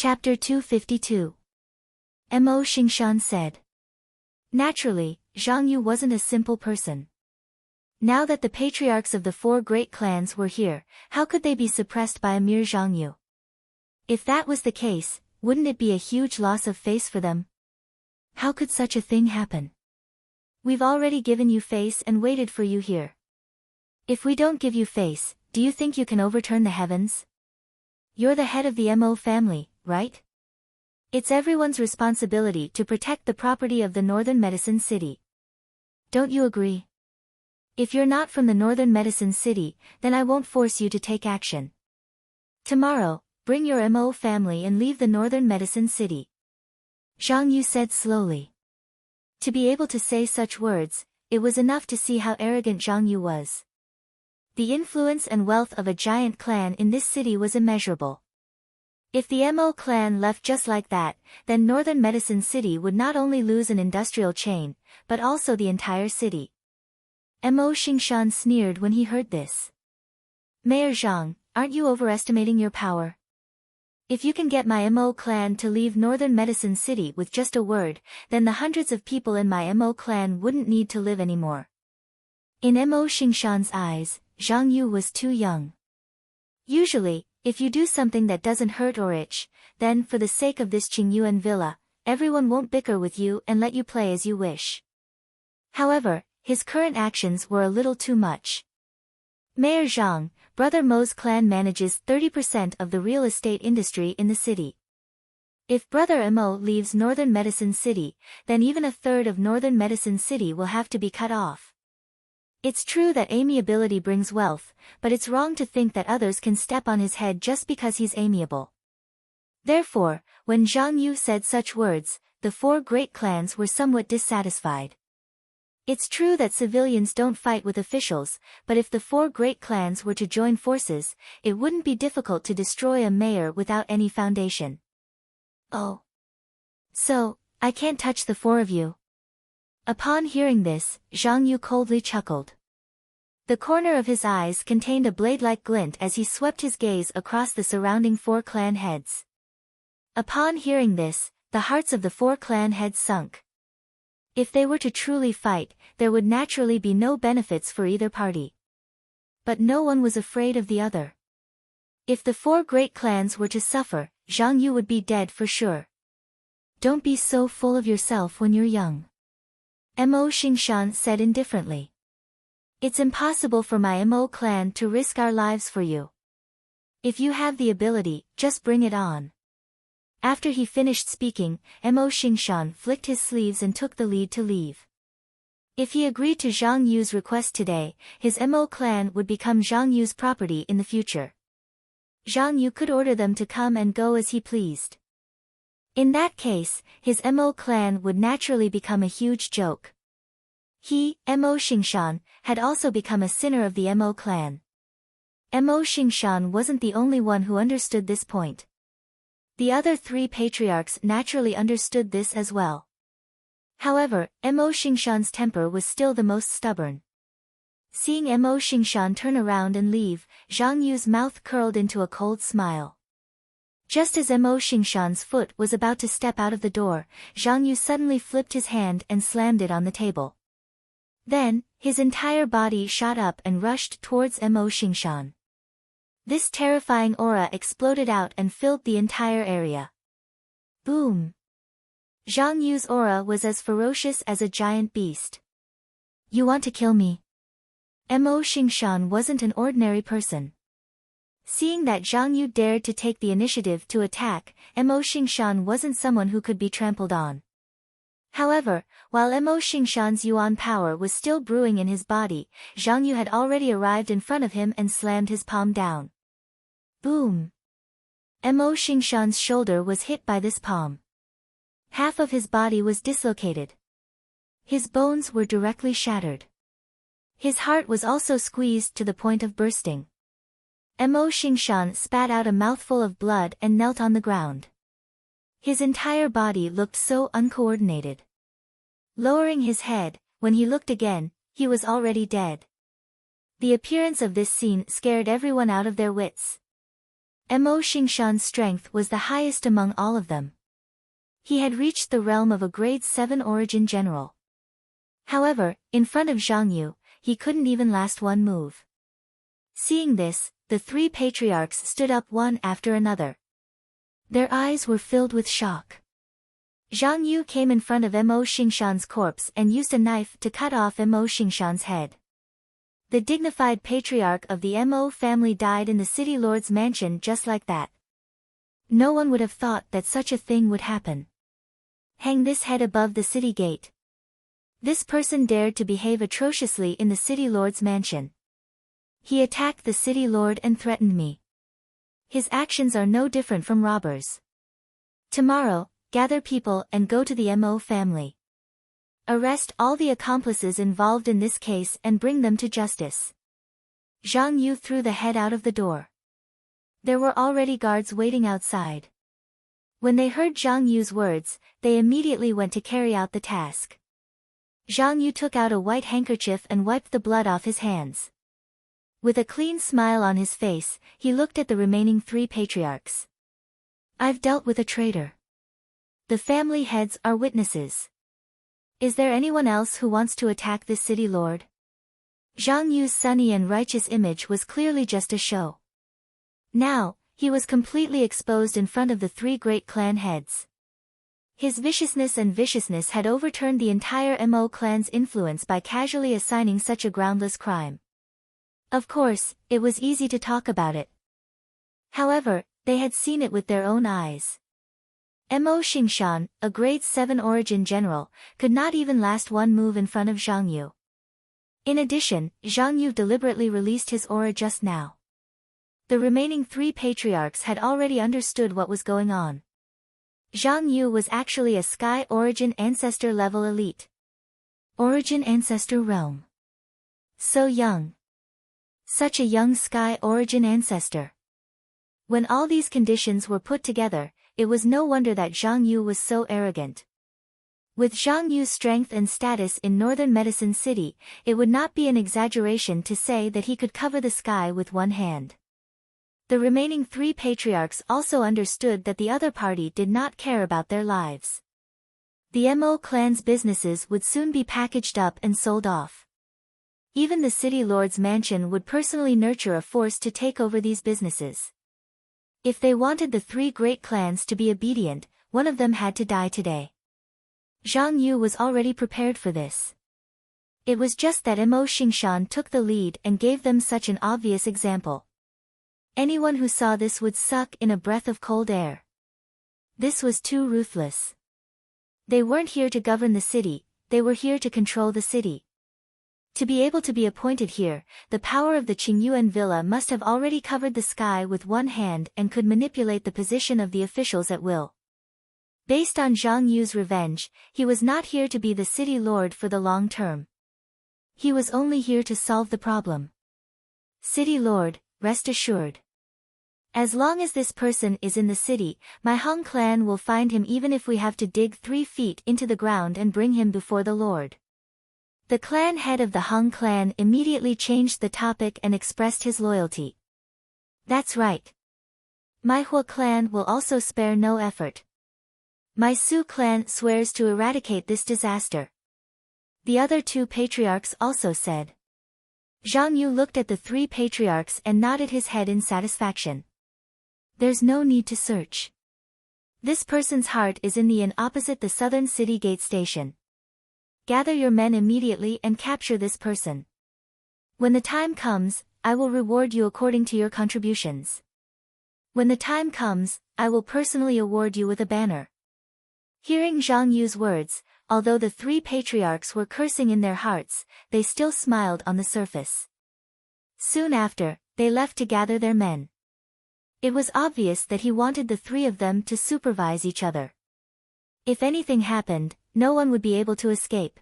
Chapter 252. Mo Xingshan said. Naturally, Zhang Yu wasn't a simple person. Now that the patriarchs of the four great clans were here, how could they be suppressed by a mere Zhang Yu? If that was the case, wouldn't it be a huge loss of face for them? How could such a thing happen? We've already given you face and waited for you here. If we don't give you face, do you think you can overturn the heavens? You're the head of the Mo family, right? It's everyone's responsibility to protect the property of the Northern Medicine City. Don't you agree? If you're not from the Northern Medicine City, then I won't force you to take action. Tomorrow, bring your Mo family and leave the Northern Medicine City. Zhang Yu said slowly. To be able to say such words, it was enough to see how arrogant Zhang Yu was. The influence and wealth of a giant clan in this city was immeasurable. If the Mo clan left just like that, then Northern Medicine City would not only lose an industrial chain, but also the entire city. Mo Xingshan sneered when he heard this. Mayor Zhang, aren't you overestimating your power? If you can get my Mo clan to leave Northern Medicine City with just a word, then the hundreds of people in my Mo clan wouldn't need to live anymore. In Mo Xingshan's eyes, Zhang Yu was too young. Usually, if you do something that doesn't hurt or itch, then for the sake of this Qingyuan villa, everyone won't bicker with you and let you play as you wish. However, his current actions were a little too much. Mayor Zhang, Brother Mo's clan manages 30% of the real estate industry in the city. If Brother Mo leaves Northern Medicine City, then even a third of Northern Medicine City will have to be cut off. It's true that amiability brings wealth, but it's wrong to think that others can step on his head just because he's amiable. Therefore, when Zhang Yu said such words, the four great clans were somewhat dissatisfied. It's true that civilians don't fight with officials, but if the four great clans were to join forces, it wouldn't be difficult to destroy a mayor without any foundation. Oh. So, I can't touch the four of you? Upon hearing this, Zhang Yu coldly chuckled. The corner of his eyes contained a blade-like glint as he swept his gaze across the surrounding four clan heads. Upon hearing this, the hearts of the four clan heads sunk. If they were to truly fight, there would naturally be no benefits for either party. But no one was afraid of the other. If the four great clans were to suffer, Zhang Yu would be dead for sure. Don't be so full of yourself when you're young. Mo Xingshan said indifferently. It's impossible for my Mo clan to risk our lives for you. If you have the ability, just bring it on. After he finished speaking, Mo Xingshan flicked his sleeves and took the lead to leave. If he agreed to Zhang Yu's request today, his Mo clan would become Zhang Yu's property in the future. Zhang Yu could order them to come and go as he pleased. In that case, his Mo clan would naturally become a huge joke. He, Mo Xingshan, had also become a sinner of the Mo clan. Mo Xingshan wasn't the only one who understood this point. The other three patriarchs naturally understood this as well. However, Mo Xingshan's temper was still the most stubborn. Seeing Mo Xingshan turn around and leave, Zhang Yu's mouth curled into a cold smile. Just as Mo Xingshan's foot was about to step out of the door, Zhang Yu suddenly flipped his hand and slammed it on the table. Then, his entire body shot up and rushed towards Mo Xingshan. This terrifying aura exploded out and filled the entire area. Boom! Zhang Yu's aura was as ferocious as a giant beast. You want to kill me? Mo Xingshan wasn't an ordinary person. Seeing that Zhang Yu dared to take the initiative to attack, Mo Xingshan wasn't someone who could be trampled on. However, while Mo Xingshan's yuan power was still brewing in his body, Zhang Yu had already arrived in front of him and slammed his palm down. Boom! Mo Xingshan's shoulder was hit by this palm. Half of his body was dislocated. His bones were directly shattered. His heart was also squeezed to the point of bursting. Mo Xingshan spat out a mouthful of blood and knelt on the ground. His entire body looked so uncoordinated. Lowering his head, when he looked again, he was already dead. The appearance of this scene scared everyone out of their wits. Mo Xingshan's strength was the highest among all of them. He had reached the realm of a grade 7 origin general. However, in front of Zhang Yu, he couldn't even last one move. Seeing this, the three patriarchs stood up one after another. Their eyes were filled with shock. Zhang Yu came in front of Mo Xingshan's corpse and used a knife to cut off Mo Xingshan's head. The dignified patriarch of the Mo family died in the city lord's mansion just like that. No one would have thought that such a thing would happen. Hang this head above the city gate. This person dared to behave atrociously in the city lord's mansion. He attacked the city lord and threatened me. His actions are no different from robbers. Tomorrow, gather people and go to the Mo family. Arrest all the accomplices involved in this case and bring them to justice. Zhang Yu threw the head out of the door. There were already guards waiting outside. When they heard Zhang Yu's words, they immediately went to carry out the task. Zhang Yu took out a white handkerchief and wiped the blood off his hands. With a clean smile on his face, he looked at the remaining three patriarchs. I've dealt with a traitor. The family heads are witnesses. Is there anyone else who wants to attack this city lord? Zhang Yu's sunny and righteous image was clearly just a show. Now, he was completely exposed in front of the three great clan heads. His viciousness had overturned the entire Mo clan's influence by casually assigning such a groundless crime. Of course, it was easy to talk about it. However, they had seen it with their own eyes. Mo Xingshan, a grade 7 origin general, could not even last one move in front of Zhang Yu. In addition, Zhang Yu deliberately released his aura just now. The remaining three patriarchs had already understood what was going on. Zhang Yu was actually a Sky Origin Ancestor level elite. Origin Ancestor realm. So young. Such a young Sky Origin Ancestor. When all these conditions were put together, it was no wonder that Zhang Yu was so arrogant. With Zhang Yu's strength and status in Northern Medicine City, it would not be an exaggeration to say that he could cover the sky with one hand. The remaining three patriarchs also understood that the other party did not care about their lives. The Mo clan's businesses would soon be packaged up and sold off. Even the city lord's mansion would personally nurture a force to take over these businesses. If they wanted the three great clans to be obedient, one of them had to die today. Zhang Yu was already prepared for this. It was just that Mo Xingshan took the lead and gave them such an obvious example. Anyone who saw this would suck in a breath of cold air. This was too ruthless. They weren't here to govern the city, they were here to control the city. To be able to be appointed here, the power of the Qingyuan villa must have already covered the sky with one hand and could manipulate the position of the officials at will. Based on Zhang Yu's revenge, he was not here to be the city lord for the long term. He was only here to solve the problem. City lord, rest assured. As long as this person is in the city, my Hong clan will find him even if we have to dig 3 feet into the ground and bring him before the Lord. The clan head of the Hong clan immediately changed the topic and expressed his loyalty. That's right. My Hua clan will also spare no effort. My Su clan swears to eradicate this disaster. The other two patriarchs also said. Zhang Yu looked at the three patriarchs and nodded his head in satisfaction. There's no need to search. This person's heart is in the inn opposite the southern city gate station. Gather your men immediately and capture this person. When the time comes, I will reward you according to your contributions. When the time comes, I will personally award you with a banner. Hearing Zhang Yu's words, although the three patriarchs were cursing in their hearts, they still smiled on the surface. Soon after, they left to gather their men. It was obvious that he wanted the three of them to supervise each other. If anything happened, no one would be able to escape.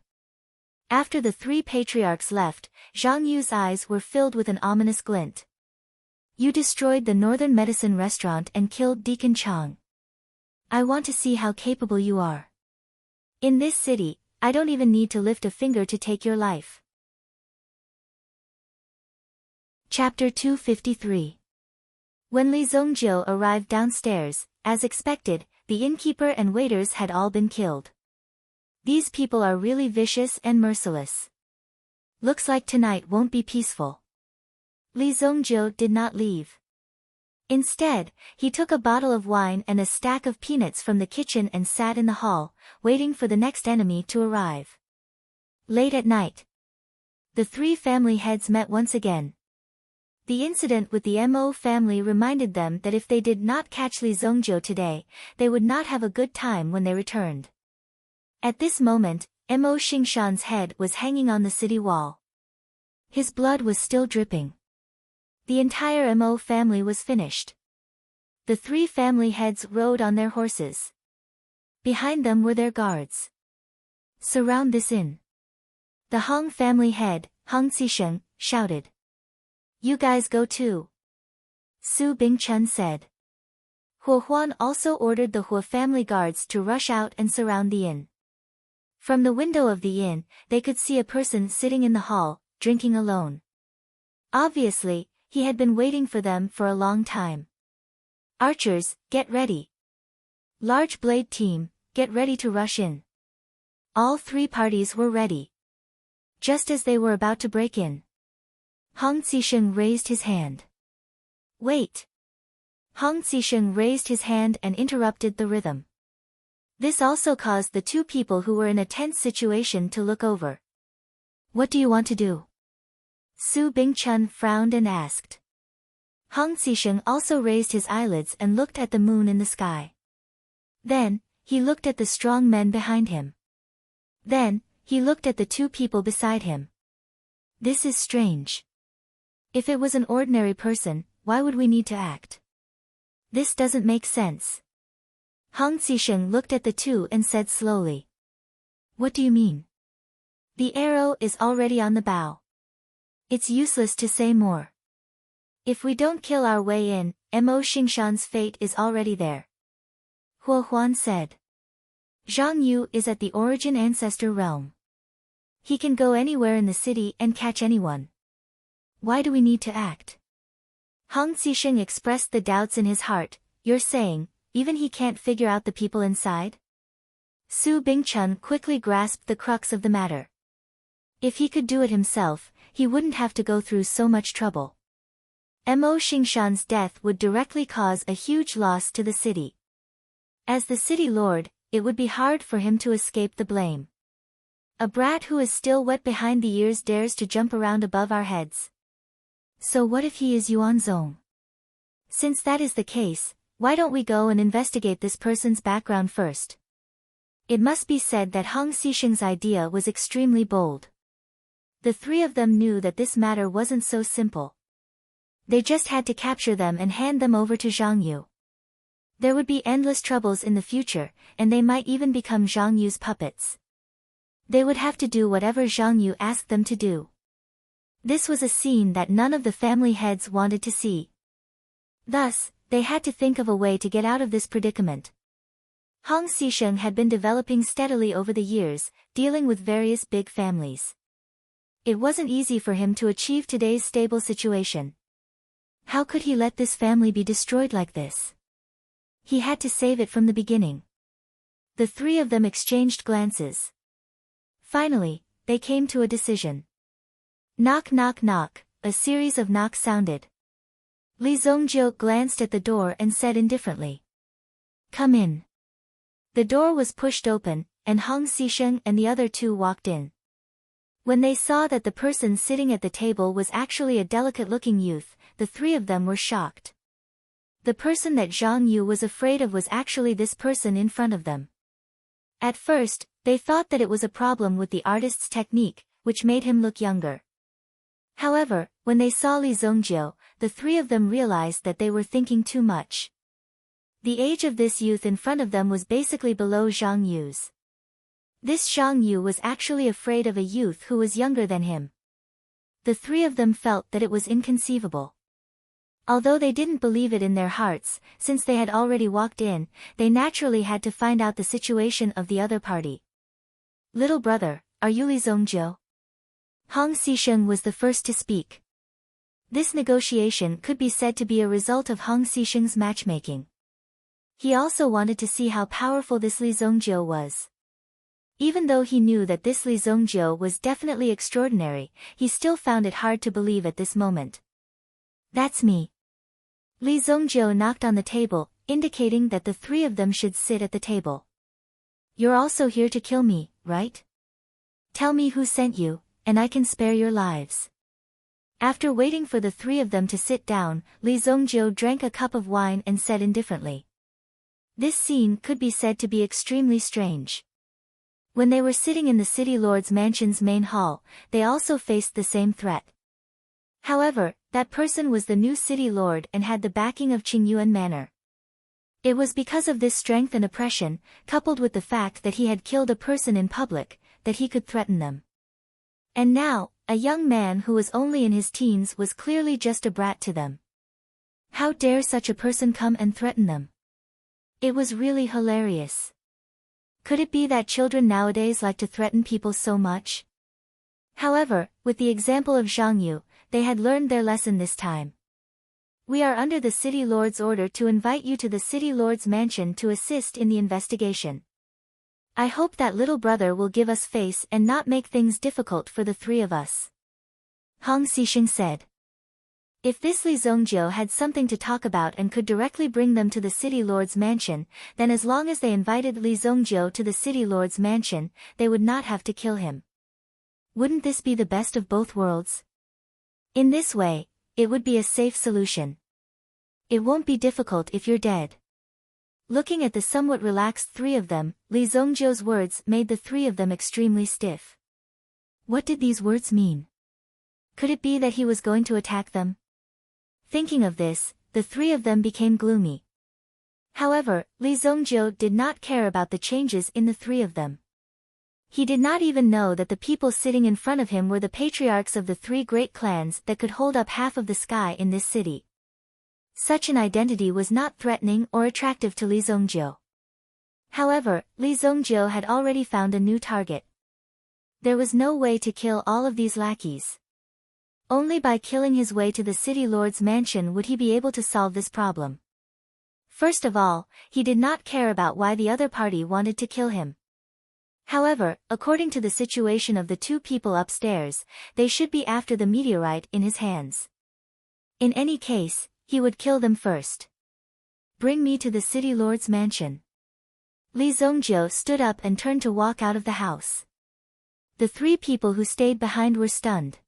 After the three patriarchs left, Zhang Yu's eyes were filled with an ominous glint. You destroyed the Northern Medicine restaurant and killed Deacon Chang. I want to see how capable you are. In this city, I don't even need to lift a finger to take your life. Chapter 253. When Li Zongjiu arrived downstairs, as expected, the innkeeper and waiters had all been killed. These people are really vicious and merciless. Looks like tonight won't be peaceful. Li Zongjiu did not leave. Instead, he took a bottle of wine and a stack of peanuts from the kitchen and sat in the hall, waiting for the next enemy to arrive. Late at night, the three family heads met once again. The incident with the Mo family reminded them that if they did not catch Li Zongjiu today, they would not have a good time when they returned. At this moment, Mo Xingshan's head was hanging on the city wall. His blood was still dripping. The entire Mo family was finished. The three family heads rode on their horses. Behind them were their guards. Surround this inn. The Hong family head, Hong Zisheng, shouted. You guys go too. Su Bingchun said. Huo Huan also ordered the Huo family guards to rush out and surround the inn. From the window of the inn, they could see a person sitting in the hall, drinking alone. Obviously, he had been waiting for them for a long time. Archers, get ready. Large blade team, get ready to rush in. All three parties were ready. Just as they were about to break in, Hong Zisheng raised his hand. Wait. Hong Zisheng raised his hand and interrupted the rhythm. This also caused the two people who were in a tense situation to look over. What do you want to do? Su Bingchun frowned and asked. Hong Zisheng also raised his eyelids and looked at the moon in the sky. Then, he looked at the strong men behind him. Then, he looked at the two people beside him. This is strange. If it was an ordinary person, why would we need to act? This doesn't make sense. Hong Zisheng looked at the two and said slowly. What do you mean? The arrow is already on the bow. It's useless to say more. If we don't kill our way in, Mo Xingshan's fate is already there. Huo Huan said. Zhang Yu is at the origin ancestor realm. He can go anywhere in the city and catch anyone. Why do we need to act? Hong Zisheng expressed the doubts in his heart. You're saying, even he can't figure out the people inside? Su Bingchun quickly grasped the crux of the matter. If he could do it himself, he wouldn't have to go through so much trouble. Mo Xingshan's death would directly cause a huge loss to the city. As the city lord, it would be hard for him to escape the blame. A brat who is still wet behind the ears dares to jump around above our heads. So what if he is Yuan Zong? Since that is the case, why don't we go and investigate this person's background first? It must be said that Hong Zisheng's idea was extremely bold. The three of them knew that this matter wasn't so simple. They just had to capture them and hand them over to Zhang Yu. There would be endless troubles in the future, and they might even become Zhang Yu's puppets. They would have to do whatever Zhang Yu asked them to do. This was a scene that none of the family heads wanted to see. Thus, they had to think of a way to get out of this predicament. Hong Zisheng had been developing steadily over the years, dealing with various big families. It wasn't easy for him to achieve today's stable situation. How could he let this family be destroyed like this? He had to save it from the beginning. The three of them exchanged glances. Finally, they came to a decision. Knock knock knock, a series of knocks sounded. Li Zongjiu glanced at the door and said indifferently. Come in. The door was pushed open, and Hong Zisheng and the other two walked in. When they saw that the person sitting at the table was actually a delicate-looking youth, the three of them were shocked. The person that Zhang Yu was afraid of was actually this person in front of them. At first, they thought that it was a problem with the artist's technique, which made him look younger. However, when they saw Li Zongjiu, the three of them realized that they were thinking too much. The age of this youth in front of them was basically below Zhang Yu's. This Zhang Yu was actually afraid of a youth who was younger than him. The three of them felt that it was inconceivable. Although they didn't believe it in their hearts, since they had already walked in, they naturally had to find out the situation of the other party. Little brother, are you Li Zongjiu? Hong Zisheng was the first to speak. This negotiation could be said to be a result of Hong Xisheng's matchmaking. He also wanted to see how powerful this Li Zongjiu was. Even though he knew that this Li Zongjiu was definitely extraordinary, he still found it hard to believe at this moment. That's me. Li Zongjiu knocked on the table, indicating that the three of them should sit at the table. You're also here to kill me, right? Tell me who sent you, and I can spare your lives. After waiting for the three of them to sit down, Li Zongjiu drank a cup of wine and said indifferently. This scene could be said to be extremely strange. When they were sitting in the city lord's mansion's main hall, they also faced the same threat. However, that person was the new city lord and had the backing of Qingyuan Manor. It was because of this strength and oppression, coupled with the fact that he had killed a person in public, that he could threaten them. And now, a young man who was only in his teens was clearly just a brat to them. How dare such a person come and threaten them? It was really hilarious. Could it be that children nowadays like to threaten people so much? However, with the example of Zhang Yu, they had learned their lesson this time. We are under the city lord's order to invite you to the city lord's mansion to assist in the investigation. I hope that little brother will give us face and not make things difficult for the three of us. Hong Xisheng said. If this Li Zongjiu had something to talk about and could directly bring them to the city lord's mansion, then as long as they invited Li Zongjiu to the city lord's mansion, they would not have to kill him. Wouldn't this be the best of both worlds? In this way, it would be a safe solution. It won't be difficult if you're dead. Looking at the somewhat relaxed three of them, Li Zongjiu's words made the three of them extremely stiff. What did these words mean? Could it be that he was going to attack them? Thinking of this, the three of them became gloomy. However, Li Zongjiu did not care about the changes in the three of them. He did not even know that the people sitting in front of him were the patriarchs of the three great clans that could hold up half of the sky in this city. Such an identity was not threatening or attractive to Li Zongjiu. However, Li Zongjiu had already found a new target. There was no way to kill all of these lackeys. Only by killing his way to the city lord's mansion would he be able to solve this problem. First of all, he did not care about why the other party wanted to kill him. However, according to the situation of the two people upstairs, they should be after the meteorite in his hands. In any case, he would kill them first. Bring me to the city lord's mansion. Li Zongjiu stood up and turned to walk out of the house. The three people who stayed behind were stunned.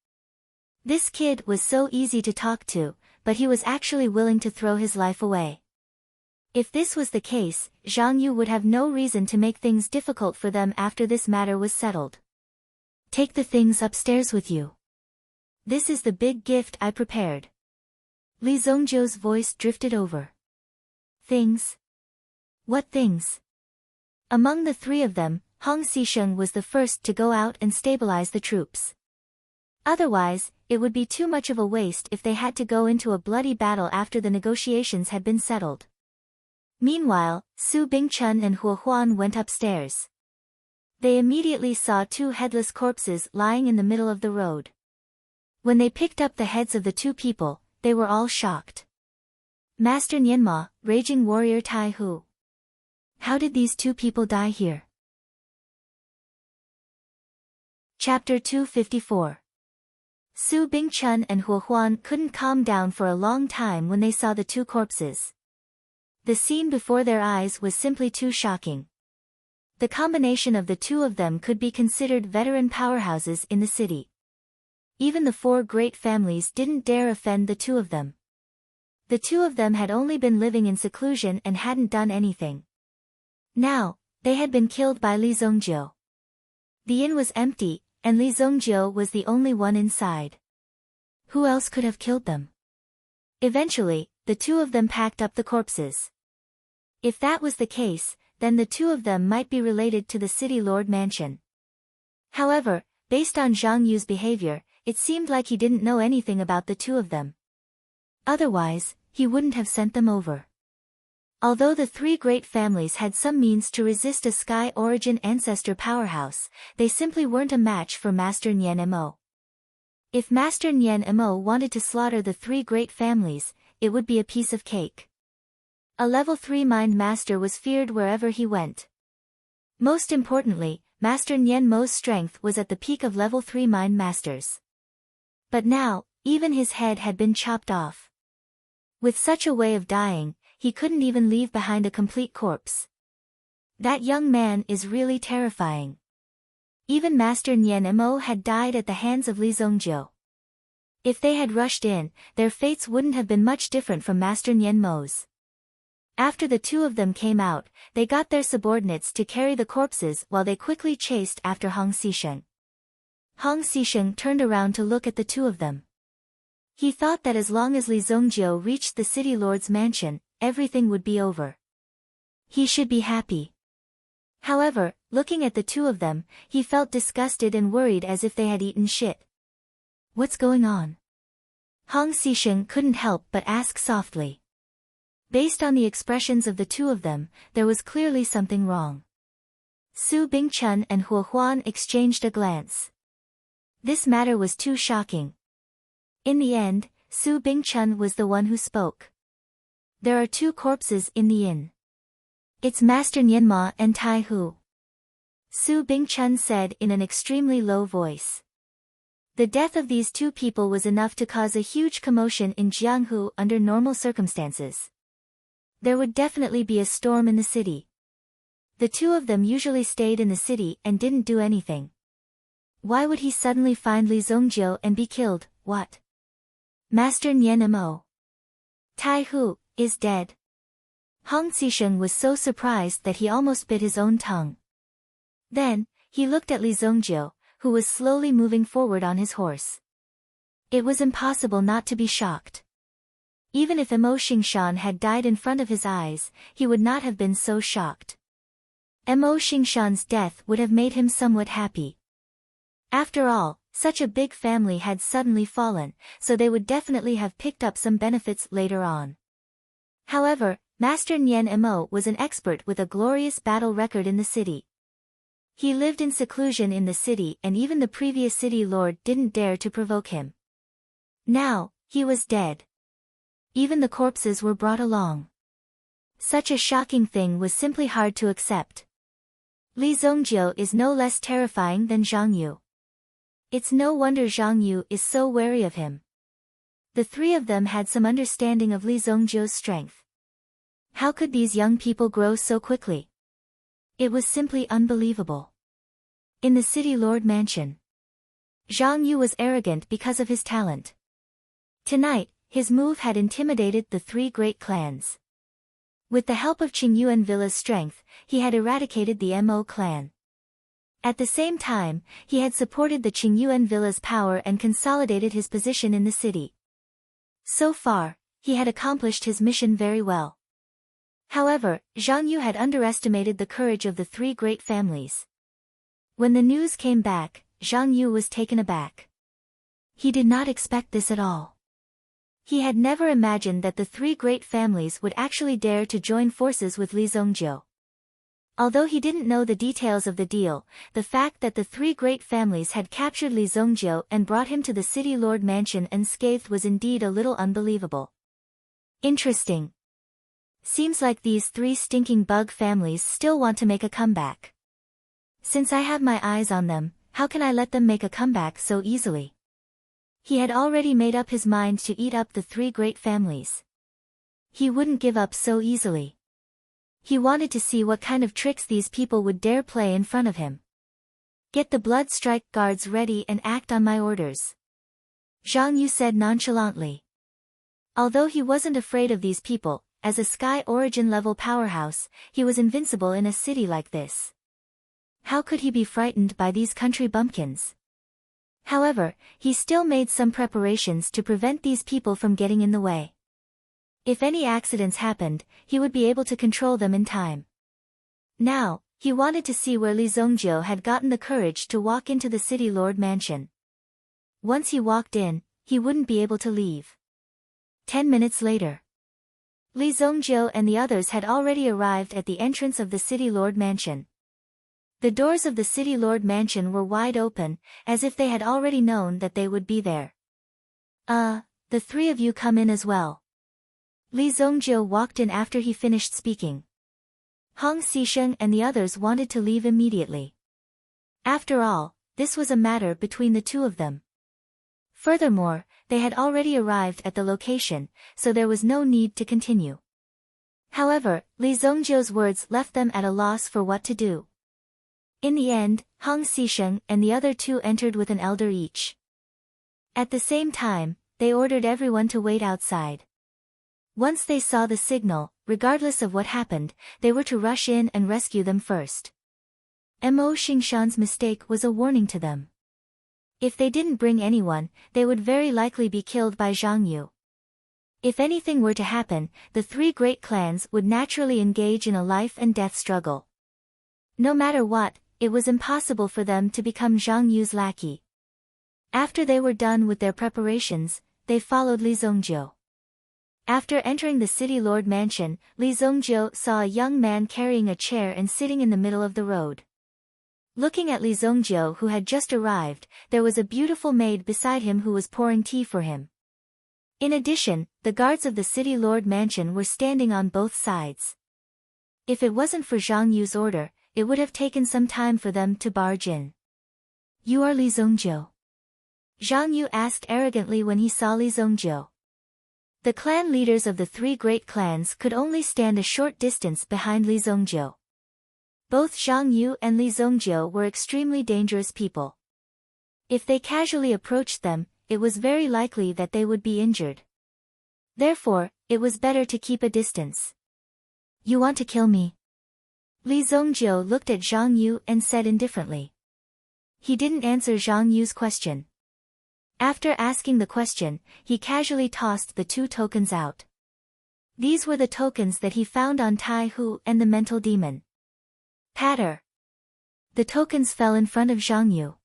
This kid was so easy to talk to, but he was actually willing to throw his life away. If this was the case, Zhang Yu would have no reason to make things difficult for them after this matter was settled. Take the things upstairs with you. This is the big gift I prepared. Li Zongjiu's voice drifted over. Things? What things? Among the three of them, Hong Xisheng was the first to go out and stabilize the troops. Otherwise, it would be too much of a waste if they had to go into a bloody battle after the negotiations had been settled. Meanwhile, Su Bingchun and Huo Huan went upstairs. They immediately saw two headless corpses lying in the middle of the road. When they picked up the heads of the two people, they were all shocked. Master Nianma, raging warrior Tai Hu. How did these two people die here? Chapter 254. Su Bingchun and Huo Huan couldn't calm down for a long time when they saw the two corpses. The scene before their eyes was simply too shocking. The combination of the two of them could be considered veteran powerhouses in the city. Even the four great families didn't dare offend the two of them. The two of them had only been living in seclusion and hadn't done anything. Now, they had been killed by Li Zongjiu. The inn was empty, and Li Zongjiu was the only one inside. Who else could have killed them? Eventually, the two of them packed up the corpses. If that was the case, then the two of them might be related to the city lord mansion. However, based on Zhang Yu's behavior, it seemed like he didn't know anything about the two of them. Otherwise, he wouldn't have sent them over. Although the three great families had some means to resist a Sky Origin ancestor powerhouse, they simply weren't a match for Master Nian Mo. If Master Nian Mo wanted to slaughter the three great families, it would be a piece of cake. A level 3 mind master was feared wherever he went. Most importantly, Master Nian Mo's strength was at the peak of level 3 mind masters. But now, even his head had been chopped off. With such a way of dying, he couldn't even leave behind a complete corpse. That young man is really terrifying. Even Master Nian Mo had died at the hands of Li Zongjiu. If they had rushed in, their fates wouldn't have been much different from Master Nian Mo's. After the two of them came out, they got their subordinates to carry the corpses while they quickly chased after Hong Xisheng. Hong Xisheng turned around to look at the two of them. He thought that as long as Li Zongjiu reached the city lord's mansion, everything would be over. He should be happy. However, looking at the two of them, he felt disgusted and worried as if they had eaten shit. What's going on? Hong Xisheng couldn't help but ask softly. Based on the expressions of the two of them, there was clearly something wrong. Su Bingchun and Huo Huan exchanged a glance. This matter was too shocking. In the end, Su Bingchun was the one who spoke. There are two corpses in the inn. It's Master Nianma and Tai Hu. Su Bingchun said in an extremely low voice. The death of these two people was enough to cause a huge commotion in Jianghu under normal circumstances. There would definitely be a storm in the city. The two of them usually stayed in the city and didn't do anything. Why would he suddenly find Li Zongjiu and be killed? What? Master Nian Mo. Tai Hu is dead. Hong Xisheng was so surprised that he almost bit his own tongue. Then, he looked at Li Zongjiu, who was slowly moving forward on his horse. It was impossible not to be shocked. Even if Mo Xingshan had died in front of his eyes, he would not have been so shocked. Mo Xingshan's death would have made him somewhat happy. After all, such a big family had suddenly fallen, so they would definitely have picked up some benefits later on. However, Master Nian Mo was an expert with a glorious battle record in the city. He lived in seclusion in the city and even the previous city lord didn't dare to provoke him. Now, he was dead. Even the corpses were brought along. Such a shocking thing was simply hard to accept. Li Zongjiu is no less terrifying than Zhang Yu. It's no wonder Zhang Yu is so wary of him. The three of them had some understanding of Li Zongjiu's strength. How could these young people grow so quickly? It was simply unbelievable. In the city lord mansion, Zhang Yu was arrogant because of his talent. Tonight, his move had intimidated the three great clans. With the help of Qingyuan Villa's strength, he had eradicated the Mo clan. At the same time, he had supported the Qingyuan Villa's power and consolidated his position in the city. So far, he had accomplished his mission very well. However, Zhang Yu had underestimated the courage of the three great families. When the news came back, Zhang Yu was taken aback. He did not expect this at all. He had never imagined that the three great families would actually dare to join forces with Li Zongjiu. Although he didn't know the details of the deal, the fact that the three great families had captured Li Zongjiu and brought him to the city lord mansion unscathed was indeed a little unbelievable. Interesting. Seems like these three stinking bug families still want to make a comeback. Since I have my eyes on them, how can I let them make a comeback so easily? He had already made up his mind to eat up the three great families. He wouldn't give up so easily. He wanted to see what kind of tricks these people would dare play in front of him. Get the blood strike guards ready and act on my orders. Zhang Yu said nonchalantly. Although he wasn't afraid of these people, as a Sky Origin level powerhouse, he was invincible in a city like this. How could he be frightened by these country bumpkins? However, he still made some preparations to prevent these people from getting in the way. If any accidents happened, he would be able to control them in time. Now, he wanted to see where Li Zongjiu had gotten the courage to walk into the city lord mansion. Once he walked in, he wouldn't be able to leave. 10 minutes later, Li Zongjiu and the others had already arrived at the entrance of the city lord mansion. The doors of the city lord mansion were wide open, as if they had already known that they would be there. The three of you come in as well. Li Zongjiu walked in after he finished speaking. Hong Xisheng and the others wanted to leave immediately. After all, this was a matter between the two of them. Furthermore, they had already arrived at the location, so there was no need to continue. However, Li Zongjiu's words left them at a loss for what to do. In the end, Hong Xisheng and the other two entered with an elder each. At the same time, they ordered everyone to wait outside. Once they saw the signal, regardless of what happened, they were to rush in and rescue them first. Mo Xingshan's mistake was a warning to them. If they didn't bring anyone, they would very likely be killed by Zhang Yu. If anything were to happen, the three great clans would naturally engage in a life-and-death struggle. No matter what, it was impossible for them to become Zhang Yu's lackey. After they were done with their preparations, they followed Li Zongjiu. After entering the city lord mansion, Li Zongjiu saw a young man carrying a chair and sitting in the middle of the road. Looking at Li Zongjiu who had just arrived, there was a beautiful maid beside him who was pouring tea for him. In addition, the guards of the city lord mansion were standing on both sides. If it wasn't for Zhang Yu's order, it would have taken some time for them to barge in. You are Li Zongjiu? Zhang Yu asked arrogantly when he saw Li Zongjiu. The clan leaders of the three great clans could only stand a short distance behind Li Zongjiu. Both Zhang Yu and Li Zongjiu were extremely dangerous people. If they casually approached them, it was very likely that they would be injured. Therefore, it was better to keep a distance. You want to kill me? Li Zongjiu looked at Zhang Yu and said indifferently. He didn't answer Zhang Yu's question. After asking the question, he casually tossed the two tokens out. These were the tokens that he found on Tai Hu and the mental demon. Patter. The tokens fell in front of Zhang Yu.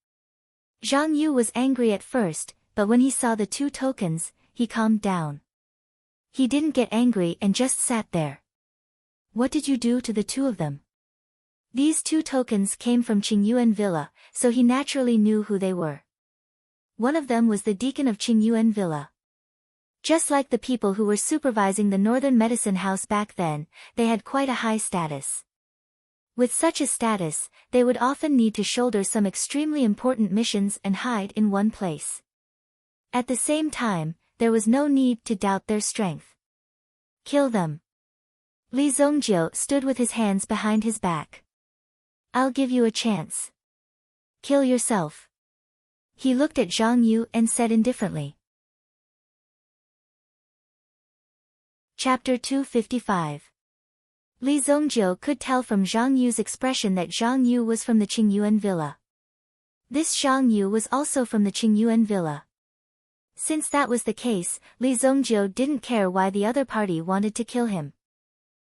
Zhang Yu was angry at first, but when he saw the two tokens, he calmed down. He didn't get angry and just sat there. What did you do to the two of them? These two tokens came from Qingyuan Villa, so he naturally knew who they were. One of them was the deacon of Qingyuan Villa. Just like the people who were supervising the Northern Medicine House back then, they had quite a high status. With such a status, they would often need to shoulder some extremely important missions and hide in one place. At the same time, there was no need to doubt their strength. Kill them. Li Zongjiu stood with his hands behind his back. I'll give you a chance. Kill yourself. He looked at Zhang Yu and said indifferently. Chapter 255. Li Zongjiu could tell from Zhang Yu's expression that Zhang Yu was from the Qingyuan Villa. This Zhang Yu was also from the Qingyuan Villa. Since that was the case, Li Zongjiu didn't care why the other party wanted to kill him.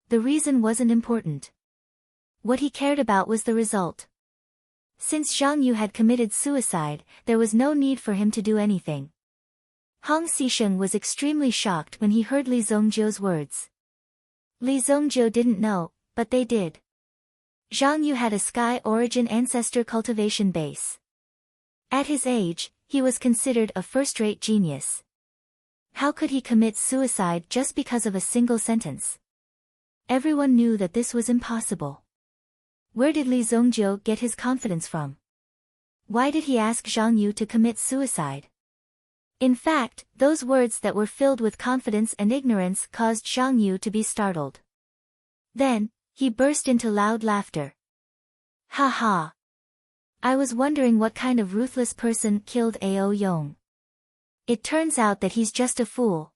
The reason wasn't important. What he cared about was the result. Since Zhang Yu had committed suicide, there was no need for him to do anything. Hong Xisheng was extremely shocked when he heard Li Zongjiu's words. Li Zongjiu didn't know, but they did. Zhang Yu had a Sky Origin ancestor cultivation base. At his age, he was considered a first-rate genius. How could he commit suicide just because of a single sentence? Everyone knew that this was impossible. Where did Li Zongjiu get his confidence from? Why did he ask Zhang Yu to commit suicide? In fact, those words that were filled with confidence and ignorance caused Zhang Yu to be startled. Then, he burst into loud laughter. Ha ha! I was wondering what kind of ruthless person killed Ao Yong. It turns out that he's just a fool.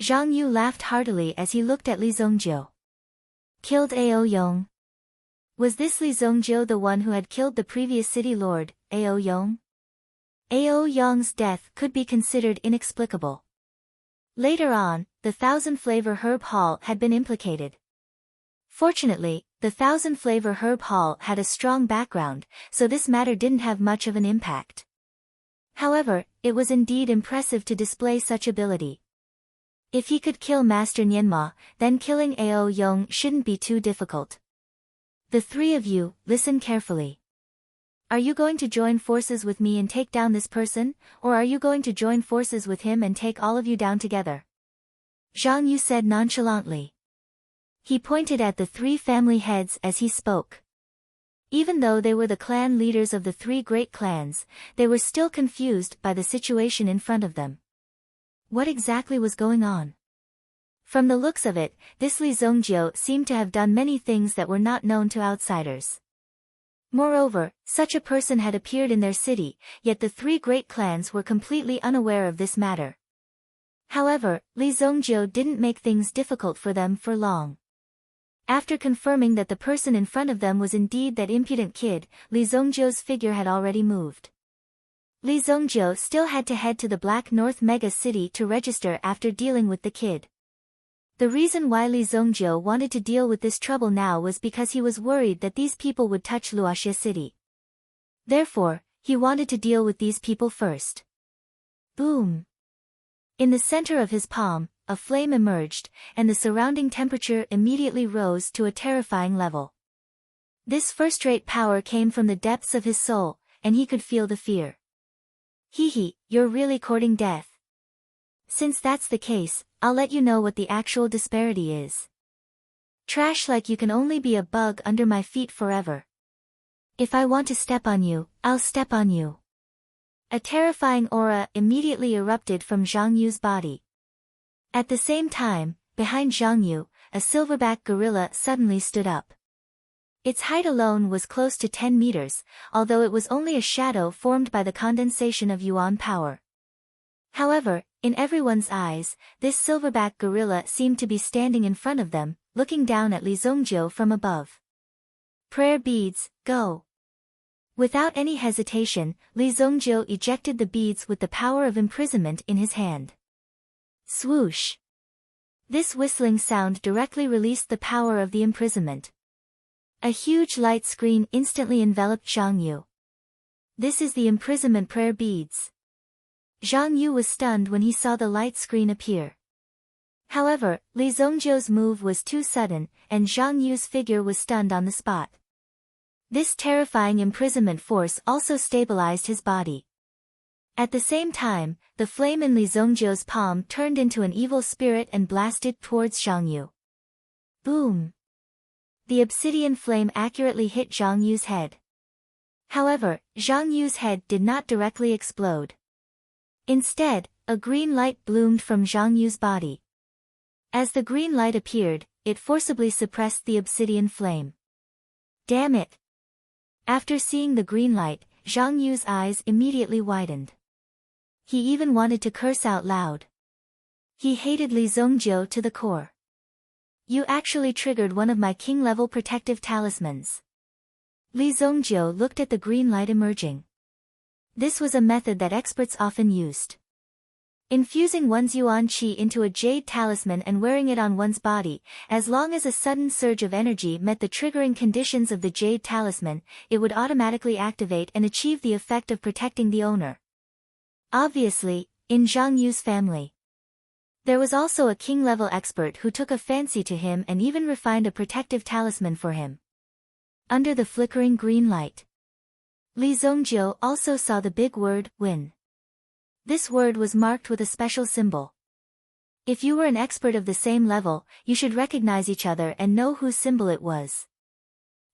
Zhang Yu laughed heartily as he looked at Li Zongjiu. Killed Ao Yong? Was this Li Zongjiu the one who had killed the previous city lord, Ao Yong? Ao Yong's death could be considered inexplicable. Later on, the Thousand-Flavor Herb Hall had been implicated. Fortunately, the Thousand-Flavor Herb Hall had a strong background, so this matter didn't have much of an impact. However, it was indeed impressive to display such ability. If he could kill Master Nianma, then killing Ao Yong shouldn't be too difficult. The three of you, listen carefully. Are you going to join forces with me and take down this person, or are you going to join forces with him and take all of you down together? Zhang Yu said nonchalantly. He pointed at the three family heads as he spoke. Even though they were the clan leaders of the three great clans, they were still confused by the situation in front of them. What exactly was going on? From the looks of it, this Li Zongjiu seemed to have done many things that were not known to outsiders. Moreover, such a person had appeared in their city, yet the three great clans were completely unaware of this matter. However, Li Zongjiu didn't make things difficult for them for long. After confirming that the person in front of them was indeed that impudent kid, Li Zongjiu's figure had already moved. Li Zongjiu still had to head to the Black North Mega City to register after dealing with the kid. The reason why Li Zongjiu wanted to deal with this trouble now was because he was worried that these people would touch Luoxia City. Therefore, he wanted to deal with these people first. Boom! In the center of his palm, a flame emerged, and the surrounding temperature immediately rose to a terrifying level. This first-rate power came from the depths of his soul, and he could feel the fear. Hee, you're really courting death. Since that's the case, I'll let you know what the actual disparity is. Trash like you can only be a bug under my feet forever. If I want to step on you, I'll step on you. A terrifying aura immediately erupted from Zhang Yu's body. At the same time, behind Zhang Yu, a silverback gorilla suddenly stood up. Its height alone was close to 10 meters, although it was only a shadow formed by the condensation of yuan power. However, in everyone's eyes, this silverback gorilla seemed to be standing in front of them, looking down at Li Zongjiu from above. Prayer beads, go! Without any hesitation, Li Zongjiu ejected the beads with the power of imprisonment in his hand. Swoosh! This whistling sound directly released the power of the imprisonment. A huge light screen instantly enveloped Zhang Yu. This is the imprisonment prayer beads. Zhang Yu was stunned when he saw the light screen appear. However, Li Zongjiu's move was too sudden, and Zhang Yu's figure was stunned on the spot. This terrifying imprisonment force also stabilized his body. At the same time, the flame in Li Zongjiu's palm turned into an evil spirit and blasted towards Zhang Yu. Boom! The obsidian flame accurately hit Zhang Yu's head. However, Zhang Yu's head did not directly explode. Instead, a green light bloomed from Zhang Yu's body. As the green light appeared, it forcibly suppressed the obsidian flame. Damn it! After seeing the green light, Zhang Yu's eyes immediately widened. He even wanted to curse out loud. He hated Li Zongjiu to the core. You actually triggered one of my king-level protective talismans. Li Zongjiu looked at the green light emerging. This was a method that experts often used. Infusing one's yuan qi into a jade talisman and wearing it on one's body, as long as a sudden surge of energy met the triggering conditions of the jade talisman, it would automatically activate and achieve the effect of protecting the owner. Obviously, in Zhang Yu's family, there was also a king-level expert who took a fancy to him and even refined a protective talisman for him. Under the flickering green light, Li Zongjiu also saw the big word, win. This word was marked with a special symbol. If you were an expert of the same level, you should recognize each other and know whose symbol it was.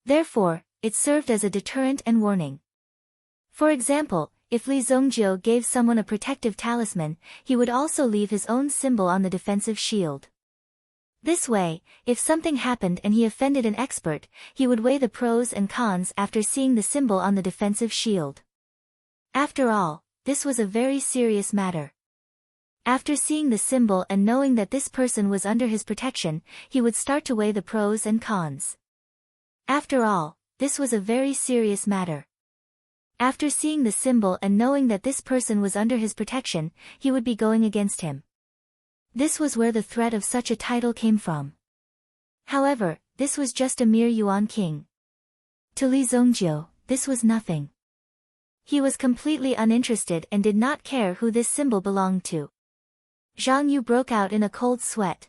Therefore, it served as a deterrent and warning. For example, if Li Zongjiu gave someone a protective talisman, he would also leave his own symbol on the defensive shield. This way, if something happened and he offended an expert, he would weigh the pros and cons after seeing the symbol on the defensive shield. After all, this was a very serious matter. After seeing the symbol and knowing that this person was under his protection, he would start to weigh the pros and cons. After all, this was a very serious matter. After seeing the symbol and knowing that this person was under his protection, he would be going against him. This was where the threat of such a title came from. However, this was just a mere yuan king. To Li Zongjiu, this was nothing. He was completely uninterested and did not care who this symbol belonged to. Zhang Yu broke out in a cold sweat.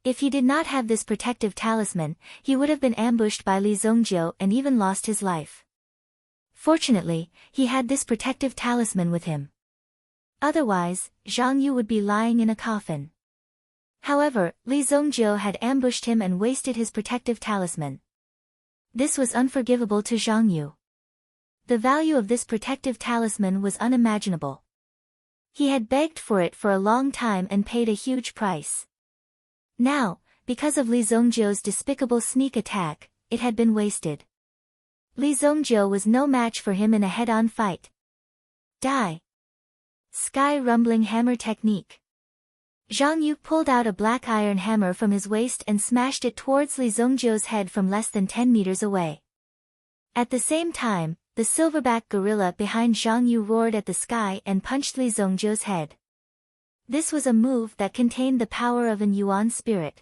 If he did not have this protective talisman, he would have been ambushed by Li Zongjiu and even lost his life. Fortunately, he had this protective talisman with him. Otherwise, Zhang Yu would be lying in a coffin. However, Li Zongjiu had ambushed him and wasted his protective talisman. This was unforgivable to Zhang Yu. The value of this protective talisman was unimaginable. He had begged for it for a long time and paid a huge price. Now, because of Li Zongjiu's despicable sneak attack, it had been wasted. Li Zongjiu was no match for him in a head-on fight. Die. Sky rumbling hammer technique. Zhang Yu pulled out a black iron hammer from his waist and smashed it towards Li Zongjiu's head from less than 10 meters away. At the same time, the silverback gorilla behind Zhang Yu roared at the sky and punched Li Zongjiu's head. This was a move that contained the power of an Yuan spirit.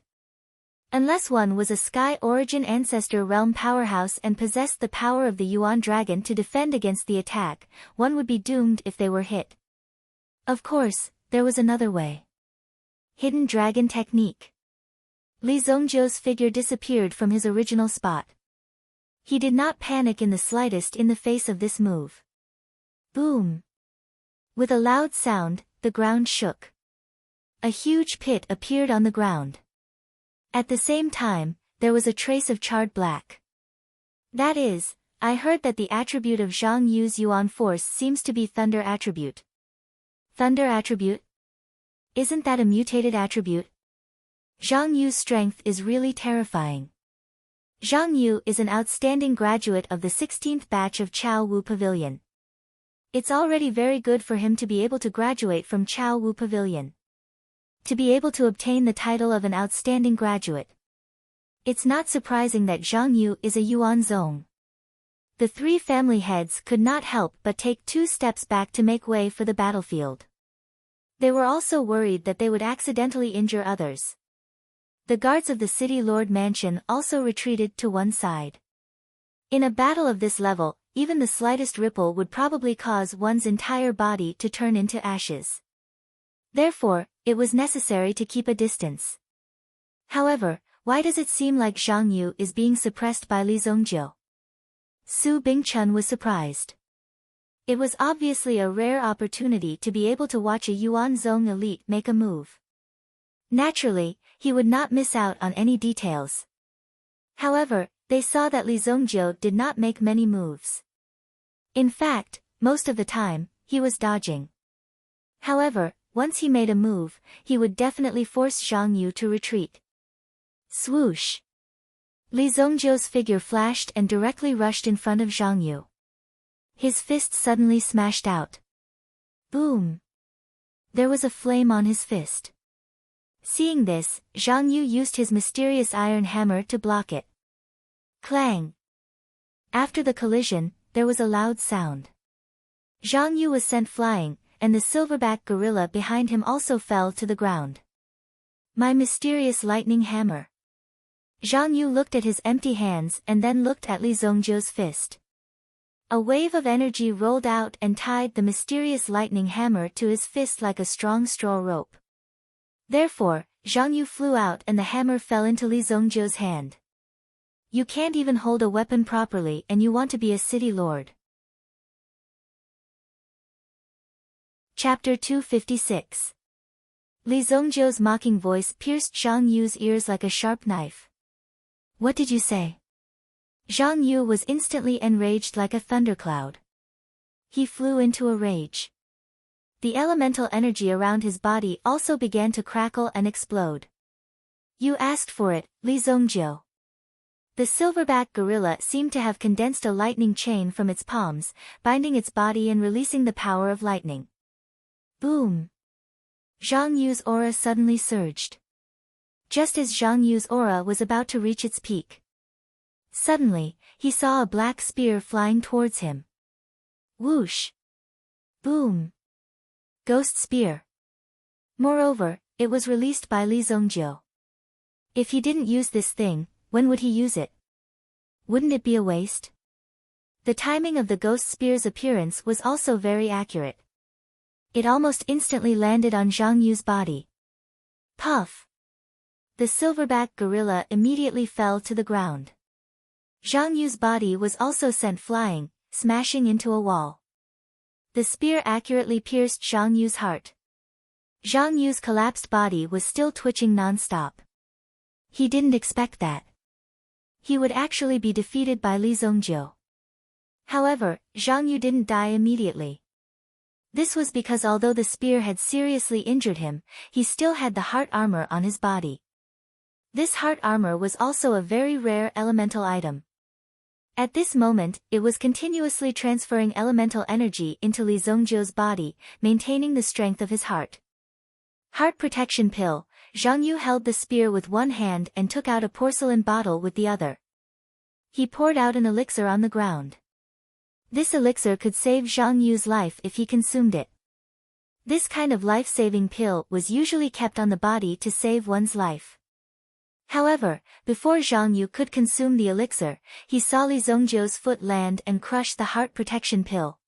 Unless one was a Sky Origin Ancestor Realm powerhouse and possessed the power of the Yuan dragon to defend against the attack, one would be doomed if they were hit. Of course, there was another way. Hidden Dragon Technique. Li Zongjiu's figure disappeared from his original spot. He did not panic in the slightest in the face of this move. Boom! With a loud sound, the ground shook. A huge pit appeared on the ground. At the same time, there was a trace of charred black. That is, I heard that the attribute of Zhang Yu's Yuan force seems to be Thunder attribute. Thunder attribute? Isn't that a mutated attribute? Zhang Yu's strength is really terrifying. Zhang Yu is an outstanding graduate of the 16th batch of Chao Wu Pavilion. It's already very good for him to be able to graduate from Chao Wu Pavilion. To be able to obtain the title of an outstanding graduate. It's not surprising that Zhang Yu is a Yuan Zong. The three family heads could not help but take 2 steps back to make way for the battlefield. They were also worried that they would accidentally injure others. The guards of the City Lord Mansion also retreated to one side. In a battle of this level, even the slightest ripple would probably cause one's entire body to turn into ashes. Therefore, it was necessary to keep a distance. However, why does it seem like Zhang Yu is being suppressed by Li Zongjiu? Su Bingchun was surprised. It was obviously a rare opportunity to be able to watch a Yuan Zong elite make a move. Naturally, he would not miss out on any details. However, they saw that Li Zongjiu did not make many moves. In fact, most of the time, he was dodging. However, once he made a move, he would definitely force Zhang Yu to retreat. Swoosh! Li Zongjiu's figure flashed and directly rushed in front of Zhang Yu. His fist suddenly smashed out. Boom! There was a flame on his fist. Seeing this, Zhang Yu used his mysterious iron hammer to block it. Clang! After the collision, there was a loud sound. Zhang Yu was sent flying, and the silverback gorilla behind him also fell to the ground. My mysterious lightning hammer. Zhang Yu looked at his empty hands and then looked at Li Zongjiu's fist. A wave of energy rolled out and tied the mysterious lightning hammer to his fist like a strong straw rope. Therefore, Zhang Yu flew out and the hammer fell into Li Zongjiu's hand. You can't even hold a weapon properly and you want to be a city lord. Chapter 256. Li Zongjiu's mocking voice pierced Zhang Yu's ears like a sharp knife. What did you say? Zhang Yu was instantly enraged like a thundercloud. He flew into a rage. The elemental energy around his body also began to crackle and explode. You asked for it, Li Zongjiu. The silverback gorilla seemed to have condensed a lightning chain from its palms, binding its body and releasing the power of lightning. Boom! Zhang Yu's aura suddenly surged. Just as Zhang Yu's aura was about to reach its peak. Suddenly, he saw a black spear flying towards him. Whoosh! Boom! Ghost spear. Moreover, it was released by Li Zongjiu. If he didn't use this thing, when would he use it? Wouldn't it be a waste? The timing of the ghost spear's appearance was also very accurate. It almost instantly landed on Zhang Yu's body. Puff! the silverback gorilla immediately fell to the ground. Zhang Yu's body was also sent flying, smashing into a wall. The spear accurately pierced Zhang Yu's heart. Zhang Yu's collapsed body was still twitching non-stop. He didn't expect that. He would actually be defeated by Li Zongjiu. However, Zhang Yu didn't die immediately. This was because although the spear had seriously injured him, he still had the heart armor on his body. This heart armor was also a very rare elemental item. At this moment, it was continuously transferring elemental energy into Li Zongjiu's body, maintaining the strength of his heart. Heart protection pill. Zhang Yu held the spear with one hand and took out a porcelain bottle with the other. He poured out an elixir on the ground. This elixir could save Zhang Yu's life if he consumed it. This kind of life-saving pill was usually kept on the body to save one's life. However, before Zhang Yu could consume the elixir, he saw Li Zongjiu's foot land and crush the heart protection pill.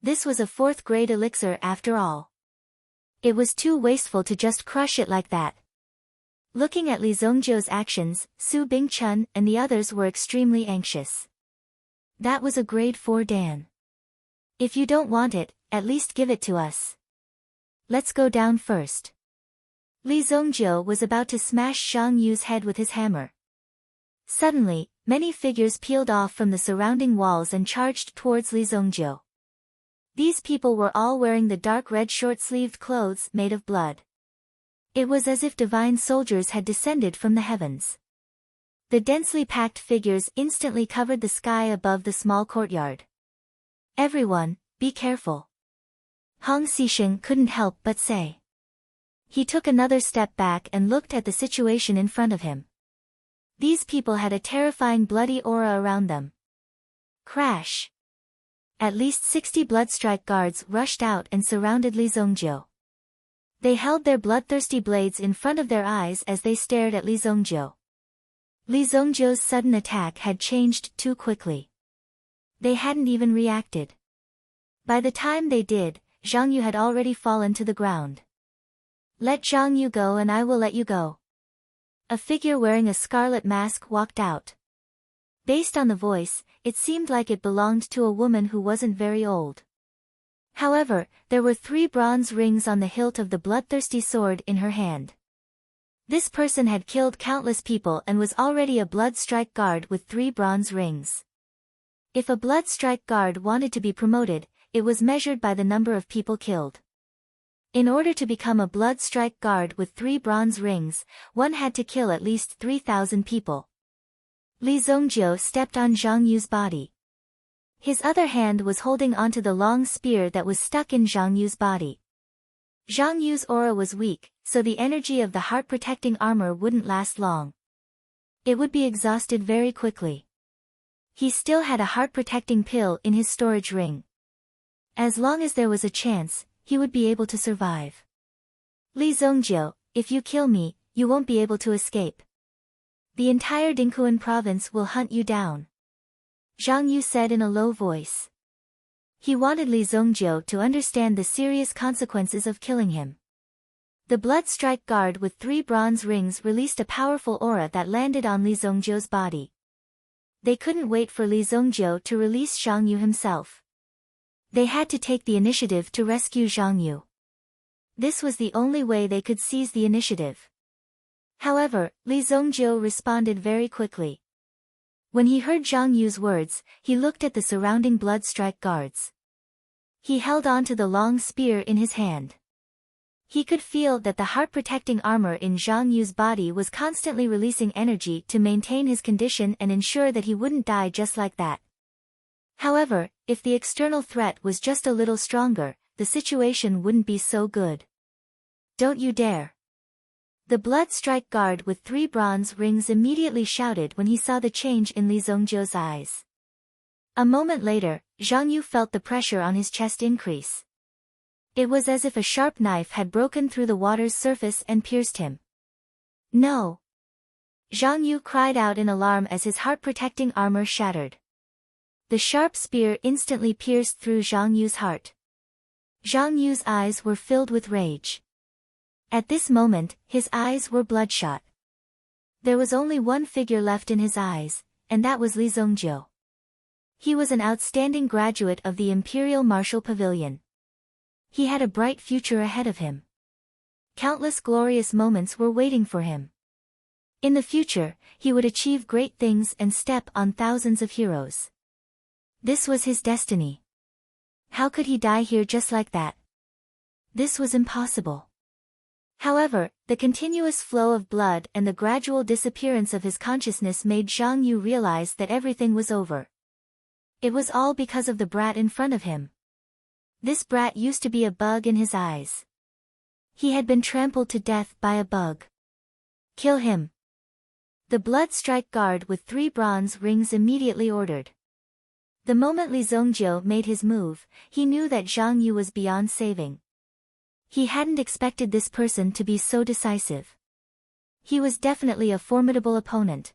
This was a 4th-grade elixir after all. It was too wasteful to just crush it like that. Looking at Li Zongjiu's actions, Su Bingchun and the others were extremely anxious. That was a grade 4 Dan. If you don't want it, at least give it to us. Let's go down first. Li Zongjiu was about to smash Zhang Yu's head with his hammer. Suddenly, many figures peeled off from the surrounding walls and charged towards Li Zongjiu. These people were all wearing the dark red short-sleeved clothes made of blood. It was as if divine soldiers had descended from the heavens. The densely packed figures instantly covered the sky above the small courtyard. Everyone, be careful. Hong Xisheng couldn't help but say. He took another step back and looked at the situation in front of him. These people had a terrifying bloody aura around them. Crash! At least 60 Bloodstrike guards rushed out and surrounded Li Zongjiu. They held their bloodthirsty blades in front of their eyes as they stared at Li Zongjiu. Li Zongjiu's sudden attack had changed too quickly. They hadn't even reacted. By the time they did, Zhang Yu had already fallen to the ground. Let Zhang Yu go and I will let you go. A figure wearing a scarlet mask walked out. Based on the voice, it seemed like it belonged to a woman who wasn't very old. However, there were 3 bronze rings on the hilt of the bloodthirsty sword in her hand. This person had killed countless people and was already a Bloodstrike guard with 3 bronze rings. If a Bloodstrike guard wanted to be promoted, it was measured by the number of people killed. In order to become a Bloodstrike guard with 3 bronze rings, one had to kill at least 3,000 people. Li Zongjiu stepped on Zhang Yu's body. His other hand was holding onto the long spear that was stuck in Zhang Yu's body. Zhang Yu's aura was weak, so the energy of the heart-protecting armor wouldn't last long. It would be exhausted very quickly. He still had a heart-protecting pill in his storage ring. As long as there was a chance, he would be able to survive. Li Zongjiu, if you kill me, you won't be able to escape. The entire Dinghuan province will hunt you down. Zhang Yu said in a low voice. He wanted Li Zongjiu to understand the serious consequences of killing him. The Bloodstrike guard with 3 bronze rings released a powerful aura that landed on Li Zongjiu's body. They couldn't wait for Li Zongjiu to release Zhang Yu himself. They had to take the initiative to rescue Zhang Yu. This was the only way they could seize the initiative. However, Li Zongjiu responded very quickly. When he heard Zhang Yu's words, he looked at the surrounding Bloodstrike guards. He held on to the long spear in his hand. He could feel that the heart-protecting armor in Zhang Yu's body was constantly releasing energy to maintain his condition and ensure that he wouldn't die just like that. However, if the external threat was just a little stronger, the situation wouldn't be so good. Don't you dare! The Bloodstrike guard with 3 bronze rings immediately shouted when he saw the change in Li Zongjiu's eyes. A moment later, Zhang Yu felt the pressure on his chest increase. It was as if a sharp knife had broken through the water's surface and pierced him. No! Zhang Yu cried out in alarm as his heart-protecting armor shattered. The sharp spear instantly pierced through Zhang Yu's heart. Zhang Yu's eyes were filled with rage. At this moment, his eyes were bloodshot. There was only one figure left in his eyes, and that was Li Zongjiu. He was an outstanding graduate of the Imperial Martial Pavilion. He had a bright future ahead of him. Countless glorious moments were waiting for him. In the future, he would achieve great things and step on thousands of heroes. This was his destiny. How could he die here just like that? This was impossible. However, the continuous flow of blood and the gradual disappearance of his consciousness made Zhang Yu realize that everything was over. It was all because of the brat in front of him. This brat used to be a bug in his eyes. He had been trampled to death by a bug. Kill him. The blood strike guard with 3 bronze rings immediately ordered. The moment Li Zongjiu made his move, he knew that Zhang Yu was beyond saving. He hadn't expected this person to be so decisive. He was definitely a formidable opponent.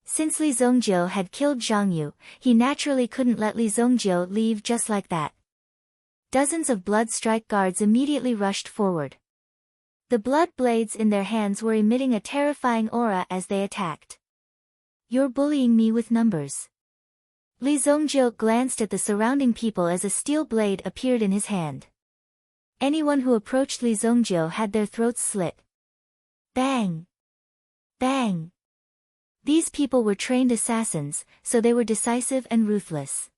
Since Li Zongjiu had killed Zhang Yu, he naturally couldn't let Li Zongjiu leave just like that. Dozens of blood strike guards immediately rushed forward. The blood blades in their hands were emitting a terrifying aura as they attacked. You're bullying me with numbers. Li Zongjiu glanced at the surrounding people as a steel blade appeared in his hand. Anyone who approached Li Zongjiu had their throats slit. Bang! Bang! These people were trained assassins, so they were decisive and ruthless.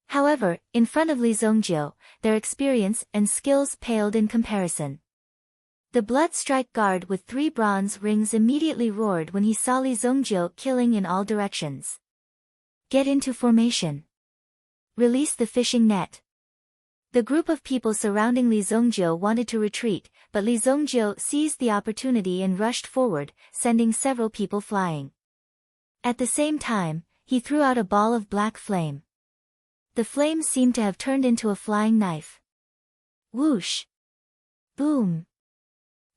However, in front of Li Zongjiu, their experience and skills paled in comparison. The blood strike guard with 3 bronze rings immediately roared when he saw Li Zongjiu killing in all directions. Get into formation. Release the fishing net. The group of people surrounding Li Zongjiu wanted to retreat, but Li Zongjiu seized the opportunity and rushed forward, sending several people flying. At the same time, he threw out a ball of black flame. The flame seemed to have turned into a flying knife. Whoosh! Boom!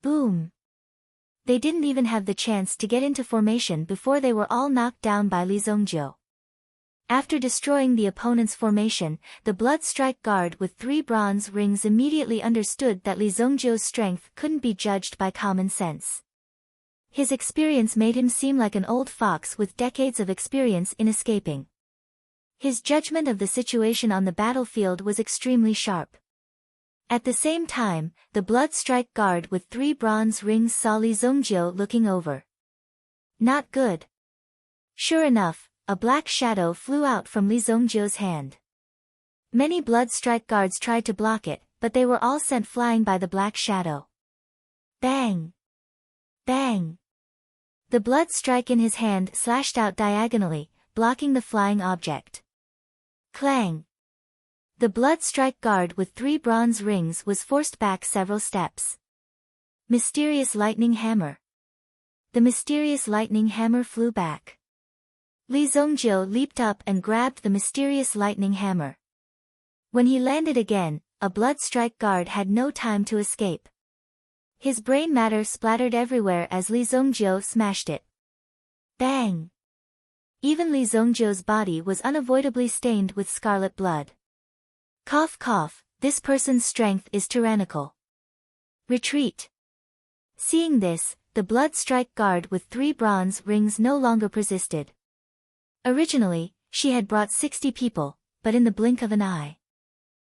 Boom! They didn't even have the chance to get into formation before they were all knocked down by Li Zongjiu. After destroying the opponent's formation, the blood strike guard with 3 bronze rings immediately understood that Li Zongjiu's strength couldn't be judged by common sense. His experience made him seem like an old fox with decades of experience in escaping. His judgment of the situation on the battlefield was extremely sharp. At the same time, the blood strike guard with 3 bronze rings saw Li Zongjiu looking over. Not good. Sure enough, a black shadow flew out from Li Zongjiu's hand. Many blood strike guards tried to block it, but they were all sent flying by the black shadow. Bang! Bang! The blood strike in his hand slashed out diagonally, blocking the flying object. Clang! The blood strike guard with 3 bronze rings was forced back several steps. Mysterious lightning hammer. The mysterious lightning hammer flew back. Li Zongjiu leaped up and grabbed the mysterious lightning hammer. When he landed again, a blood strike guard had no time to escape. His brain matter splattered everywhere as Li Zongjiu smashed it. Bang! Even Li Zongjiu's body was unavoidably stained with scarlet blood. Cough cough, this person's strength is tyrannical. Retreat! Seeing this, the blood strike guard with 3 bronze rings no longer persisted. Originally, she had brought 60 people, but in the blink of an eye,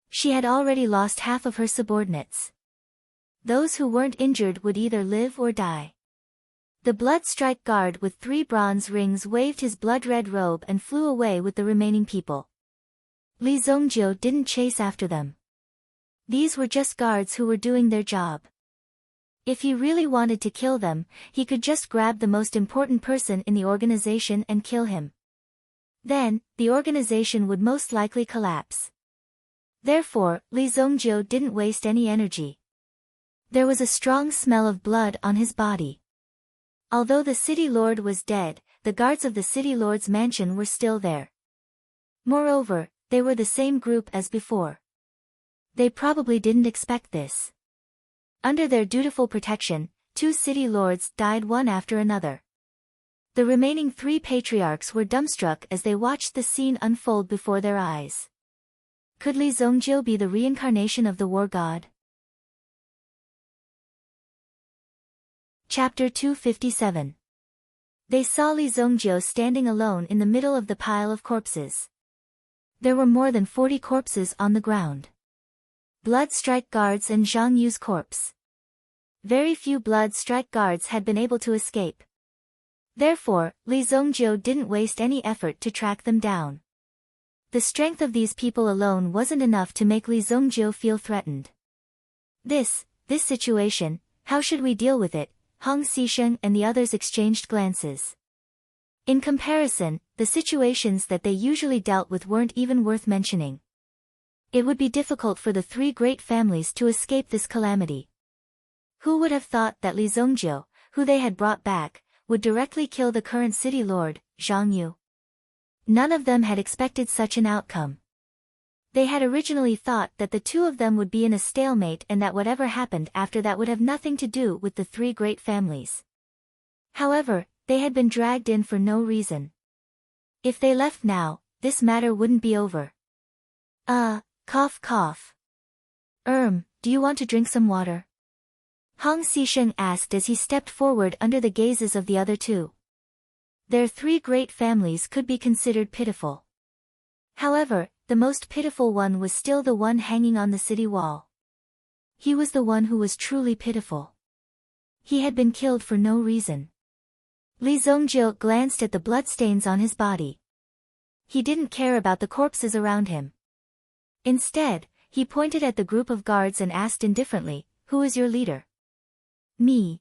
she had already lost half of her subordinates. Those who weren't injured would either live or die. The blood strike guard with 3 bronze rings waved his blood-red robe and flew away with the remaining people. Li Zongjiu didn't chase after them. These were just guards who were doing their job. If he really wanted to kill them, he could just grab the most important person in the organization and kill him. Then, the organization would most likely collapse. Therefore, Li Zongjiu didn't waste any energy. There was a strong smell of blood on his body. Although the city lord was dead, the guards of the city lord's mansion were still there. Moreover, they were the same group as before. They probably didn't expect this. Under their dutiful protection, 2 city lords died one after another. The remaining 3 patriarchs were dumbstruck as they watched the scene unfold before their eyes. Could Li Zongjiu be the reincarnation of the war god? Chapter 257. They saw Li Zongjiu standing alone in the middle of the pile of corpses. There were more than 40 corpses on the ground. Blood strike guards and Zhang Yu's corpse. Very few blood strike guards had been able to escape. Therefore, Li Zongjiu didn't waste any effort to track them down. The strength of these people alone wasn't enough to make Li Zongjiu feel threatened. This situation, how should we deal with it? Hong Xisheng and the others exchanged glances. In comparison, the situations that they usually dealt with weren't even worth mentioning. It would be difficult for the three great families to escape this calamity. Who would have thought that Li Zongjiu, who they had brought back, would directly kill the current city lord, Zhang Yu? None of them had expected such an outcome. They had originally thought that the two of them would be in a stalemate and that whatever happened after that would have nothing to do with the three great families. However, they had been dragged in for no reason. If they left now, this matter wouldn't be over. Cough cough. Do you want to drink some water? Hong Xisheng asked as he stepped forward under the gazes of the other two. Their three great families could be considered pitiful. However, the most pitiful one was still the one hanging on the city wall. He was the one who was truly pitiful. He had been killed for no reason. Li Zongjiu glanced at the bloodstains on his body. He didn't care about the corpses around him. Instead, he pointed at the group of guards and asked indifferently, "Who is your leader?" "Me.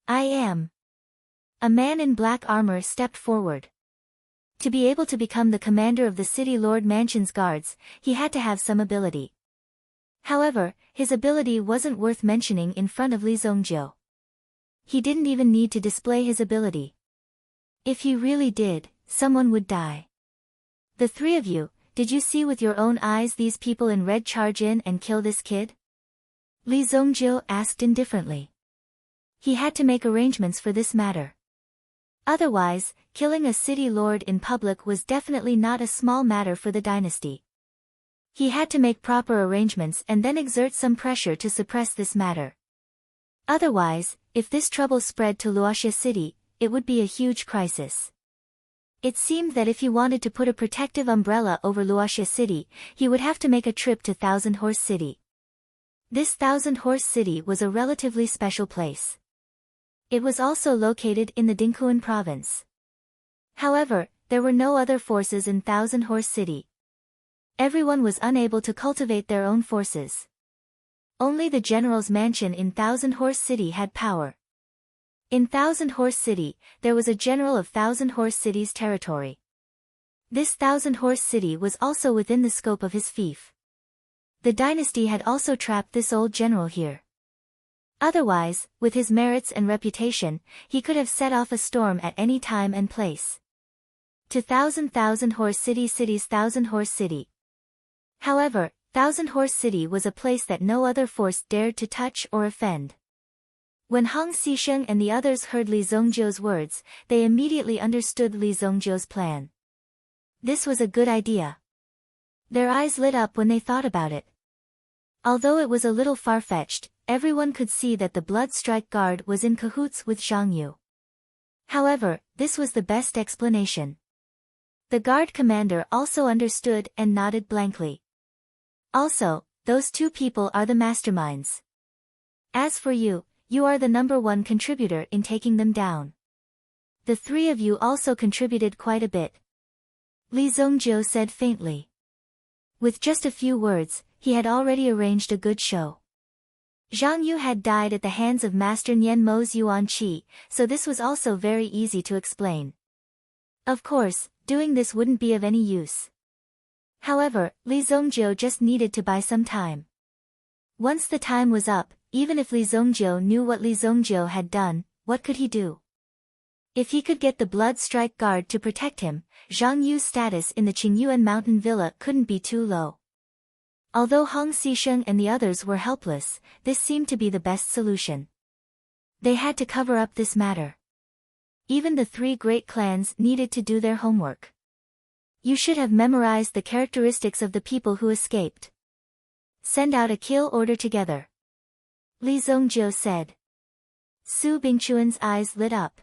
I am." A man in black armor stepped forward. To be able to become the commander of the city lord mansion's guards, he had to have some ability. However, his ability wasn't worth mentioning in front of Li Zongjiu. He didn't even need to display his ability. If he really did, someone would die. "The three of you, did you see with your own eyes these people in red charge in and kill this kid?" Li Zongjiu asked indifferently. He had to make arrangements for this matter. Otherwise, killing a city lord in public was definitely not a small matter for the dynasty. He had to make proper arrangements and then exert some pressure to suppress this matter. Otherwise, if this trouble spread to Luoxia City, it would be a huge crisis. It seemed that if he wanted to put a protective umbrella over Luoxia City, he would have to make a trip to Thousand Horse City. This Thousand Horse City was a relatively special place. It was also located in the Dinghuan province. However, there were no other forces in Thousand Horse City. Everyone was unable to cultivate their own forces. Only the general's mansion in Thousand Horse City had power. In Thousand Horse City, there was a general of Thousand Horse City's territory. This Thousand Horse City was also within the scope of his fief. The dynasty had also trapped this old general here. Otherwise, with his merits and reputation, he could have set off a storm at any time and place. To Thousand Horse City's Thousand Horse City. However, Thousand Horse City was a place that no other force dared to touch or offend. When Hong Xisheng and the others heard Li Zongjiu's words, they immediately understood Li Zongjiu's plan. This was a good idea. Their eyes lit up when they thought about it. Although it was a little far-fetched, everyone could see that the Blood Strike Guard was in cahoots with Zhang Yu. However, this was the best explanation. The guard commander also understood and nodded blankly. Also, those two people are the masterminds. As for you, you are the #1 contributor in taking them down. The three of you also contributed quite a bit. Li Zongjiu said faintly. With just a few words, he had already arranged a good show. Zhang Yu had died at the hands of Master Nian Mo's Yuan Qi, so this was also very easy to explain. Of course, doing this wouldn't be of any use. However, Li Zongjiu just needed to buy some time. Once the time was up, even if Li Zongjiu knew what Li Zongjiu had done, what could he do? If he could get the Blood Strike Guard to protect him, Zhang Yu's status in the Qingyuan mountain villa couldn't be too low. Although Hong Xisheng and the others were helpless, this seemed to be the best solution. They had to cover up this matter. Even the three great clans needed to do their homework. You should have memorized the characteristics of the people who escaped. Send out a kill order together. Li Zongjiu said. Su Bingchuan's eyes lit up.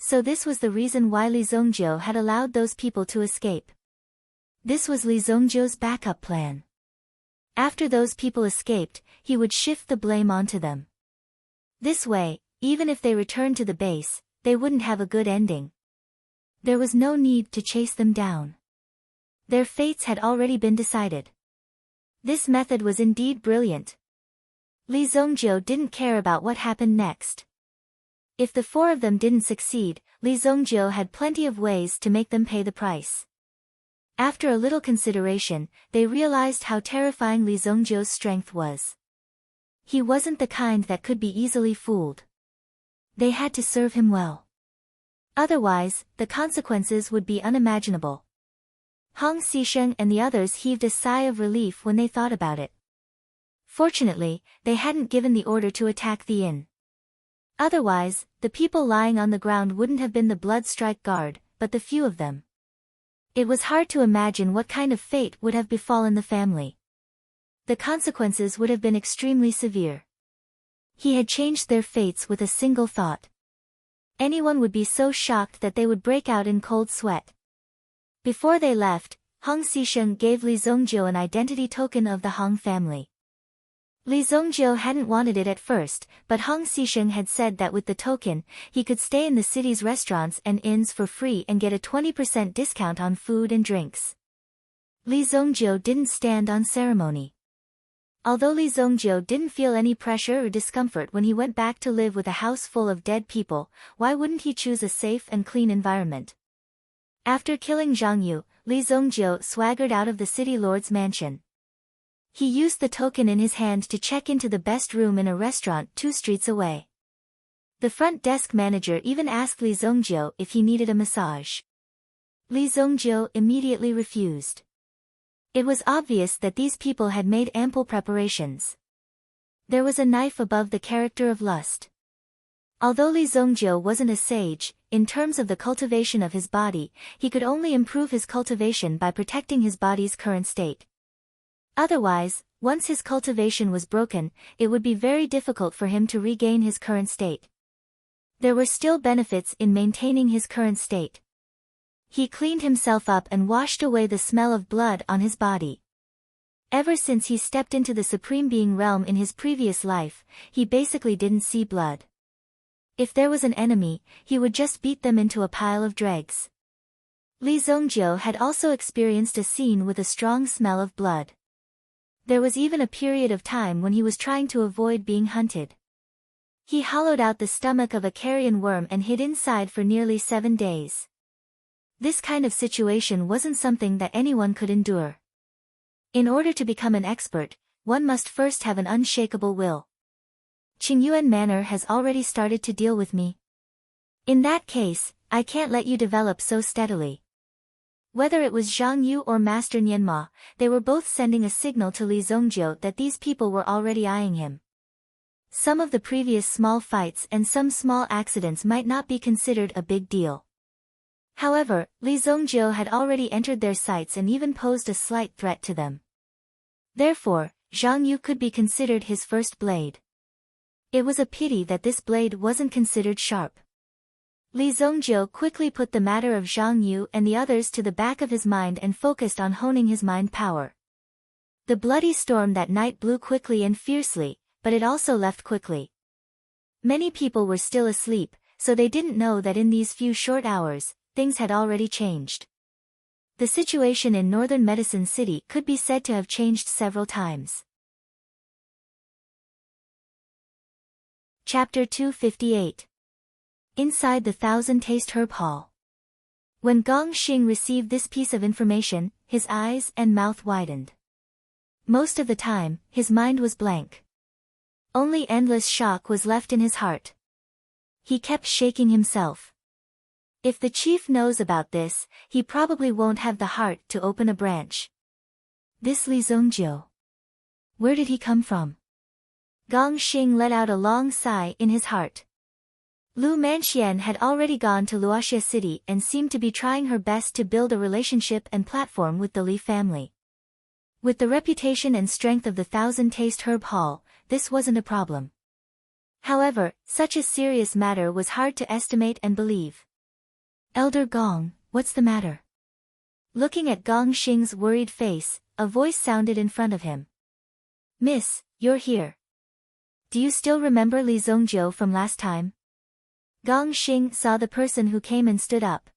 So this was the reason why Li Zongjiu had allowed those people to escape. This was Li Zongjiu's backup plan. After those people escaped, he would shift the blame onto them. This way, even if they returned to the base, they wouldn't have a good ending. There was no need to chase them down. Their fates had already been decided. This method was indeed brilliant. Li Zongjiu didn't care about what happened next. If the four of them didn't succeed, Li Zongjiu had plenty of ways to make them pay the price. After a little consideration, they realized how terrifying Li Zongjiu's strength was. He wasn't the kind that could be easily fooled. They had to serve him well. Otherwise, the consequences would be unimaginable. Hong Xisheng and the others heaved a sigh of relief when they thought about it. Fortunately, they hadn't given the order to attack the inn. Otherwise, the people lying on the ground wouldn't have been the Blood Strike Guard, but the few of them. It was hard to imagine what kind of fate would have befallen the family. The consequences would have been extremely severe. He had changed their fates with a single thought. Anyone would be so shocked that they would break out in cold sweat. Before they left, Hong Xisheng gave Li Zongjiu an identity token of the Hong family. Li Zongjiu hadn't wanted it at first, but Hong Xisheng had said that with the token, he could stay in the city's restaurants and inns for free and get a 20% discount on food and drinks. Li Zongjiu didn't stand on ceremony. Although Li Zongjiu didn't feel any pressure or discomfort when he went back to live with a house full of dead people, why wouldn't he choose a safe and clean environment? After killing Zhang Yu, Li Zongjiu swaggered out of the city lord's mansion. He used the token in his hand to check into the best room in a restaurant 2 streets away. The front desk manager even asked Li Zongjiu if he needed a massage. Li Zongjiu immediately refused. It was obvious that these people had made ample preparations. There was a knife above the character of lust. Although Li Zongjiu wasn't a sage, in terms of the cultivation of his body, he could only improve his cultivation by protecting his body's current state. Otherwise, once his cultivation was broken, it would be very difficult for him to regain his current state. There were still benefits in maintaining his current state. He cleaned himself up and washed away the smell of blood on his body. Ever since he stepped into the Supreme Being realm in his previous life, he basically didn't see blood. If there was an enemy, he would just beat them into a pile of dregs. Li Zongjiu had also experienced a scene with a strong smell of blood. There was even a period of time when he was trying to avoid being hunted. He hollowed out the stomach of a carrion worm and hid inside for nearly 7 days. This kind of situation wasn't something that anyone could endure. In order to become an expert, one must first have an unshakable will. Qingyuan Manor has already started to deal with me. In that case, I can't let you develop so steadily. Whether it was Zhang Yu or Master Nianma, they were both sending a signal to Li Zongjiu that these people were already eyeing him. Some of the previous small fights and some small accidents might not be considered a big deal. However, Li Zongjiu had already entered their sights and even posed a slight threat to them. Therefore, Zhang Yu could be considered his first blade. It was a pity that this blade wasn't considered sharp. Li Zongjiu quickly put the matter of Zhang Yu and the others to the back of his mind and focused on honing his mind power. The bloody storm that night blew quickly and fiercely, but it also left quickly. Many people were still asleep, so they didn't know that in these few short hours, things had already changed. The situation in northern Medicine City could be said to have changed several times. Chapter 258. Inside the Thousand Taste Herb Hall. When Gong Xing received this piece of information, his eyes and mouth widened. Most of the time, his mind was blank. Only endless shock was left in his heart. He kept shaking himself. If the chief knows about this, he probably won't have the heart to open a branch. This Li Zongjiu. Where did he come from? Gong Xing let out a long sigh in his heart. Lu Manxian had already gone to Luoxia City and seemed to be trying her best to build a relationship and platform with the Li family. With the reputation and strength of the Thousand Taste Herb Hall, this wasn't a problem. However, such a serious matter was hard to estimate and believe. Elder Gong, what's the matter? Looking at Gong Xing's worried face, a voice sounded in front of him. Miss, you're here. Do you still remember Li Zongjiu from last time? Gong Xing saw the person who came and stood up.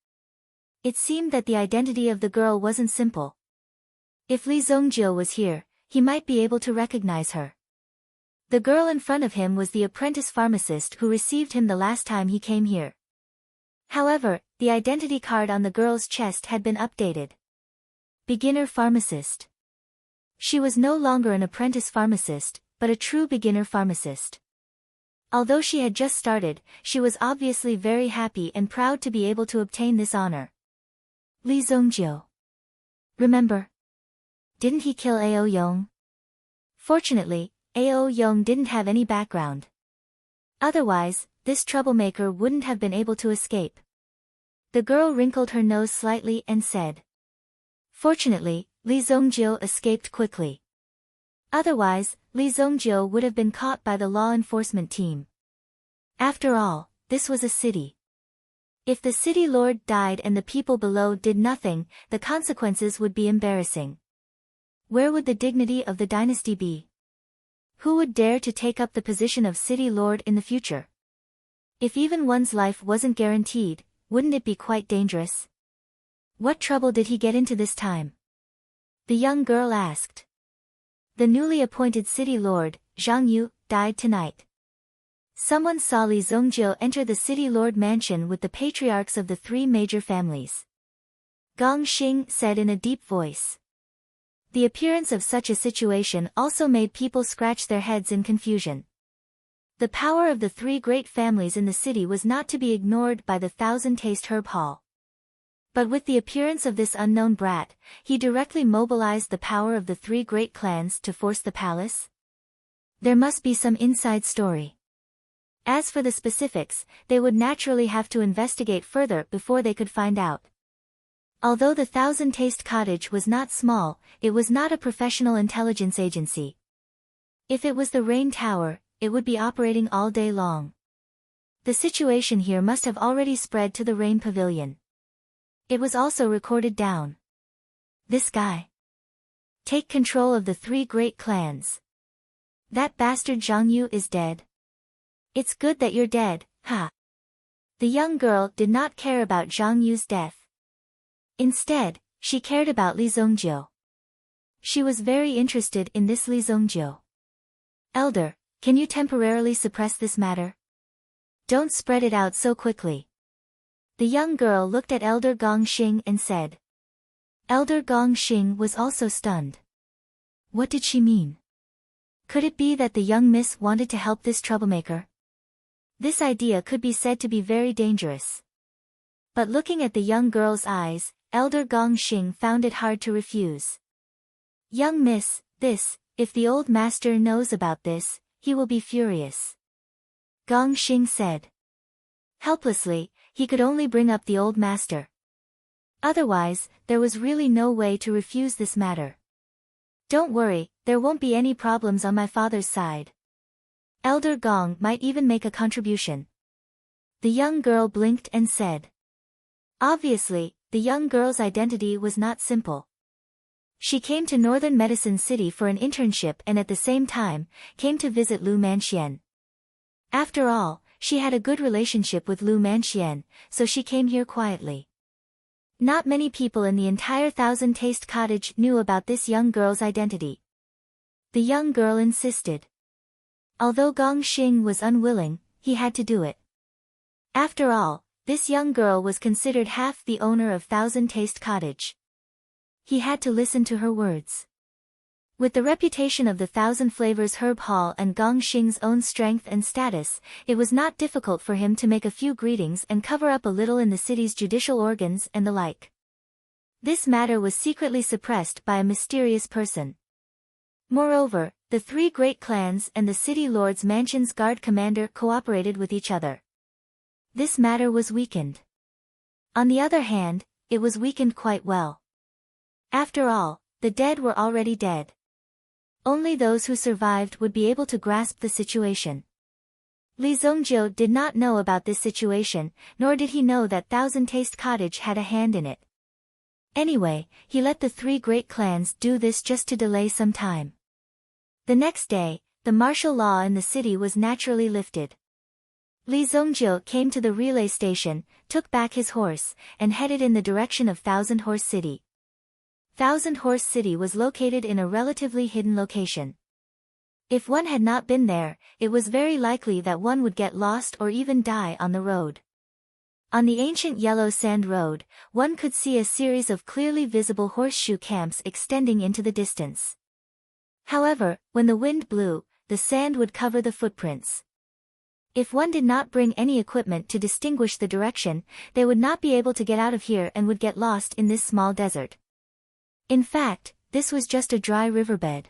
It seemed that the identity of the girl wasn't simple. If Li Zongjiu was here, he might be able to recognize her. The girl in front of him was the apprentice pharmacist who received him the last time he came here. However, the identity card on the girl's chest had been updated. Beginner pharmacist. She was no longer an apprentice pharmacist, but a true beginner pharmacist. Although she had just started, she was obviously very happy and proud to be able to obtain this honor. Li Zongjiu. Remember? Didn't he kill Ao Yong? Fortunately, Ao Yong didn't have any background. Otherwise, this troublemaker wouldn't have been able to escape. The girl wrinkled her nose slightly and said. Fortunately, Li Zongjiu escaped quickly. Otherwise, Li Zongjiu would have been caught by the law enforcement team. After all, this was a city. If the city lord died and the people below did nothing, the consequences would be embarrassing. Where would the dignity of the dynasty be? Who would dare to take up the position of city lord in the future? If even one's life wasn't guaranteed, wouldn't it be quite dangerous? What trouble did he get into this time? The young girl asked. The newly appointed city lord, Zhang Yu, died tonight. Someone saw Li Zongjiu enter the city lord mansion with the patriarchs of the three major families. Gong Xing said in a deep voice. The appearance of such a situation also made people scratch their heads in confusion. The power of the three great families in the city was not to be ignored by the thousand-taste herb hall. But with the appearance of this unknown brat, he directly mobilized the power of the three great clans to force the palace? There must be some inside story. As for the specifics, they would naturally have to investigate further before they could find out. Although the Thousand-Taste Cottage was not small, it was not a professional intelligence agency. If it was the Rain Tower, it would be operating all day long. The situation here must have already spread to the Rain Pavilion. It was also recorded down. This guy. Take control of the three great clans. That bastard Zhang Yu is dead. It's good that you're dead, ha. The young girl did not care about Zhang Yu's death. Instead, she cared about Li Zongjiu. She was very interested in this Li Zongjiu. Elder, can you temporarily suppress this matter? Don't spread it out so quickly. The young girl looked at Elder Gong Xing and said. Elder Gong Xing was also stunned. What did she mean? Could it be that the young miss wanted to help this troublemaker? This idea could be said to be very dangerous. But looking at the young girl's eyes, Elder Gong Xing found it hard to refuse. Young miss, if the old master knows about this, he will be furious. Gong Xing said. Helplessly, he could only bring up the old master. Otherwise, there was really no way to refuse this matter. Don't worry, there won't be any problems on my father's side. Elder Gong might even make a contribution. The young girl blinked and said. Obviously, the young girl's identity was not simple. She came to Northern Medicine City for an internship and at the same time, came to visit Lu Manxian. After all, she had a good relationship with Lu Manxian, so she came here quietly. Not many people in the entire Thousand-Taste Cottage knew about this young girl's identity. The young girl insisted. Although Gong Xing was unwilling, he had to do it. After all, this young girl was considered half the owner of Thousand-Taste Cottage. He had to listen to her words. With the reputation of the Thousand Flavors Herb Hall and Gong Xing's own strength and status, it was not difficult for him to make a few greetings and cover up a little in the city's judicial organs and the like. This matter was secretly suppressed by a mysterious person. Moreover, the three great clans and the city lord's mansion's guard commander cooperated with each other. This matter was weakened. On the other hand, it was weakened quite well. After all, the dead were already dead. Only those who survived would be able to grasp the situation. Li Zongjiu did not know about this situation, nor did he know that Thousand Taste Cottage had a hand in it. Anyway, he let the three great clans do this just to delay some time. The next day, the martial law in the city was naturally lifted. Li Zongjiu came to the relay station, took back his horse, and headed in the direction of Thousand Horse City. Thousand Horse City was located in a relatively hidden location. If one had not been there, it was very likely that one would get lost or even die on the road. On the ancient yellow sand road, one could see a series of clearly visible horseshoe camps extending into the distance. However, when the wind blew, the sand would cover the footprints. If one did not bring any equipment to distinguish the direction, they would not be able to get out of here and would get lost in this small desert. In fact, this was just a dry riverbed.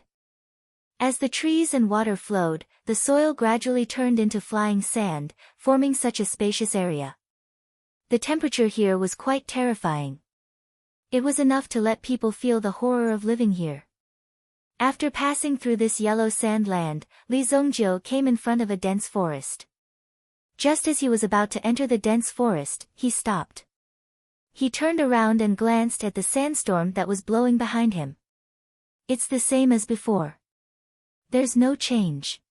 As the trees and water flowed, the soil gradually turned into flying sand, forming such a spacious area. The temperature here was quite terrifying. It was enough to let people feel the horror of living here. After passing through this yellow sand land, Li Zongjiu came in front of a dense forest. Just as he was about to enter the dense forest, he stopped. He turned around and glanced at the sandstorm that was blowing behind him. It's the same as before. There's no change.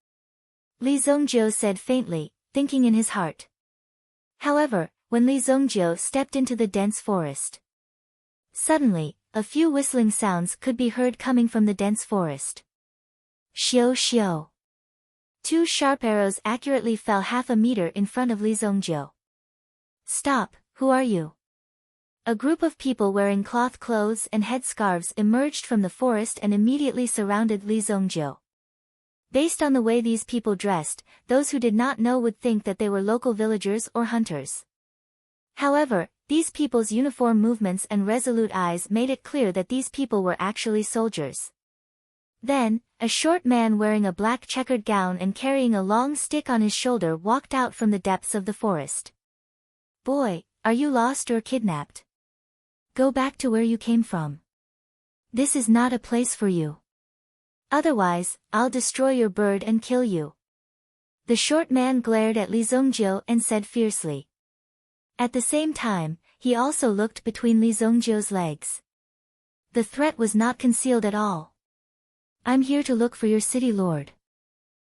Li Zongjiu said faintly, thinking in his heart. However, when Li Zongjiu stepped into the dense forest, suddenly, a few whistling sounds could be heard coming from the dense forest. Xiu xiu. Two sharp arrows accurately fell half a meter in front of Li Zongjiu. Stop, who are you? A group of people wearing cloth clothes and headscarves emerged from the forest and immediately surrounded Li Zongjiu. Based on the way these people dressed, those who did not know would think that they were local villagers or hunters. However, these people's uniform movements and resolute eyes made it clear that these people were actually soldiers. Then, a short man wearing a black checkered gown and carrying a long stick on his shoulder walked out from the depths of the forest. Boy, are you lost or kidnapped? Go back to where you came from. This is not a place for you. Otherwise, I'll destroy your bird and kill you. The short man glared at Li Zongjiu and said fiercely. At the same time, he also looked between Li Zongjiu's legs. The threat was not concealed at all. I'm here to look for your city lord,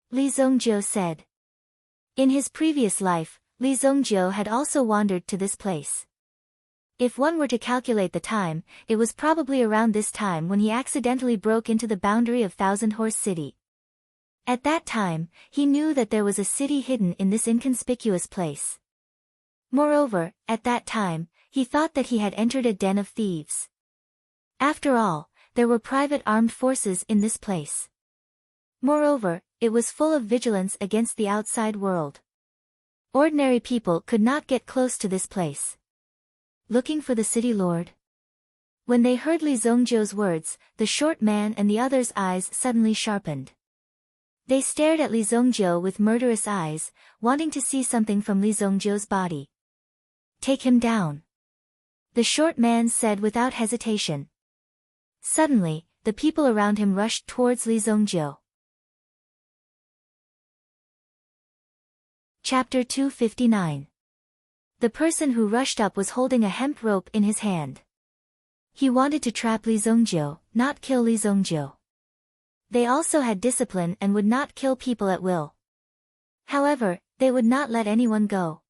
Li Zongjiu said. In his previous life, Li Zongjiu had also wandered to this place. If one were to calculate the time, it was probably around this time when he accidentally broke into the boundary of Thousand Horse City. At that time, he knew that there was a city hidden in this inconspicuous place. Moreover, at that time, he thought that he had entered a den of thieves. After all, there were private armed forces in this place. Moreover, it was full of vigilance against the outside world. Ordinary people could not get close to this place. Looking for the city lord? When they heard Li Zongjiu's words, the short man and the others' eyes suddenly sharpened. They stared at Li Zongjiu with murderous eyes, wanting to see something from Li Zongjiu's body. Take him down, the short man said without hesitation. Suddenly, the people around him rushed towards Li Zongjiu. Chapter 259. The person who rushed up was holding a hemp rope in his hand. He wanted to trap Li Zongjiu, not kill Li Zongjiu. They also had discipline and would not kill people at will. However, they would not let anyone go.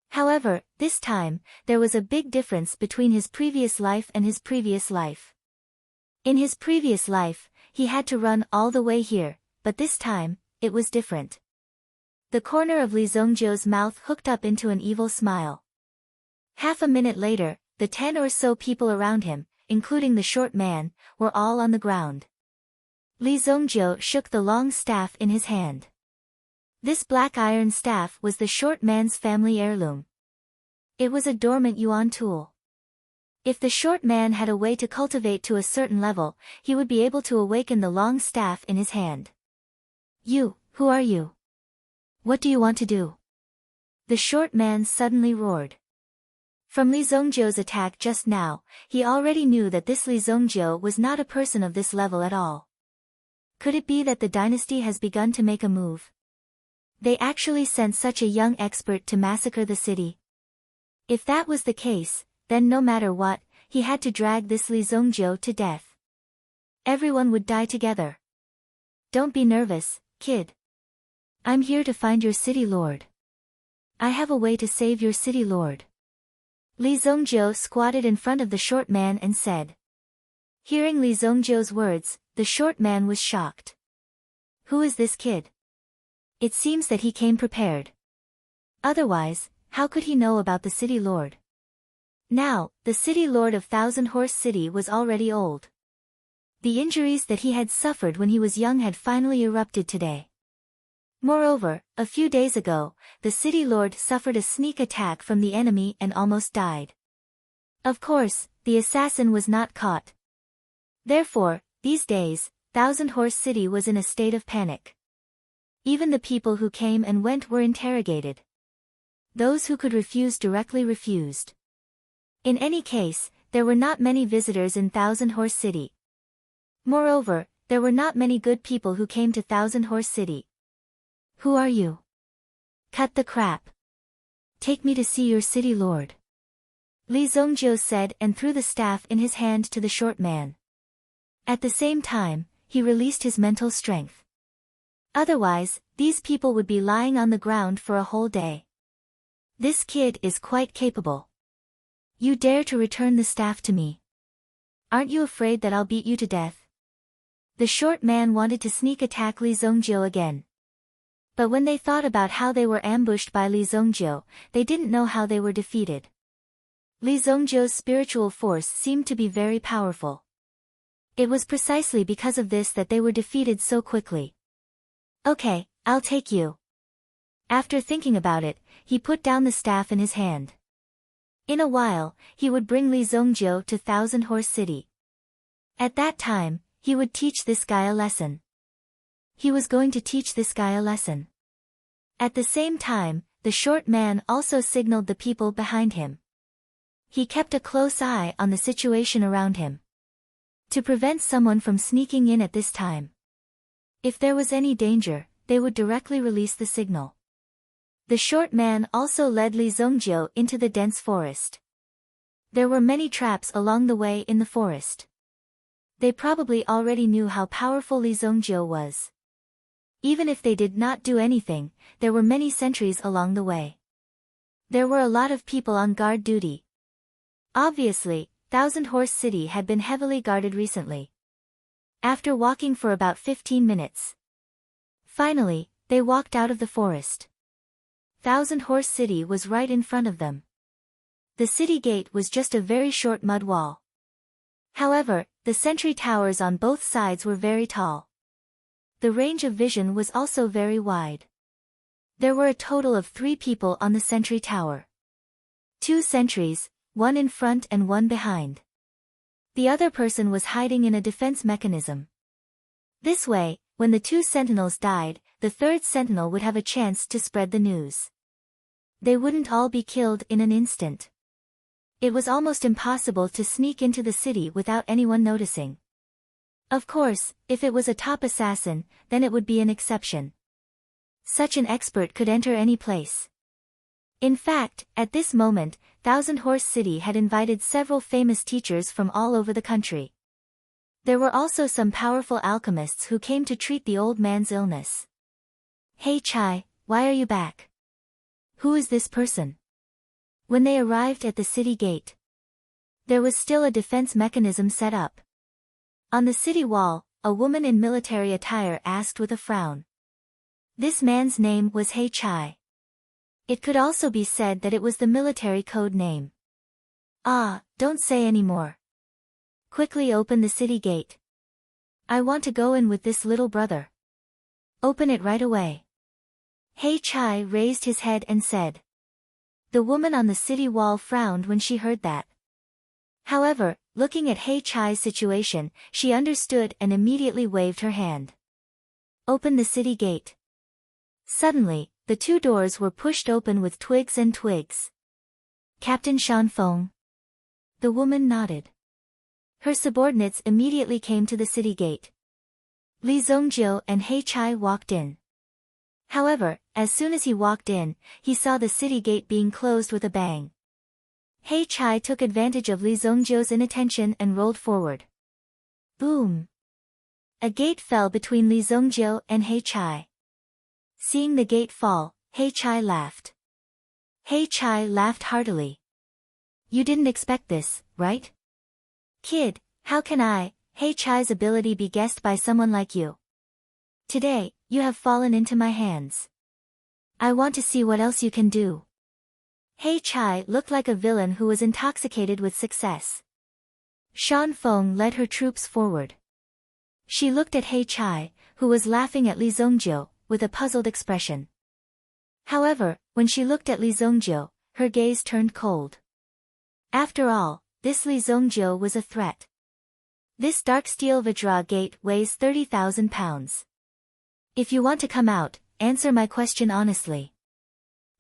However, this time, there was a big difference between his previous life and his previous life. In his previous life, he had to run all the way here, but this time, it was different. The corner of Li Zongjiu's mouth hooked up into an evil smile. Half a minute later, the 10 or so people around him, including the short man, were all on the ground. Li Zongjiu shook the long staff in his hand. This black iron staff was the short man's family heirloom. It was a dormant yuan tool. If the short man had a way to cultivate to a certain level, he would be able to awaken the long staff in his hand. You, who are you? What do you want to do? The short man suddenly roared. From Li Zongjiu's attack just now, he already knew that this Li Zongjiu was not a person of this level at all. Could it be that the dynasty has begun to make a move? They actually sent such a young expert to massacre the city. If that was the case, then no matter what, he had to drag this Li Zongjiu to death. Everyone would die together. Don't be nervous, kid. I'm here to find your city lord. I have a way to save your city lord. Li Zongjiu squatted in front of the short man and said. Hearing Li Zongjiu's words, the short man was shocked. Who is this kid? It seems that he came prepared. Otherwise, how could he know about the city lord? Now, the city lord of Thousand Horse City was already old. The injuries that he had suffered when he was young had finally erupted today. Moreover, a few days ago, the city lord suffered a sneak attack from the enemy and almost died. Of course, the assassin was not caught. Therefore, these days, Thousand Horse City was in a state of panic. Even the people who came and went were interrogated. Those who could refuse directly refused. In any case, there were not many visitors in Thousand Horse City. Moreover, there were not many good people who came to Thousand Horse City. Who are you? Cut the crap. Take me to see your city lord. Li Zongjiu said and threw the staff in his hand to the short man. At the same time, he released his mental strength. Otherwise, these people would be lying on the ground for a whole day. This kid is quite capable. You dare to return the staff to me? Aren't you afraid that I'll beat you to death? The short man wanted to sneak attack Li Zongjiu again. But when they thought about how they were ambushed by Li Zongjiu, they didn't know how they were defeated. Li Zongjiu's spiritual force seemed to be very powerful. It was precisely because of this that they were defeated so quickly. Okay, I'll take you. After thinking about it, he put down the staff in his hand. In a while, he would bring Li Zongjiu to Thousand Horse City. At that time, he would teach this guy a lesson. He was going to teach this guy a lesson. At the same time, the short man also signaled the people behind him. He kept a close eye on the situation around him. To prevent someone from sneaking in at this time. If there was any danger, they would directly release the signal. The short man also led Li Zongjiu into the dense forest. There were many traps along the way in the forest. They probably already knew how powerful Li Zongjiu was. Even if they did not do anything, there were many sentries along the way. There were a lot of people on guard duty. Obviously, Thousand Horse City had been heavily guarded recently. After walking for about 15 minutes. Finally, they walked out of the forest. Thousand Horse City was right in front of them. The city gate was just a very short mud wall. However, the sentry towers on both sides were very tall. The range of vision was also very wide. There were a total of 3 people on the sentry tower. 2 sentries, one in front and one behind. The other person was hiding in a defense mechanism. This way, when the 2 sentinels died, the 3rd sentinel would have a chance to spread the news. They wouldn't all be killed in an instant. It was almost impossible to sneak into the city without anyone noticing. Of course, if it was a top assassin, then it would be an exception. Such an expert could enter any place. In fact, at this moment, Thousand Horse City had invited several famous teachers from all over the country. There were also some powerful alchemists who came to treat the old man's illness. Hey Chai, why are you back? Who is this person? When they arrived at the city gate, there was still a defense mechanism set up. On the city wall, a woman in military attire asked with a frown. This man's name was He Chai. It could also be said that it was the military code name. Ah, don't say any more. Quickly open the city gate. I want to go in with this little brother. Open it right away. He Chai raised his head and said. The woman on the city wall frowned when she heard that. However, looking at He Chai's situation, she understood and immediately waved her hand. Open the city gate. Suddenly, the 2 doors were pushed open with twigs and twigs. Captain Shanfeng. The woman nodded. Her subordinates immediately came to the city gate. Li Zongjiu and He Chai walked in. However, as soon as he walked in, he saw the city gate being closed with a bang. He Chai took advantage of Li Zongjiu's inattention and rolled forward. Boom! A gate fell between Li Zongjiu and He Chai. Seeing the gate fall, He Chai laughed. He Chai laughed heartily. You didn't expect this, right? Kid, how can He Chai's ability be guessed by someone like you? Today, you have fallen into my hands. I want to see what else you can do. He Chai looked like a villain who was intoxicated with success. Shan Feng led her troops forward. She looked at He Chai, who was laughing at Li Zongjiu, with a puzzled expression. However, when she looked at Li Zongjiu, her gaze turned cold. After all, this Li Zongjiu was a threat. This dark steel Vajra gate weighs 30,000 pounds. If you want to come out, answer my question honestly.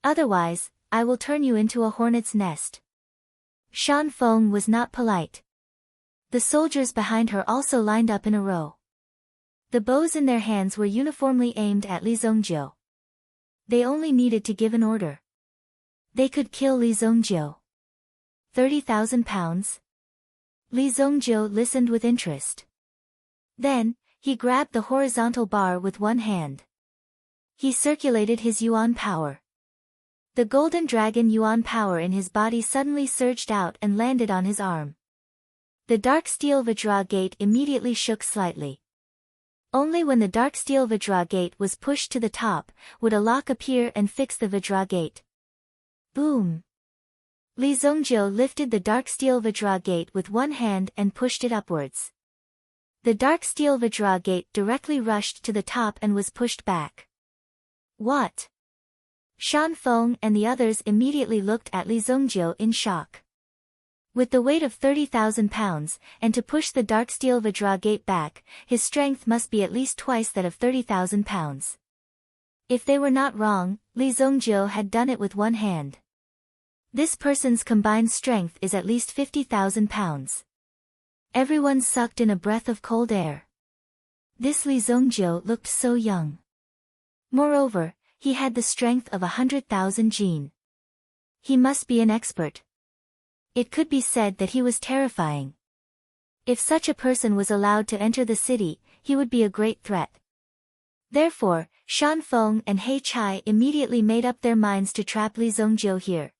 Otherwise, I will turn you into a hornet's nest. Shan Feng was not polite. The soldiers behind her also lined up in a row. The bows in their hands were uniformly aimed at Li Zongjiu. They only needed to give an order. They could kill Li Zongjiu. 30,000 pounds? Li Zongjiu listened with interest. Then, he grabbed the horizontal bar with one hand. He circulated his yuan power. The golden dragon yuan power in his body suddenly surged out and landed on his arm. The dark steel Vajra gate immediately shook slightly. Only when the dark steel Vajra gate was pushed to the top, would a lock appear and fix the Vajra gate. Boom! Li Zongjiu lifted the dark steel Vajra gate with one hand and pushed it upwards. The dark steel Vajra gate directly rushed to the top and was pushed back. What? Shan Feng and the others immediately looked at Li Zongjiu in shock. With the weight of 30,000 pounds, and to push the dark steel Vajra gate back, his strength must be at least twice that of 30,000 pounds. If they were not wrong, Li Zongjiu had done it with one hand. This person's combined strength is at least 50,000 pounds. Everyone sucked in a breath of cold air. This Li Zongjiu looked so young. Moreover, he had the strength of 100,000 jin. He must be an expert. It could be said that he was terrifying. If such a person was allowed to enter the city, he would be a great threat. Therefore, Shan Feng and He Chai immediately made up their minds to trap Li Zongjiu here.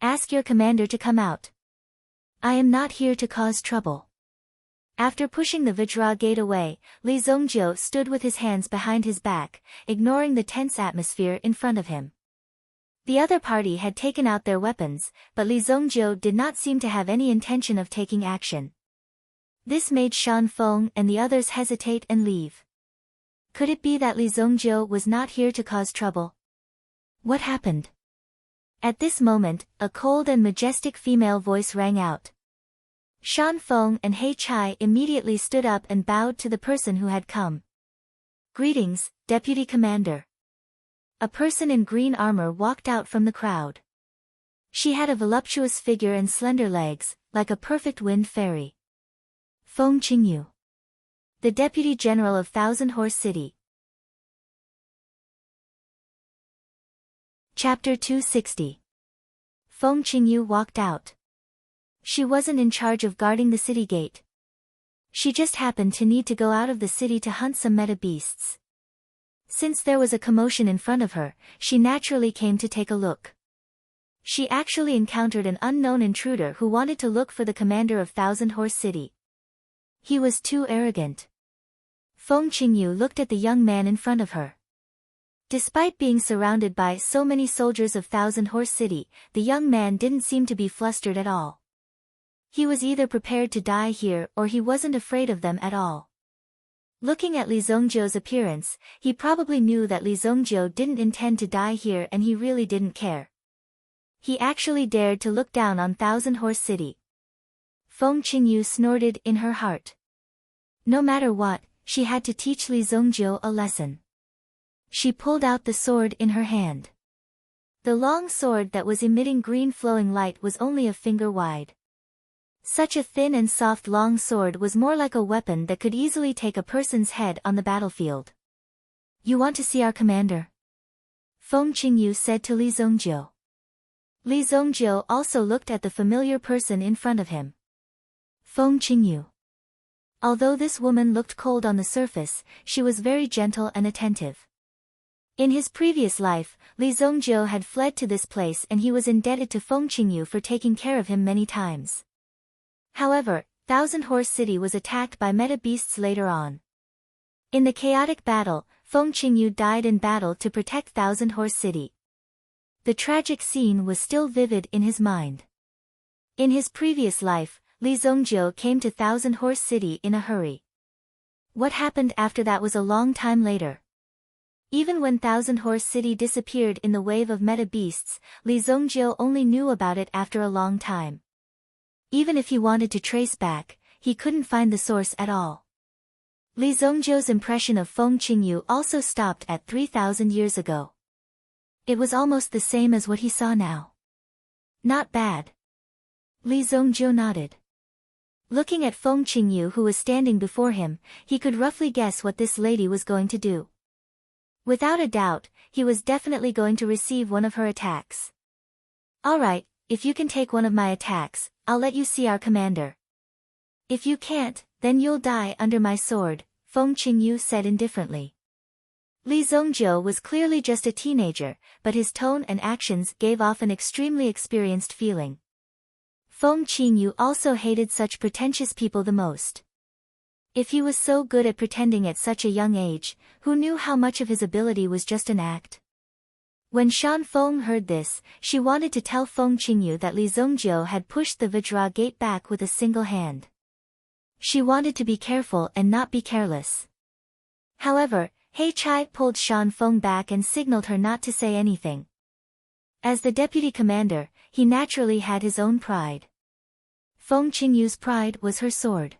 Ask your commander to come out. I am not here to cause trouble. After pushing the Vajra gate away, Li Zongjiu stood with his hands behind his back, ignoring the tense atmosphere in front of him. The other party had taken out their weapons, but Li Zongjiu did not seem to have any intention of taking action. This made Shan Feng and the others hesitate and leave. Could it be that Li Zongjiu was not here to cause trouble? What happened? At this moment, a cold and majestic female voice rang out. Shan Feng and He Chai immediately stood up and bowed to the person who had come. Greetings, Deputy Commander. A person in green armor walked out from the crowd. She had a voluptuous figure and slender legs, like a perfect wind fairy. Feng Qingyu, the Deputy General of Thousand Horse City. Chapter 260. Feng Qingyu walked out. She wasn't in charge of guarding the city gate. She just happened to need to go out of the city to hunt some meta beasts. Since there was a commotion in front of her, she naturally came to take a look. She actually encountered an unknown intruder who wanted to look for the commander of Thousand Horse City. He was too arrogant. Feng Qingyu looked at the young man in front of her. Despite being surrounded by so many soldiers of Thousand Horse City, the young man didn't seem to be flustered at all. He was either prepared to die here or he wasn't afraid of them at all. Looking at Li Zongjiu's appearance, he probably knew that Li Zongjiu didn't intend to die here and he really didn't care. He actually dared to look down on Thousand Horse City. Feng Qingyu snorted in her heart. No matter what, she had to teach Li Zongjiu a lesson. She pulled out the sword in her hand. The long sword that was emitting green flowing light was only a finger wide. Such a thin and soft long sword was more like a weapon that could easily take a person's head on the battlefield. You want to see our commander? Feng Qingyu said to Li Zongjiu. Li Zongjiu also looked at the familiar person in front of him. Feng Qingyu. Although this woman looked cold on the surface, she was very gentle and attentive. In his previous life, Li Zongjiu had fled to this place and he was indebted to Feng Qingyu for taking care of him many times. However, Thousand Horse City was attacked by meta beasts later on. In the chaotic battle, Feng Qingyu died in battle to protect Thousand Horse City. The tragic scene was still vivid in his mind. In his previous life, Li Zongjiu came to Thousand Horse City in a hurry. What happened after that was a long time later. Even when Thousand Horse City disappeared in the wave of meta beasts, Li Zongjiu only knew about it after a long time. Even if he wanted to trace back, he couldn't find the source at all. Li Zongjiu's impression of Feng Qingyu also stopped at 3,000 years ago. It was almost the same as what he saw now. Not bad. Li Zongjiu nodded. Looking at Feng Qingyu who was standing before him, he could roughly guess what this lady was going to do. Without a doubt, he was definitely going to receive one of her attacks. Alright, if you can take one of my attacks, I'll let you see our commander. If you can't, then you'll die under my sword, Feng Qingyu said indifferently. Li Zongjiu was clearly just a teenager, but his tone and actions gave off an extremely experienced feeling. Feng Qingyu also hated such pretentious people the most. If he was so good at pretending at such a young age, who knew how much of his ability was just an act? When Shan Feng heard this, she wanted to tell Feng Qingyu that Li Zongjiu had pushed the Vajra gate back with a single hand. She wanted to be careful and not be careless. However, He Chai pulled Shan Feng back and signaled her not to say anything. As the deputy commander, he naturally had his own pride. Feng Qingyu's pride was her sword.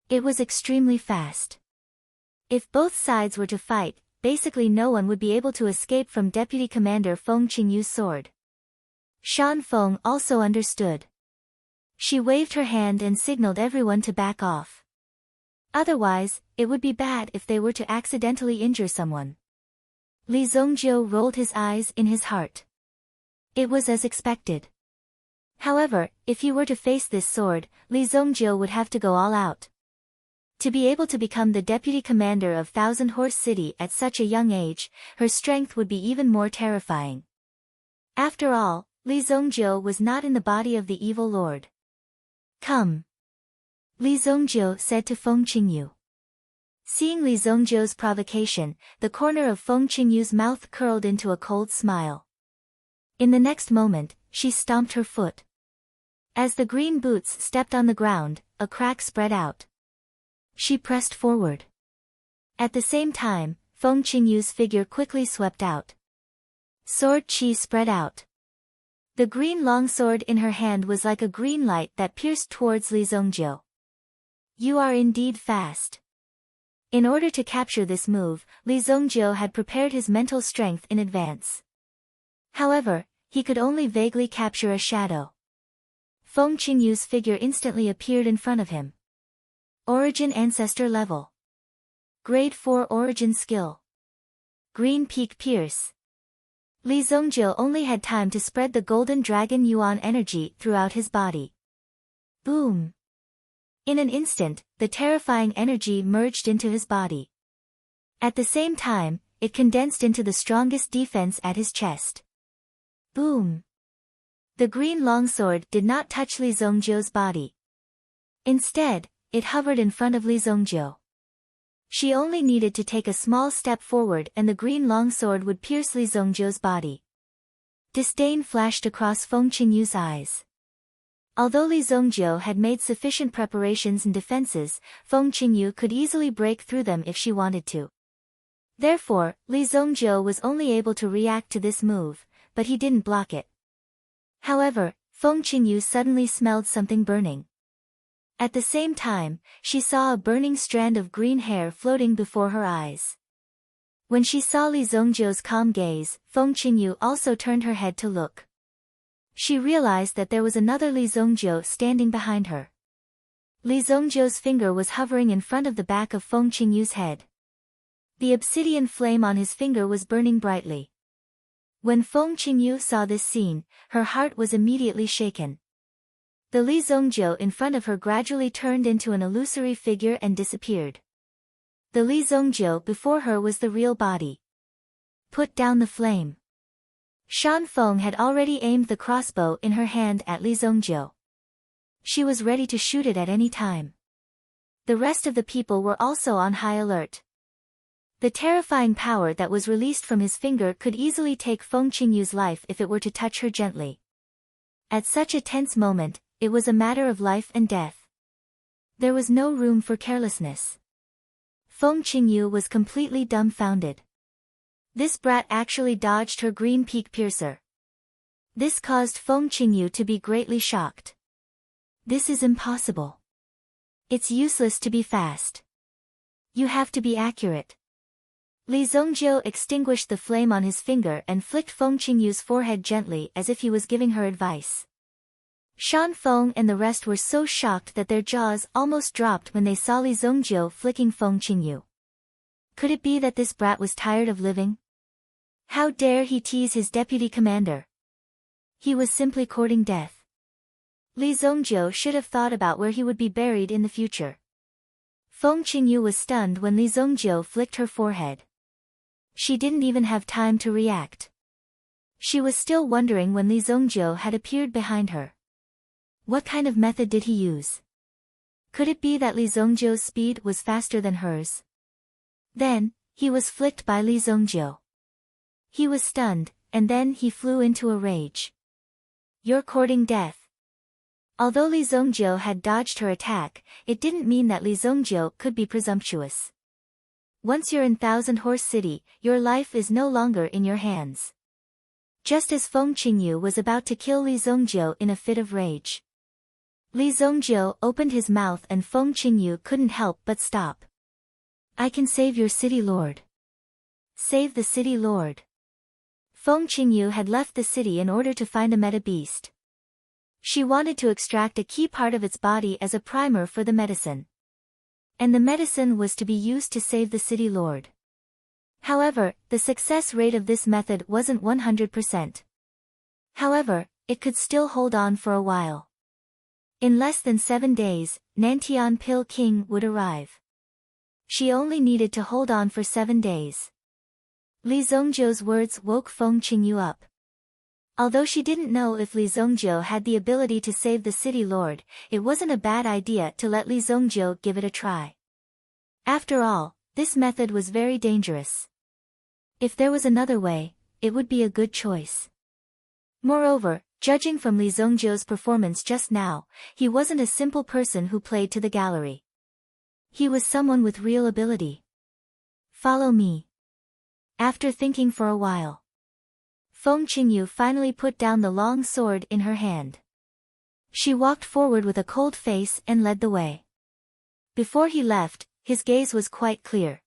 It was extremely fast. If both sides were to fight, basically no one would be able to escape from Deputy Commander Feng Qingyu's sword. Shan Feng also understood. She waved her hand and signaled everyone to back off. Otherwise, it would be bad if they were to accidentally injure someone. Li Zongjiu rolled his eyes in his heart. It was as expected. However, if he were to face this sword, Li Zongjiu would have to go all out. To be able to become the deputy commander of Thousand Horse City at such a young age, her strength would be even more terrifying. After all, Li Zongjiu was not in the body of the evil lord. Come. Li Zongjiu said to Feng Qingyu. Seeing Li Zongjiu's provocation, the corner of Feng Qingyu's mouth curled into a cold smile. In the next moment, she stomped her foot. As the green boots stepped on the ground, a crack spread out. She pressed forward. At the same time, Feng Qingyu's figure quickly swept out. Sword chi spread out. The green longsword in her hand was like a green light that pierced towards Li Zongjiu. You are indeed fast. In order to capture this move, Li Zongjiu had prepared his mental strength in advance. However, he could only vaguely capture a shadow. Feng Qingyu's figure instantly appeared in front of him. Origin Ancestor Level. Grade 4 Origin Skill. Green Peak Pierce. Li Zongjiu only had time to spread the Golden Dragon Yuan energy throughout his body. Boom! In an instant, the terrifying energy merged into his body. At the same time, it condensed into the strongest defense at his chest. Boom! The green longsword did not touch Li Zongjiu's body. Instead, it hovered in front of Li Zongjiu. She only needed to take a small step forward and the green longsword would pierce Li Zongjiu's body. Disdain flashed across Feng Qingyu's eyes. Although Li Zongjiu had made sufficient preparations and defenses, Feng Qingyu could easily break through them if she wanted to. Therefore, Li Zongjiu was only able to react to this move, but he didn't block it. However, Feng Qingyu suddenly smelled something burning. At the same time, she saw a burning strand of green hair floating before her eyes. When she saw Li Zongjiu's calm gaze, Feng Qingyu also turned her head to look. She realized that there was another Li Zongjiu standing behind her. Li Zongjiu's finger was hovering in front of the back of Feng Qingyu's head. The obsidian flame on his finger was burning brightly. When Feng Qingyu saw this scene, her heart was immediately shaken. The Li Zongjiu in front of her gradually turned into an illusory figure and disappeared. The Li Zongjiu before her was the real body. Put down the flame. Shan Feng had already aimed the crossbow in her hand at Li Zongjiu. She was ready to shoot it at any time. The rest of the people were also on high alert. The terrifying power that was released from his finger could easily take Feng Qingyu's life if it were to touch her gently. At such a tense moment, it was a matter of life and death. There was no room for carelessness. Feng Qingyu was completely dumbfounded. This brat actually dodged her green peak piercer. This caused Feng Qingyu to be greatly shocked. This is impossible. It's useless to be fast. You have to be accurate. Li Zongjiu extinguished the flame on his finger and flicked Feng Qingyu's forehead gently as if he was giving her advice. Shan Feng and the rest were so shocked that their jaws almost dropped when they saw Li Zongjiu flicking Feng Qingyu. Could it be that this brat was tired of living? How dare he tease his deputy commander? He was simply courting death. Li Zongjiu should have thought about where he would be buried in the future. Feng Qingyu was stunned when Li Zongjiu flicked her forehead. She didn't even have time to react. She was still wondering when Li Zongjiu had appeared behind her. What kind of method did he use? Could it be that Li Zongjiu's speed was faster than hers? Then, he was flicked by Li Zongjiu. He was stunned, and then he flew into a rage. You're courting death. Although Li Zongjiu had dodged her attack, it didn't mean that Li Zongjiu could be presumptuous. Once you're in Thousand Horse City, your life is no longer in your hands. Just as Feng Qingyu was about to kill Li Zongjiu in a fit of rage, Li Zongjiu opened his mouth and Feng Qingyu couldn't help but stop. I can save your city lord. Save the city lord. Feng Qingyu had left the city in order to find a meta beast. She wanted to extract a key part of its body as a primer for the medicine. And the medicine was to be used to save the city lord. However, the success rate of this method wasn't 100%. However, it could still hold on for a while. In less than 7 days, Nantian Pill King would arrive. She only needed to hold on for 7 days. Li Zongjiu's words woke Feng Qingyu up. Although she didn't know if Li Zongjiu had the ability to save the city lord, it wasn't a bad idea to let Li Zongjiu give it a try. After all, this method was very dangerous. If there was another way, it would be a good choice. Moreover, judging from Li Zongjiu's performance just now, he wasn't a simple person who played to the gallery. He was someone with real ability. Follow me. After thinking for a while, Feng Qingyu finally put down the long sword in her hand. She walked forward with a cold face and led the way. Before he left, his gaze was quite clear.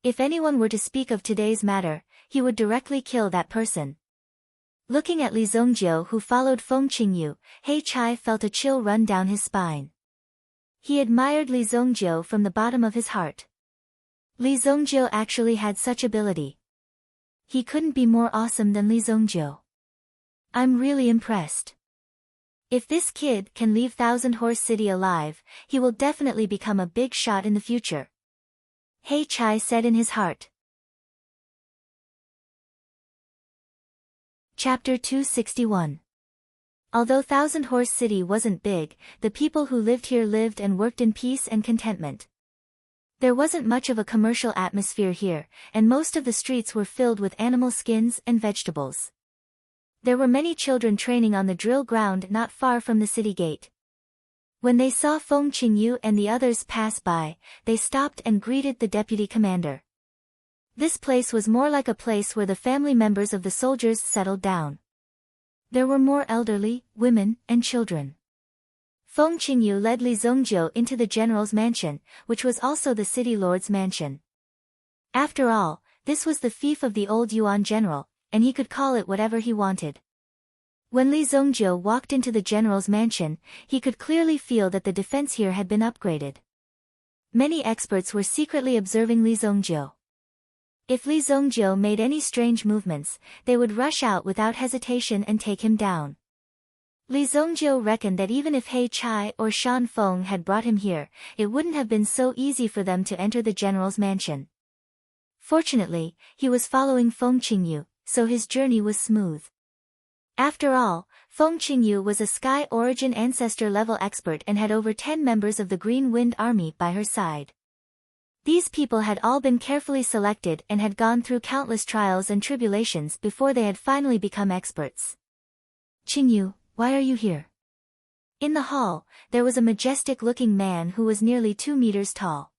If anyone were to speak of today's matter, he would directly kill that person. Looking at Li Zongjiu who followed Feng Qingyu, He Chai felt a chill run down his spine. He admired Li Zongjiu from the bottom of his heart. Li Zongjiu actually had such ability. He couldn't be more awesome than Li Zongjiu. I'm really impressed. If this kid can leave Thousand Horse City alive, he will definitely become a big shot in the future. He Chai said in his heart. Chapter 261. Although Thousand Horse City wasn't big, the people who lived here lived and worked in peace and contentment. There wasn't much of a commercial atmosphere here, and most of the streets were filled with animal skins and vegetables. There were many children training on the drill ground not far from the city gate. When they saw Feng Qingyu and the others pass by, they stopped and greeted the deputy commander. This place was more like a place where the family members of the soldiers settled down. There were more elderly, women, and children. Feng Qingyu led Li Zongjiu into the general's mansion, which was also the city lord's mansion. After all, this was the fief of the old Yuan general, and he could call it whatever he wanted. When Li Zongjiu walked into the general's mansion, he could clearly feel that the defense here had been upgraded. Many experts were secretly observing Li Zongjiu. If Li Zongjiu made any strange movements, they would rush out without hesitation and take him down. Li Zongjiu reckoned that even if He Chai or Shan Feng had brought him here, it wouldn't have been so easy for them to enter the general's mansion. Fortunately, he was following Feng Qingyu, so his journey was smooth. After all, Feng Qingyu was a Sky Origin Ancestor-level expert and had over 10 members of the Green Wind Army by her side. These people had all been carefully selected and had gone through countless trials and tribulations before they had finally become experts. Qingyu, why are you here? In the hall, there was a majestic-looking man who was nearly 2 meters tall.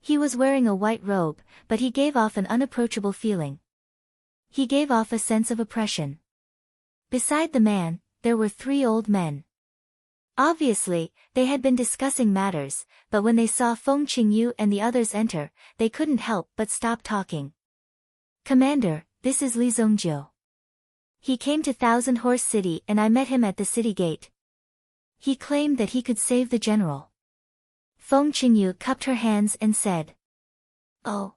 He was wearing a white robe, but he gave off an unapproachable feeling. He gave off a sense of oppression. Beside the man, there were 3 old men. Obviously, they had been discussing matters, but when they saw Feng Qingyu and the others enter, they couldn't help but stop talking. Commander, this is Li Zongjiu. He came to Thousand Horse City and I met him at the city gate. He claimed that he could save the general. Feng Qingyu cupped her hands and said. Oh.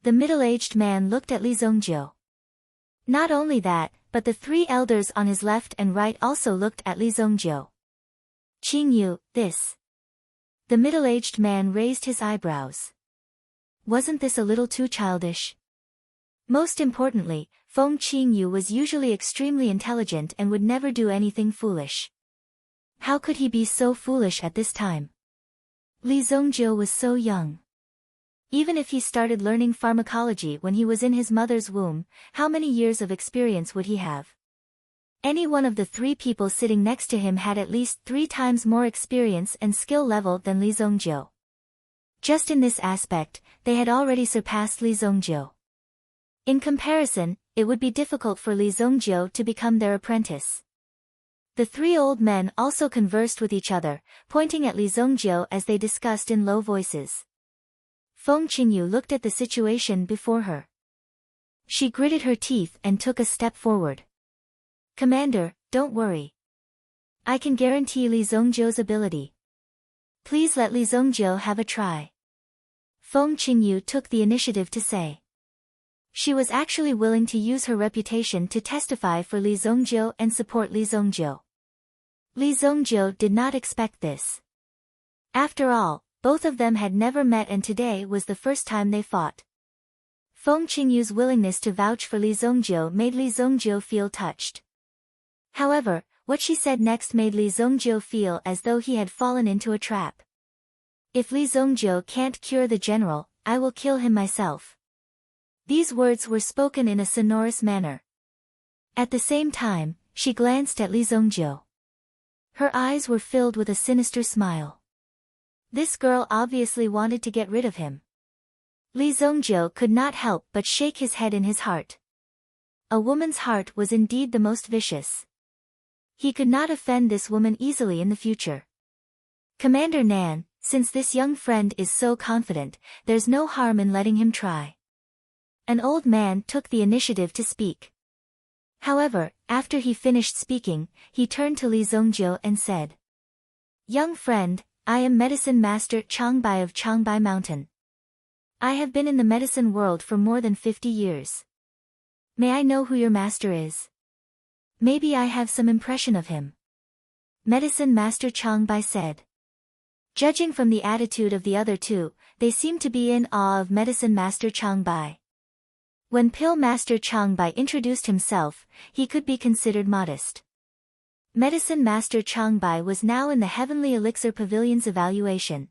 The middle-aged man looked at Li Zongjiu. Not only that, but the 3 elders on his left and right also looked at Li Zongjiu. Qingyu, this. The middle-aged man raised his eyebrows. Wasn't this a little too childish? Most importantly, Feng Qingyu was usually extremely intelligent and would never do anything foolish. How could he be so foolish at this time? Li Zongjiu was so young. Even if he started learning pharmacology when he was in his mother's womb, how many years of experience would he have? Any one of the 3 people sitting next to him had at least 3 times more experience and skill level than Li Zongjiu. Just in this aspect, they had already surpassed Li Zongjiu. In comparison, it would be difficult for Li Zongjiu to become their apprentice. The 3 old men also conversed with each other, pointing at Li Zongjiu as they discussed in low voices. Feng Qingyu looked at the situation before her. She gritted her teeth and took a step forward. Commander, don't worry. I can guarantee Li Zongjiu's ability. Please let Li Zongjiu have a try. Feng Qingyu took the initiative to say. She was actually willing to use her reputation to testify for Li Zongjiu and support Li Zongjiu. Li Zongjiu did not expect this. After all, both of them had never met and today was the first time they fought. Feng Qingyu's willingness to vouch for Li Zongjiu made Li Zongjiu feel touched. However, what she said next made Li Zongjiu feel as though he had fallen into a trap. If Li Zongjiu can't cure the general, I will kill him myself. These words were spoken in a sonorous manner. At the same time, she glanced at Li Zongjiu. Her eyes were filled with a sinister smile. This girl obviously wanted to get rid of him. Li Zongjiu could not help but shake his head in his heart. A woman's heart was indeed the most vicious. He could not offend this woman easily in the future. Commander Nan, since this young friend is so confident, there's no harm in letting him try. An old man took the initiative to speak. However, after he finished speaking, he turned to Li Zongjiu and said. Young friend, I am Medicine Master Changbai of Changbai Mountain. I have been in the medicine world for more than 50 years. May I know who your master is? Maybe I have some impression of him. Medicine Master Changbai said. Judging from the attitude of the other 2, they seemed to be in awe of Medicine Master Changbai. When Pill Master Changbai introduced himself, he could be considered modest. Medicine Master Changbai was now in the Heavenly Elixir Pavilion's evaluation.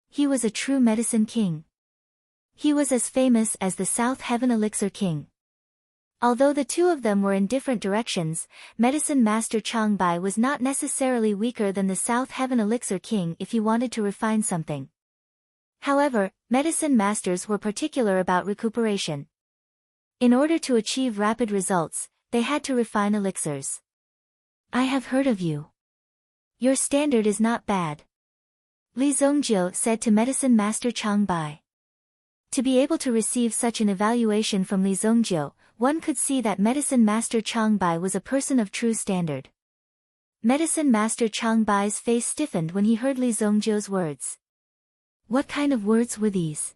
He was a true medicine king. He was as famous as the South Heaven Elixir King. Although the 2 of them were in different directions, Medicine Master Changbai was not necessarily weaker than the South Heaven Elixir King if he wanted to refine something. However, medicine masters were particular about recuperation. In order to achieve rapid results, they had to refine elixirs. I have heard of you. Your standard is not bad. Li Zongjiu said to Medicine Master Changbai. To be able to receive such an evaluation from Li Zongjiu, one could see that Medicine Master Changbai was a person of true standard. Medicine Master Changbai's face stiffened when he heard Li Zongjiu's words. What kind of words were these?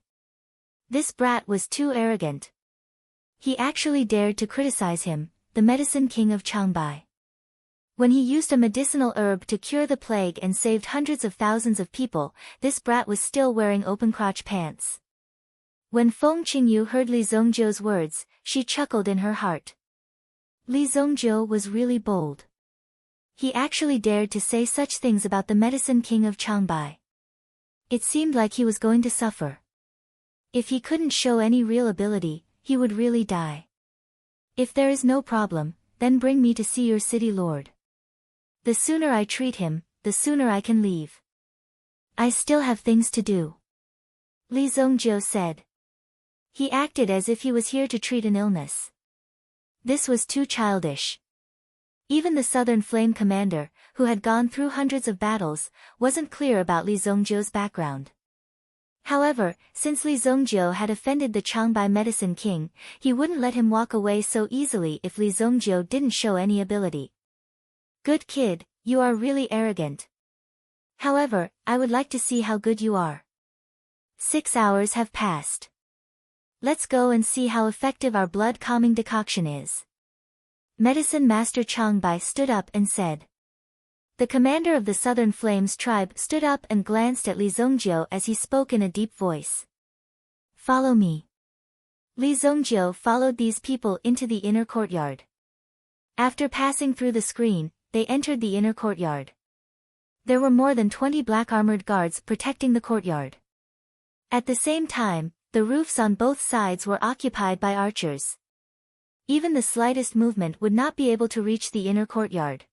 This brat was too arrogant. He actually dared to criticize him, the medicine king of Changbai. When he used a medicinal herb to cure the plague and saved hundreds of thousands of people, this brat was still wearing open-crotch pants. When Feng Qingyu heard Li Zongjiu's words, she chuckled in her heart. Li Zongjiu was really bold. He actually dared to say such things about the medicine king of Changbai. It seemed like he was going to suffer. If he couldn't show any real ability, he would really die. If there is no problem, then bring me to see your city lord. The sooner I treat him, the sooner I can leave. I still have things to do. Li Zongjiu said. He acted as if he was here to treat an illness. This was too childish. Even the Southern Flame commander, who had gone through hundreds of battles, wasn't clear about Li Zongjiu's background. However, since Li Zongjiu had offended the Changbai medicine king, he wouldn't let him walk away so easily if Li Zongjiu didn't show any ability. Good kid, you are really arrogant. However, I would like to see how good you are. 6 hours have passed. Let's go and see how effective our blood-calming decoction is. Medicine Master Changbai stood up and said. The commander of the Southern Flames tribe stood up and glanced at Li Zongjiu as he spoke in a deep voice. Follow me. Li Zongjiu followed these people into the inner courtyard. After passing through the screen, they entered the inner courtyard. There were more than 20 black-armored guards protecting the courtyard. At the same time, the roofs on both sides were occupied by archers. Even the slightest movement would not be able to reach the inner courtyard.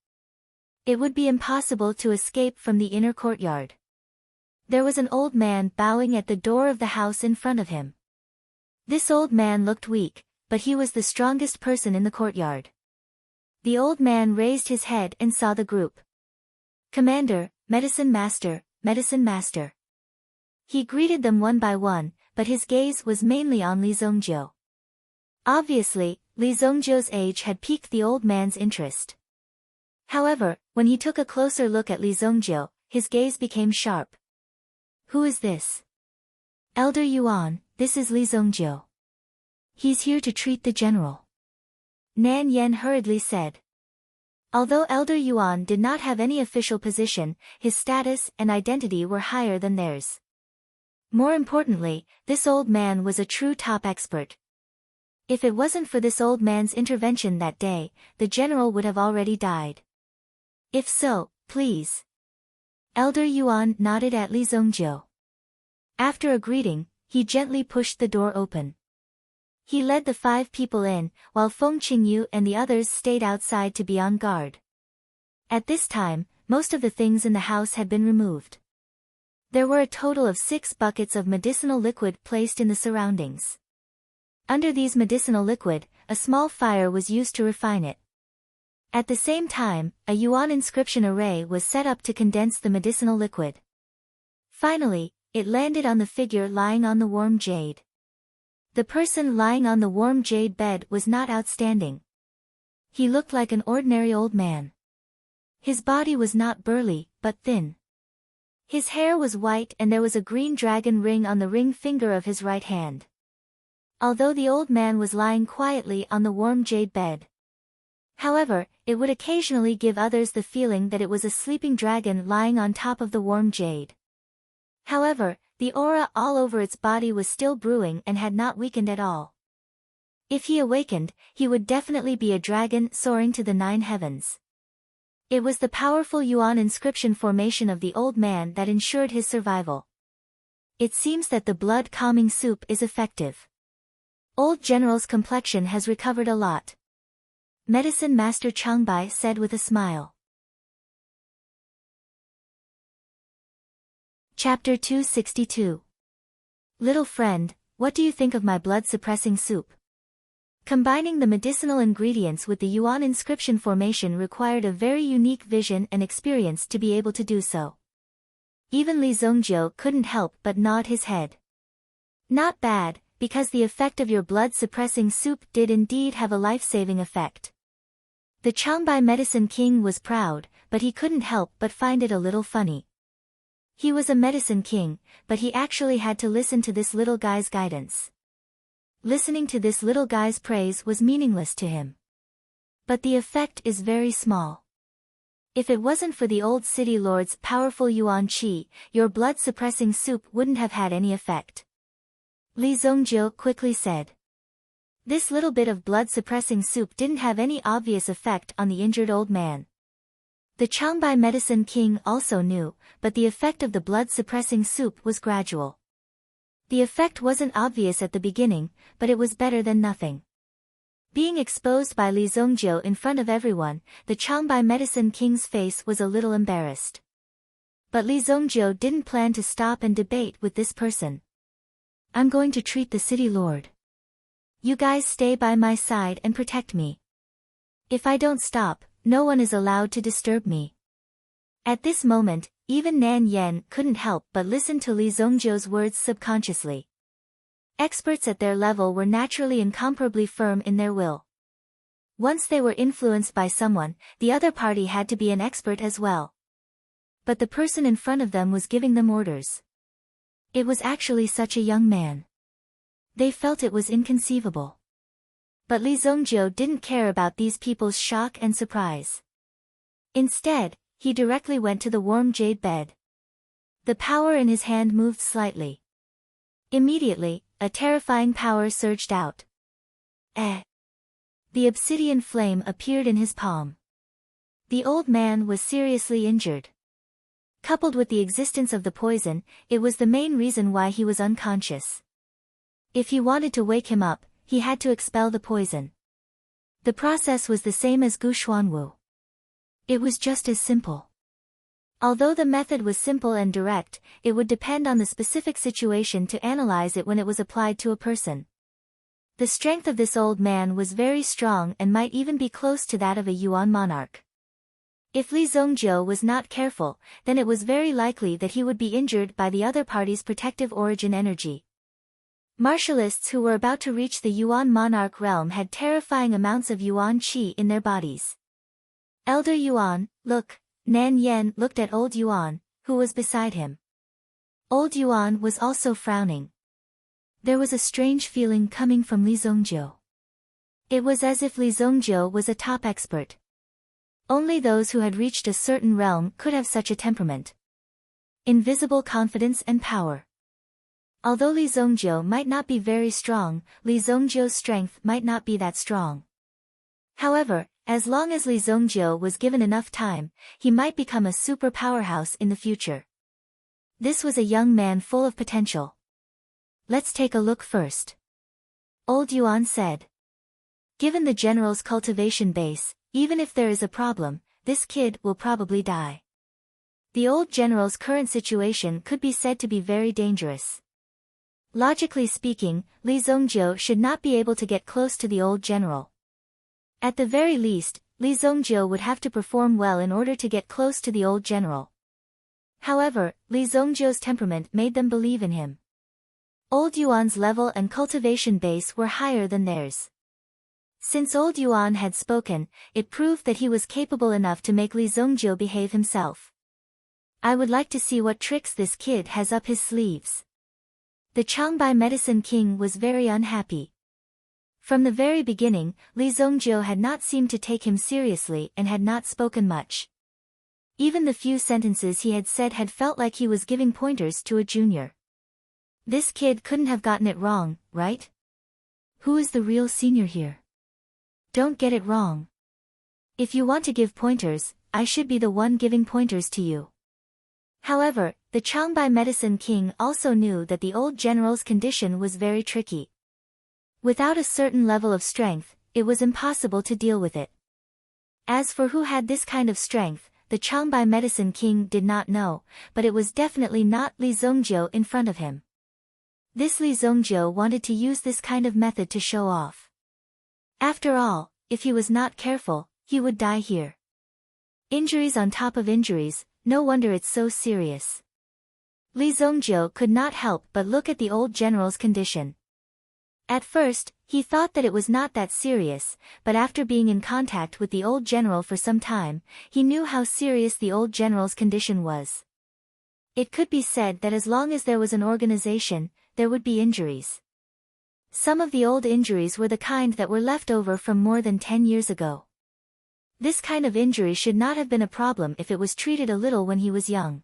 It would be impossible to escape from the inner courtyard. There was an old man bowing at the door of the house in front of him. This old man looked weak, but he was the strongest person in the courtyard. The old man raised his head and saw the group. Commander, Medicine Master, Medicine Master. He greeted them one by one, but his gaze was mainly on Li Zongjiu. Obviously, Li Zongjiu's age had piqued the old man's interest. However, when he took a closer look at Li Zongjiu, his gaze became sharp. Who is this? Elder Yuan, this is Li Zongjiu. He's here to treat the general. Nan Yen hurriedly said. Although Elder Yuan did not have any official position, his status and identity were higher than theirs. More importantly, this old man was a true top expert. If it wasn't for this old man's intervention that day, the general would have already died. If so, please. Elder Yuan nodded at Li Zongjiu. After a greeting, he gently pushed the door open. He led the 5 people in, while Feng Qingyu and the others stayed outside to be on guard. At this time, most of the things in the house had been removed. There were a total of 6 buckets of medicinal liquid placed in the surroundings. Under these medicinal liquid, a small fire was used to refine it. At the same time, a yuan inscription array was set up to condense the medicinal liquid. Finally, it landed on the figure lying on the warm jade. The person lying on the warm jade bed was not outstanding. He looked like an ordinary old man. His body was not burly, but thin. His hair was white and there was a green dragon ring on the ring finger of his right hand. Although the old man was lying quietly on the warm jade bed. However, it would occasionally give others the feeling that it was a sleeping dragon lying on top of the warm jade. However, the aura all over its body was still brewing and had not weakened at all. If he awakened, he would definitely be a dragon soaring to the 9 heavens. It was the powerful yuan inscription formation of the old man that ensured his survival. It seems that the blood-calming soup is effective. Old General's complexion has recovered a lot. Medicine Master Changbai said with a smile. Chapter 262. Little friend, what do you think of my blood-suppressing soup? Combining the medicinal ingredients with the yuan inscription formation required a very unique vision and experience to be able to do so. Even Li Zongjiu couldn't help but nod his head. Not bad, because the effect of your blood-suppressing soup did indeed have a life-saving effect. The Changbai medicine king was proud, but he couldn't help but find it a little funny. He was a medicine king, but he actually had to listen to this little guy's guidance. Listening to this little guy's praise was meaningless to him. But the effect is very small. If it wasn't for the old city lord's powerful yuan qi, your blood-suppressing soup wouldn't have had any effect. Li Zongjiu quickly said. This little bit of blood-suppressing soup didn't have any obvious effect on the injured old man. The Changbai medicine king also knew, but the effect of the blood-suppressing soup was gradual. The effect wasn't obvious at the beginning, but it was better than nothing. Being exposed by Li Zongjiu in front of everyone, the Changbai medicine king's face was a little embarrassed. But Li Zongjiu didn't plan to stop and debate with this person. I'm going to treat the city lord. You guys stay by my side and protect me. If I don't stop, no one is allowed to disturb me. At this moment, even Nan Yen couldn't help but listen to Li Zongjiu's words subconsciously. Experts at their level were naturally incomparably firm in their will. Once they were influenced by someone, the other party had to be an expert as well. But the person in front of them was giving them orders. It was actually such a young man. They felt it was inconceivable. But Li Zongjiu didn't care about these people's shock and surprise. Instead, he directly went to the warm jade bed. The power in his hand moved slightly. Immediately, a terrifying power surged out. The obsidian flame appeared in his palm. The old man was seriously injured. Coupled with the existence of the poison, it was the main reason why he was unconscious. If he wanted to wake him up, he had to expel the poison. The process was the same as Gu Xuanwu. It was just as simple. Although the method was simple and direct, it would depend on the specific situation to analyze it when it was applied to a person. The strength of this old man was very strong and might even be close to that of a Yuan monarch. If Li Zongjiu was not careful, then it was very likely that he would be injured by the other party's protective origin energy. Martialists who were about to reach the Yuan monarch realm had terrifying amounts of Yuan qi in their bodies. Elder Yuan, look, Nan Yen looked at Old Yuan, who was beside him. Old Yuan was also frowning. There was a strange feeling coming from Li Zongjiu. It was as if Li Zongjiu was a top expert. Only those who had reached a certain realm could have such a temperament. Invisible confidence and power. Although Li Zongjiu might not be very strong, Li Zongjiu's strength might not be that strong. However, as long as Li Zongjiu was given enough time, he might become a super powerhouse in the future. This was a young man full of potential. Let's take a look first. Old Yuan said. Given the general's cultivation base, even if there is a problem, this kid will probably die. The old general's current situation could be said to be very dangerous. Logically speaking, Li Zongjiu should not be able to get close to the old general. At the very least, Li Zongjiu would have to perform well in order to get close to the old general. However, Li Zongjiu's temperament made them believe in him. Old Yuan's level and cultivation base were higher than theirs. Since Old Yuan had spoken, it proved that he was capable enough to make Li Zongjiu behave himself. I would like to see what tricks this kid has up his sleeves. The Changbai medicine king was very unhappy. From the very beginning, Li Zongjiu had not seemed to take him seriously and had not spoken much. Even the few sentences he had said had felt like he was giving pointers to a junior. This kid couldn't have gotten it wrong, right? Who is the real senior here? Don't get it wrong. If you want to give pointers, I should be the one giving pointers to you. However, the Changbai medicine king also knew that the old general's condition was very tricky. Without a certain level of strength, it was impossible to deal with it. As for who had this kind of strength, the Changbai medicine king did not know, but it was definitely not Li Zongjiu in front of him. This Li Zongjiu wanted to use this kind of method to show off. After all, if he was not careful, he would die here. Injuries on top of injuries, no wonder it's so serious. Li Zongjiu could not help but look at the old general's condition. At first, he thought that it was not that serious, but after being in contact with the old general for some time, he knew how serious the old general's condition was. It could be said that as long as there was an organization, there would be injuries. Some of the old injuries were the kind that were left over from more than 10 years ago. This kind of injury should not have been a problem if it was treated a little when he was young.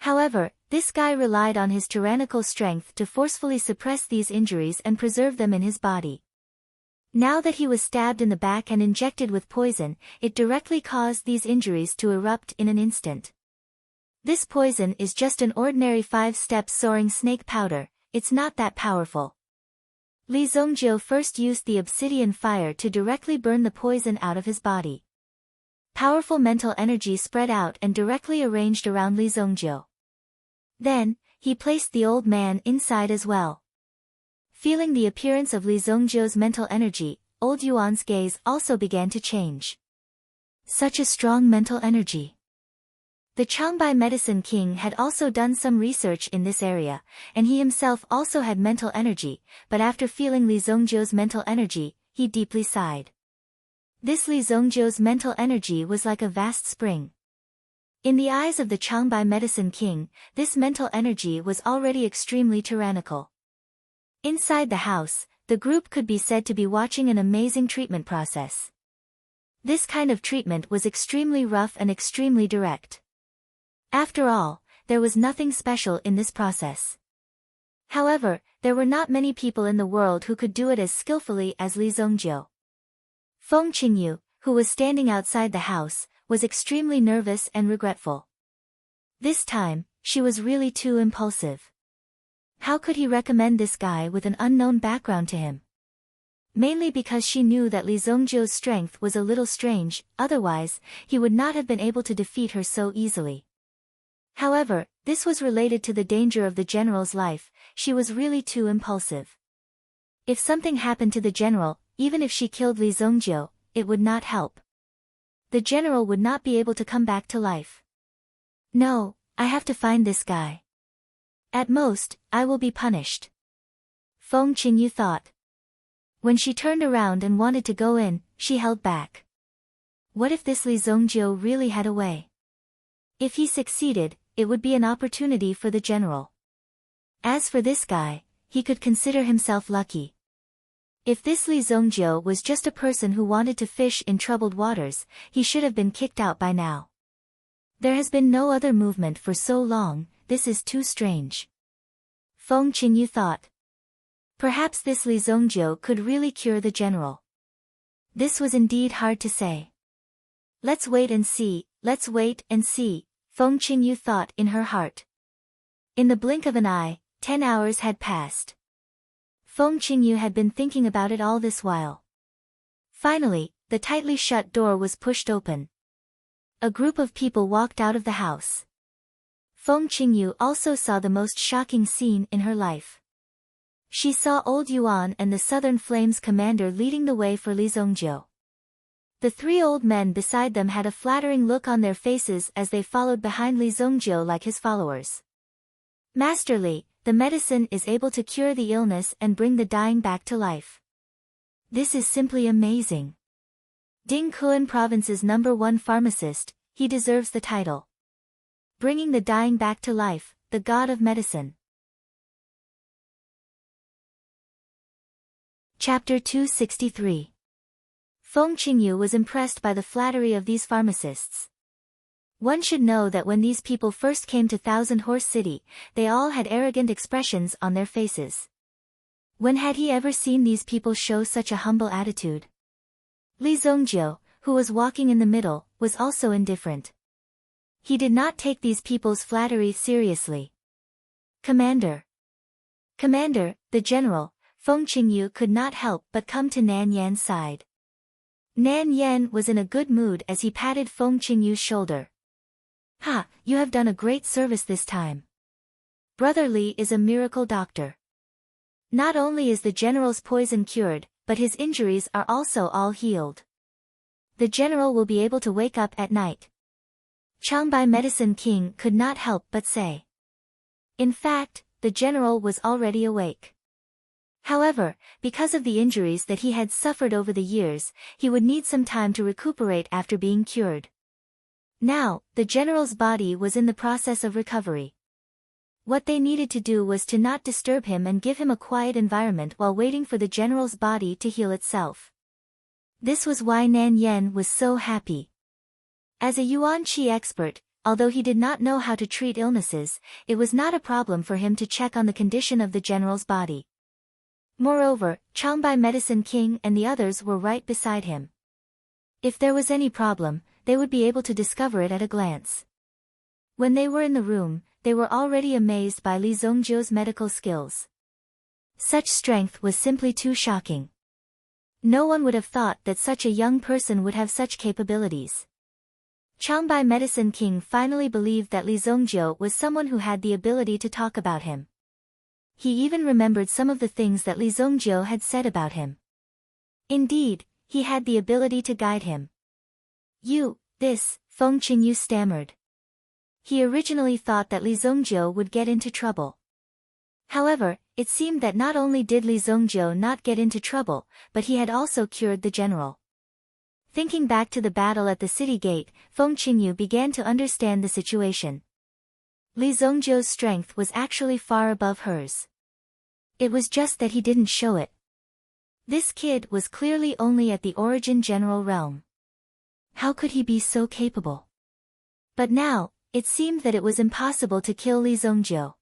However, this guy relied on his tyrannical strength to forcefully suppress these injuries and preserve them in his body. Now that he was stabbed in the back and injected with poison, it directly caused these injuries to erupt in an instant. This poison is just an ordinary 5-step soaring snake powder, it's not that powerful. Li Zongjiu first used the obsidian fire to directly burn the poison out of his body. Powerful mental energy spread out and directly arranged around Li Zongjiu. Then, he placed the old man inside as well. Feeling the appearance of Li Zongjiu's mental energy, old Yuan's gaze also began to change. Such a strong mental energy. The Changbai Medicine King had also done some research in this area, and he himself also had mental energy, but after feeling Li Zongjiu's mental energy, he deeply sighed. This Li Zongjiu's mental energy was like a vast spring. In the eyes of the Changbai Medicine King, this mental energy was already extremely tyrannical. Inside the house, the group could be said to be watching an amazing treatment process. This kind of treatment was extremely rough and extremely direct. After all, there was nothing special in this process. However, there were not many people in the world who could do it as skillfully as Li Zongjiu. Feng Qingyu, who was standing outside the house, was extremely nervous and regretful. This time, she was really too impulsive. How could he recommend this guy with an unknown background to him? Mainly because she knew that Li Zongjiu's strength was a little strange, otherwise, he would not have been able to defeat her so easily. However, this was related to the danger of the general's life, she was really too impulsive. If something happened to the general, even if she killed Li Zongjiu, it would not help. The general would not be able to come back to life. No, I have to find this guy. At most, I will be punished. Feng Qingyu thought. When she turned around and wanted to go in, she held back. What if this Li Zongjiu really had a way? If he succeeded, it would be an opportunity for the general. As for this guy, he could consider himself lucky. If this Li Zongjiu was just a person who wanted to fish in troubled waters, he should have been kicked out by now. There has been no other movement for so long, this is too strange. Feng Qingyu thought. Perhaps this Li Zongjiu could really cure the general. This was indeed hard to say. Let's wait and see, Feng Qingyu thought in her heart. In the blink of an eye, 10 hours had passed. Feng Qingyu had been thinking about it all this while. Finally, the tightly shut door was pushed open. A group of people walked out of the house. Feng Qingyu also saw the most shocking scene in her life. She saw old Yuan and the Southern Flames commander leading the way for Li Zongjiu. The 3 old men beside them had a flattering look on their faces as they followed behind Li Zongjiu like his followers. Master Li, the medicine is able to cure the illness and bring the dying back to life. This is simply amazing. Dingquan Province's #1 pharmacist, he deserves the title. Bringing the dying back to life, the god of medicine. Chapter 263. Feng Qingyu was impressed by the flattery of these pharmacists. One should know that when these people first came to Thousand Horse City, they all had arrogant expressions on their faces. When had he ever seen these people show such a humble attitude? Li Zongjiu, who was walking in the middle, was also indifferent. He did not take these people's flattery seriously. Commander, the general, Feng Qingyu could not help but come to Nan Yan's side. Nan Yan was in a good mood as he patted Feng Qingyu's shoulder. Ha, you have done a great service this time. Brother Li is a miracle doctor. Not only is the general's poison cured, but his injuries are also all healed. The general will be able to wake up at night. Changbai Medicine King could not help but say. In fact, the general was already awake. However, because of the injuries that he had suffered over the years, he would need some time to recuperate after being cured. Now, the general's body was in the process of recovery. What they needed to do was to not disturb him and give him a quiet environment while waiting for the general's body to heal itself. This was why Nan Yen was so happy. As a Yuan Qi expert, although he did not know how to treat illnesses, it was not a problem for him to check on the condition of the general's body. Moreover, Changbai Medicine King and the others were right beside him. If there was any problem, they would be able to discover it at a glance. When they were in the room, they were already amazed by Li Zongjiu's medical skills. Such strength was simply too shocking. No one would have thought that such a young person would have such capabilities. Changbai Medicine King finally believed that Li Zongjiu was someone who had the ability to talk about him. He even remembered some of the things that Li Zongjiu had said about him. Indeed, he had the ability to guide him. Feng Qingyu stammered. He originally thought that Li Zongjiu would get into trouble. However, it seemed that not only did Li Zongjiu not get into trouble, but he had also cured the general. Thinking back to the battle at the city gate, Feng Qingyu began to understand the situation. Li Zongjiu's strength was actually far above hers. It was just that he didn't show it. This kid was clearly only at the origin general realm. How could he be so capable? But now, it seemed that it was impossible to kill Li Zongjiu.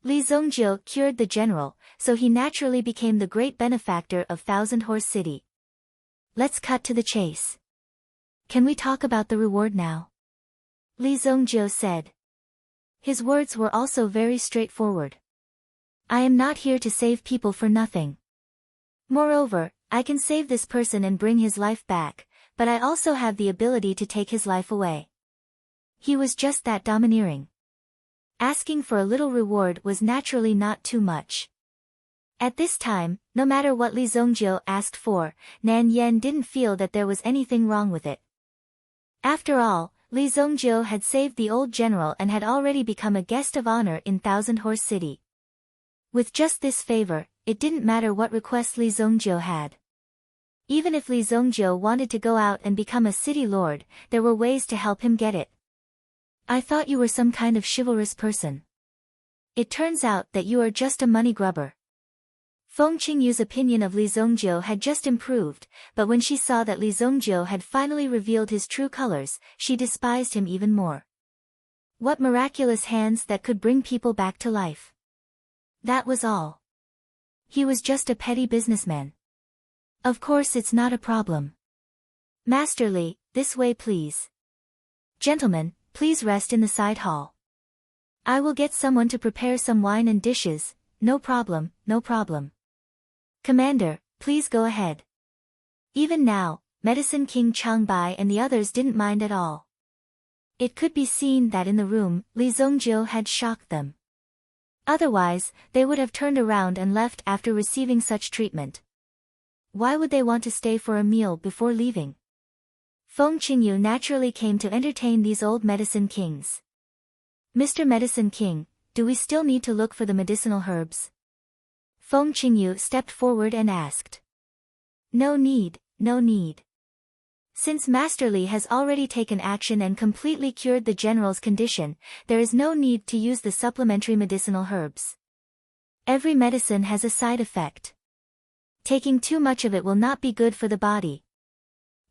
Li Zongjiu cured the general, so he naturally became the great benefactor of Thousand Horse City. Let's cut to the chase. Can we talk about the reward now? Li Zongjiu said. His words were also very straightforward. I am not here to save people for nothing. Moreover, I can save this person and bring his life back, but I also have the ability to take his life away. He was just that domineering. Asking for a little reward was naturally not too much. At this time, no matter what Li Zongjiu asked for, Nan Yen didn't feel that there was anything wrong with it. After all, Li Zongjiu had saved the old general and had already become a guest of honor in Thousand Horse City. With just this favor, it didn't matter what request Li Zongjiu had. Even if Li Zongjiu wanted to go out and become a city lord, there were ways to help him get it. I thought you were some kind of chivalrous person. It turns out that you are just a money grubber. Feng Qingyu's opinion of Li Zongjiu had just improved, but when she saw that Li Zongjiu had finally revealed his true colors, she despised him even more. What miraculous hands that could bring people back to life. That was all. He was just a petty businessman. Of course it's not a problem. Master Li, this way please. Gentlemen, please rest in the side hall. I will get someone to prepare some wine and dishes, no problem, no problem. Commander, please go ahead. Even now, Medicine King Changbai and the others didn't mind at all. It could be seen that in the room, Li Zongjiu had shocked them. Otherwise, they would have turned around and left after receiving such treatment. Why would they want to stay for a meal before leaving? Feng Qingyu naturally came to entertain these old medicine kings. Mr. Medicine King, do we still need to look for the medicinal herbs? Feng Qingyu stepped forward and asked. No need, no need. Since Master Li has already taken action and completely cured the general's condition, there is no need to use the supplementary medicinal herbs. Every medicine has a side effect. Taking too much of it will not be good for the body.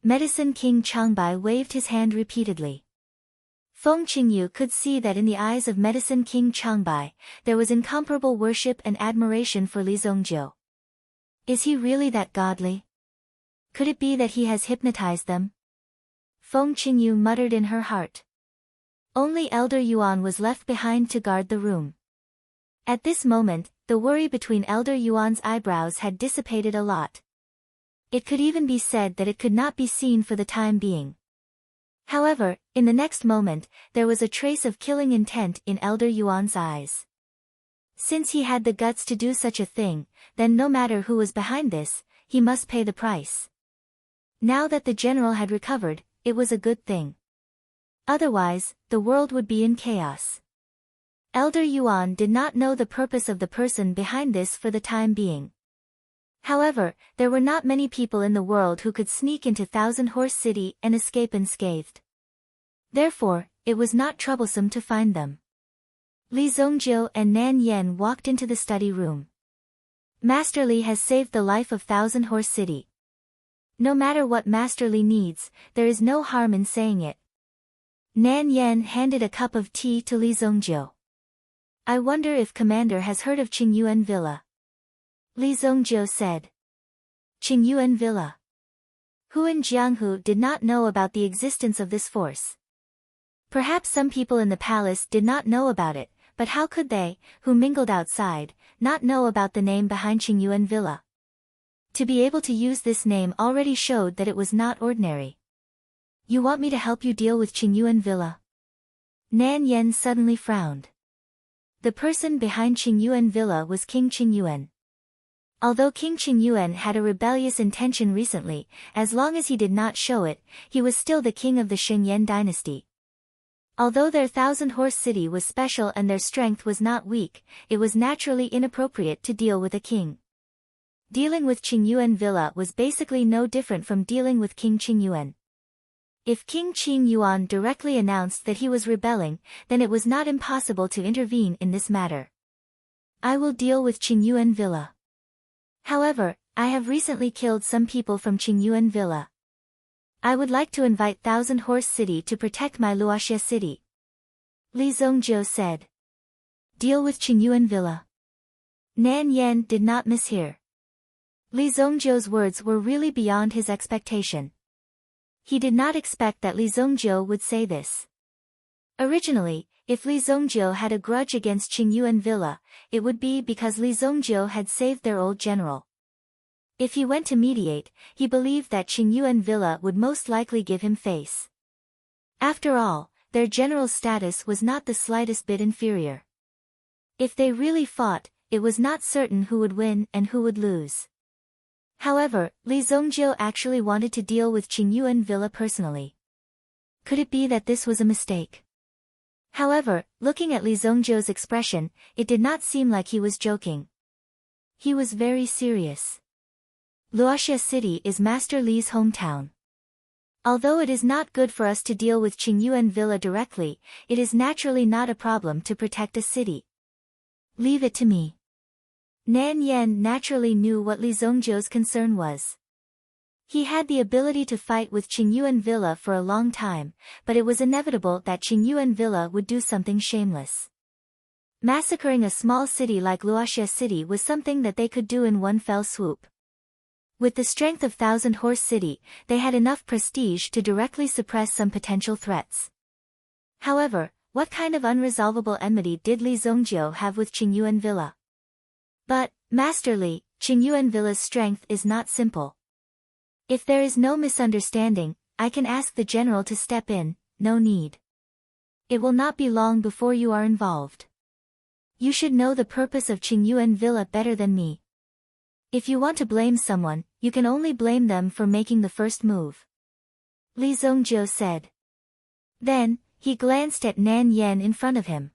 Medicine King Changbai waved his hand repeatedly. Feng Qingyu could see that in the eyes of Medicine King Changbai, there was incomparable worship and admiration for Li Zongjiu. Is he really that godly? Could it be that he has hypnotized them? Feng Qingyu muttered in her heart. Only Elder Yuan was left behind to guard the room. At this moment, the worry between Elder Yuan's eyebrows had dissipated a lot. It could even be said that it could not be seen for the time being. However, in the next moment, there was a trace of killing intent in Elder Yuan's eyes. Since he had the guts to do such a thing, then no matter who was behind this, he must pay the price. Now that the general had recovered, it was a good thing. Otherwise, the world would be in chaos. Elder Yuan did not know the purpose of the person behind this for the time being. However, there were not many people in the world who could sneak into Thousand Horse City and escape unscathed. Therefore, it was not troublesome to find them. Li Zongjiu and Nan Yen walked into the study room. Master Li has saved the life of Thousand Horse City. No matter what Master Li needs, there is no harm in saying it. Nan Yen handed a cup of tea to Li Zongjiu. I wonder if Commander has heard of Qingyuan Villa. Li Zongjiu said. Qingyuan Villa. Hu and Jianghu did not know about the existence of this force. Perhaps some people in the palace did not know about it, but how could they, who mingled outside, not know about the name behind Qingyuan Villa? To be able to use this name already showed that it was not ordinary. You want me to help you deal with Qingyuan Villa? Nan Yen suddenly frowned. The person behind Qingyuan Villa was King Qingyuan. Although King Qingyuan had a rebellious intention recently, as long as he did not show it, he was still the king of the Shengyan dynasty. Although their thousand-horse city was special and their strength was not weak, it was naturally inappropriate to deal with a king. Dealing with Qingyuan Villa was basically no different from dealing with King Qingyuan. If King Qingyuan directly announced that he was rebelling, then it was not impossible to intervene in this matter. I will deal with Qingyuan Villa. However, I have recently killed some people from Qingyuan Villa. I would like to invite Thousand Horse City to protect my Luoxia city. Li Zongjiu said. Deal with Qingyuan Villa. Nan Yen did not mishear. Li Zongjiu's words were really beyond his expectation. He did not expect that Li Zongjiu would say this. Originally, if Li Zongjiu had a grudge against Qingyuan Villa, it would be because Li Zongjiu had saved their old general. If he went to mediate, he believed that Qingyuan Villa would most likely give him face. After all, their general's status was not the slightest bit inferior. If they really fought, it was not certain who would win and who would lose. However, Li Zongjiu actually wanted to deal with Qingyuan Villa personally. Could it be that this was a mistake? However, looking at Li Zongjiu's expression, it did not seem like he was joking. He was very serious. Luoxia City is Master Li's hometown. Although it is not good for us to deal with Qingyuan Villa directly, it is naturally not a problem to protect a city. Leave it to me. Nan Yen naturally knew what Li Zongjiu's concern was. He had the ability to fight with Qingyuan Villa for a long time, but it was inevitable that Qingyuan Villa would do something shameless. Massacring a small city like Luoxia City was something that they could do in one fell swoop. With the strength of Thousand Horse City, they had enough prestige to directly suppress some potential threats. However, what kind of unresolvable enmity did Li Zongjiu have with Qingyuan Villa? But, Master Li, Qingyuan Villa's strength is not simple. If there is no misunderstanding, I can ask the general to step in, no need. It will not be long before you are involved. You should know the purpose of Qingyuan Villa better than me. If you want to blame someone, you can only blame them for making the first move. Li Zongjiu said. Then, he glanced at Nan Yen in front of him.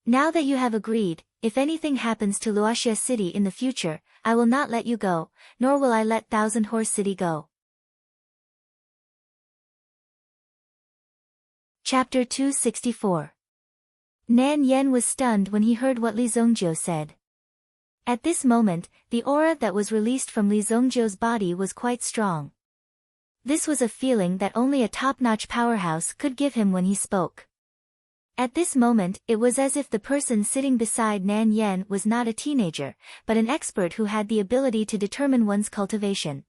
Now that you have agreed, if anything happens to Luoxia City in the future, I will not let you go, nor will I let Thousand Horse City go. Chapter 264. Nan Yen was stunned when he heard what Li Zongjiu said. At this moment, the aura that was released from Li Zongjiu's body was quite strong. This was a feeling that only a top-notch powerhouse could give him when he spoke. At this moment, it was as if the person sitting beside Nan Yen was not a teenager, but an expert who had the ability to determine one's cultivation.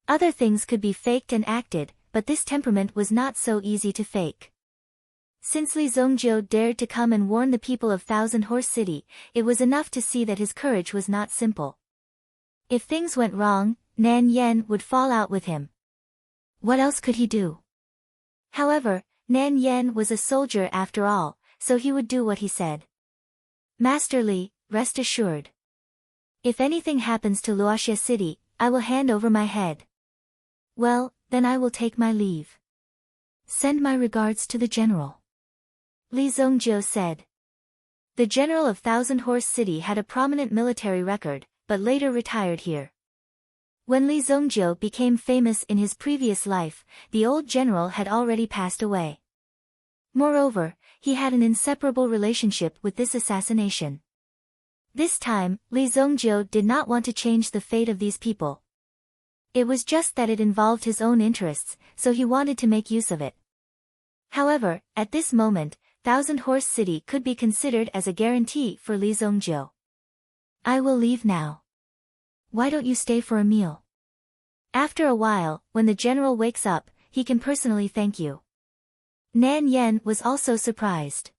Other things could be faked and acted, but this temperament was not so easy to fake. Since Li Zongjiu dared to come and warn the people of Thousand Horse City, it was enough to see that his courage was not simple. If things went wrong, Nan Yen would fall out with him. What else could he do? However, Nan Yen was a soldier after all, so he would do what he said. Master Li, rest assured. If anything happens to Luoxia City, I will hand over my head. Well, then I will take my leave. Send my regards to the general. Li Zongjiu said. The general of Thousand Horse City had a prominent military record, but later retired here. When Li Zongjiu became famous in his previous life, the old general had already passed away. Moreover, he had an inseparable relationship with this assassination. This time, Li Zongjiu did not want to change the fate of these people. It was just that it involved his own interests, so he wanted to make use of it. However, at this moment, Thousand Horse City could be considered as a guarantee for Li Zongjiu. I will leave now. Why don't you stay for a meal? After a while, when the general wakes up, he can personally thank you. Nan Yen was also surprised.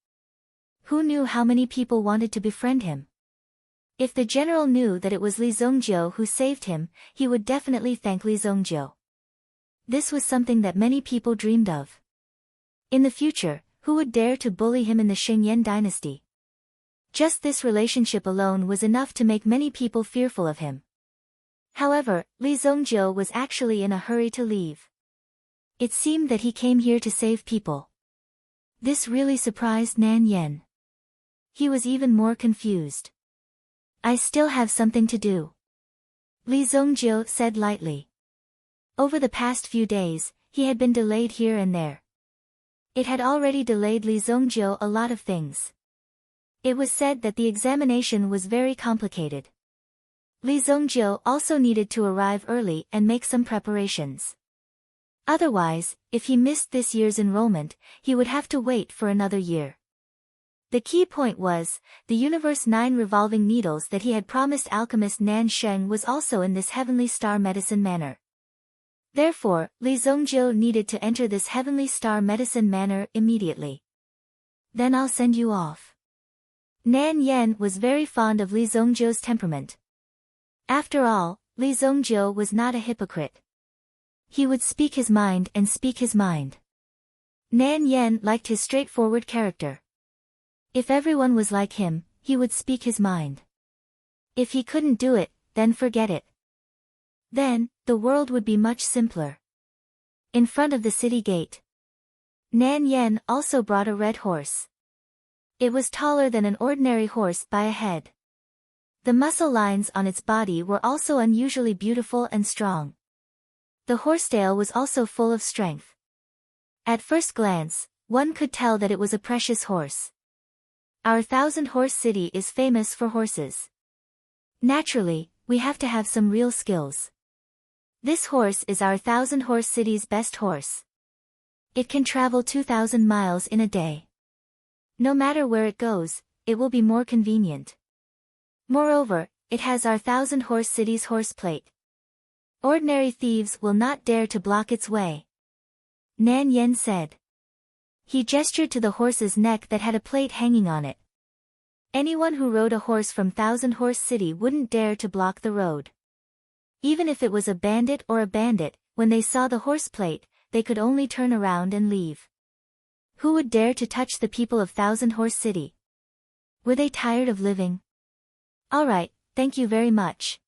Who knew how many people wanted to befriend him? If the general knew that it was Li Zongjiu who saved him, he would definitely thank Li Zongjiu. This was something that many people dreamed of. In the future, who would dare to bully him in the Xingyan dynasty? Just this relationship alone was enough to make many people fearful of him. However, Li Zongjiu was actually in a hurry to leave. It seemed that he came here to save people. This really surprised Nan Yen. He was even more confused. I still have something to do, Li Zongjiu said lightly. Over the past few days, he had been delayed here and there. It had already delayed Li Zongjiu a lot of things. It was said that the examination was very complicated. Li Zongjiu also needed to arrive early and make some preparations. Otherwise, if he missed this year's enrollment, he would have to wait for another year. The key point was, the universe 9 revolving needles that he had promised alchemist Nan Sheng was also in this heavenly star medicine manor. Therefore, Li Zongjiu needed to enter this heavenly star medicine manor immediately. Then I'll send you off. Nan Yen was very fond of Li Zongjiu's temperament. After all, Li Zongjiu was not a hypocrite. He would speak his mind and speak his mind. Nan Yen liked his straightforward character. If everyone was like him, he would speak his mind. If he couldn't do it, then forget it. Then, the world would be much simpler. In front of the city gate, Nan Yen also brought a red horse. It was taller than an ordinary horse by a head. The muscle lines on its body were also unusually beautiful and strong. The horsetail was also full of strength. At first glance, one could tell that it was a precious horse. Our Thousand Horse City is famous for horses. Naturally, we have to have some real skills. This horse is our Thousand Horse City's best horse. It can travel 2,000 miles in a day. No matter where it goes, it will be more convenient. Moreover, it has our Thousand Horse City's horse plate. Ordinary thieves will not dare to block its way. Nan Yen said. He gestured to the horse's neck that had a plate hanging on it. Anyone who rode a horse from Thousand Horse City wouldn't dare to block the road. Even if it was a bandit, when they saw the horse plate, they could only turn around and leave. Who would dare to touch the people of Thousand Horse City? Were they tired of living? Alright, thank you very much.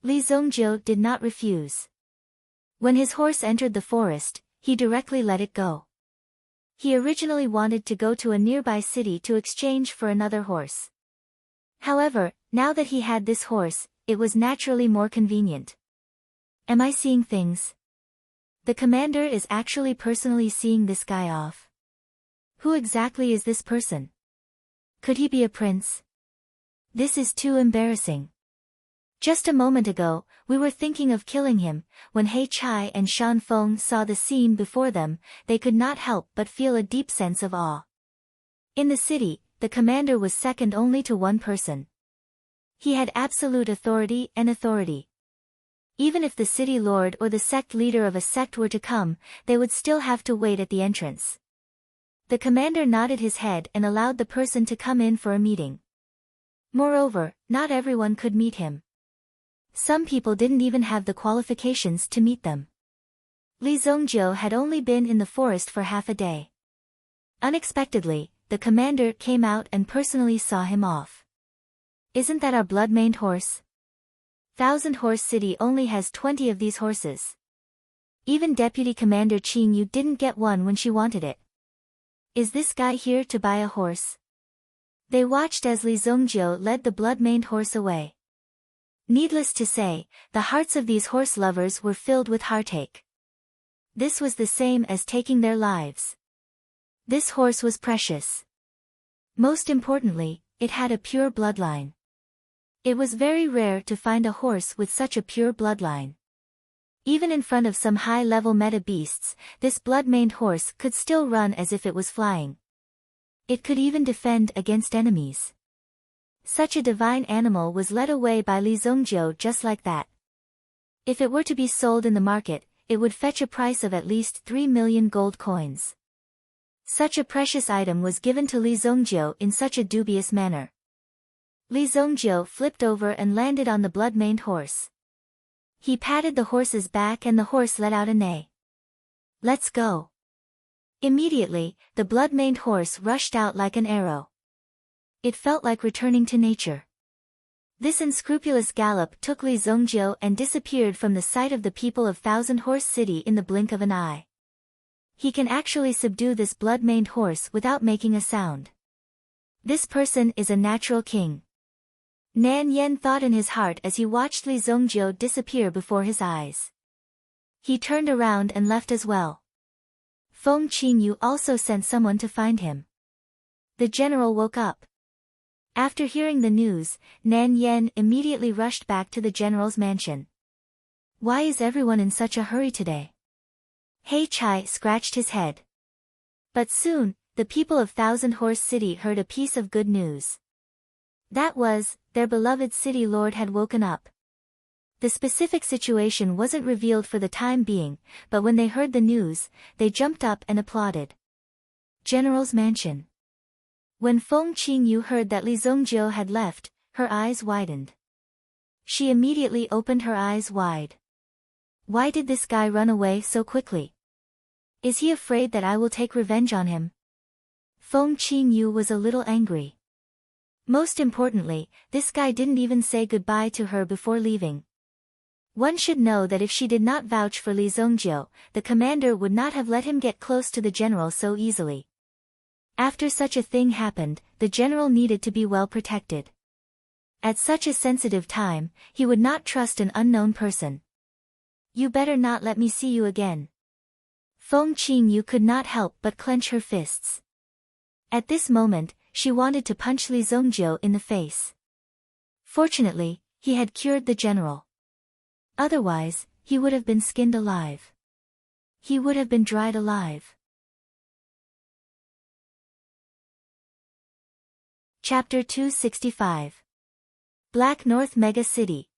Li Zongjiu did not refuse. When his horse entered the forest, he directly let it go. He originally wanted to go to a nearby city to exchange for another horse. However, now that he had this horse, it was naturally more convenient. Am I seeing things? The commander is actually personally seeing this guy off. Who exactly is this person? Could he be a prince? This is too embarrassing. Just a moment ago, we were thinking of killing him. When He Chai and Shan Feng saw the scene before them, they could not help but feel a deep sense of awe. In the city, the commander was second only to one person. He had absolute authority. Even if the city lord or the sect leader of a sect were to come, they would still have to wait at the entrance. The commander nodded his head and allowed the person to come in for a meeting. Moreover, not everyone could meet him. Some people didn't even have the qualifications to meet them. Li Zongjiu had only been in the forest for half a day. Unexpectedly, the commander came out and personally saw him off. Isn't that our blood-maned horse? Thousand Horse City only has 20 of these horses. Even Deputy Commander Qing Yu didn't get one when she wanted it. Is this guy here to buy a horse? They watched as Li Zongjiu led the blood-maned horse away. Needless to say, the hearts of these horse lovers were filled with heartache. This was the same as taking their lives. This horse was precious. Most importantly, it had a pure bloodline. It was very rare to find a horse with such a pure bloodline. Even in front of some high-level meta beasts, this blood-maned horse could still run as if it was flying. It could even defend against enemies. Such a divine animal was led away by Li Zongjiu just like that. If it were to be sold in the market, it would fetch a price of at least 3 million gold coins. Such a precious item was given to Li Zongjiu in such a dubious manner. Li Zongjiu flipped over and landed on the blood-maned horse. He patted the horse's back and the horse let out a neigh. "Let's go." Immediately, the blood-maned horse rushed out like an arrow. It felt like returning to nature. This unscrupulous gallop took Li Zongjiu and disappeared from the sight of the people of Thousand Horse City in the blink of an eye. He can actually subdue this blood-maned horse without making a sound. This person is a natural king. Nan Yen thought in his heart as he watched Li Zongjiu disappear before his eyes. He turned around and left as well. Feng Qingyu also sent someone to find him. The general woke up. After hearing the news, Nan Yen immediately rushed back to the general's mansion. Why is everyone in such a hurry today? He Chai scratched his head. But soon, the people of Thousand Horse City heard a piece of good news. That was, their beloved city lord had woken up. The specific situation wasn't revealed for the time being, but when they heard the news, they jumped up and applauded. General's mansion. When Feng Qingyu heard that Li Zongjiu had left, her eyes widened. She immediately opened her eyes wide. Why did this guy run away so quickly? Is he afraid that I will take revenge on him? Feng Qingyu was a little angry. Most importantly, this guy didn't even say goodbye to her before leaving. One should know that if she did not vouch for Li Zongjiu, the commander would not have let him get close to the general so easily. After such a thing happened, the general needed to be well protected. At such a sensitive time, he would not trust an unknown person. You better not let me see you again. Feng Qingyu could not help but clench her fists. At this moment, she wanted to punch Li Zongjiu in the face. Fortunately, he had cured the general. Otherwise, he would have been skinned alive. He would have been dried alive. Chapter 265. Black North Mega City.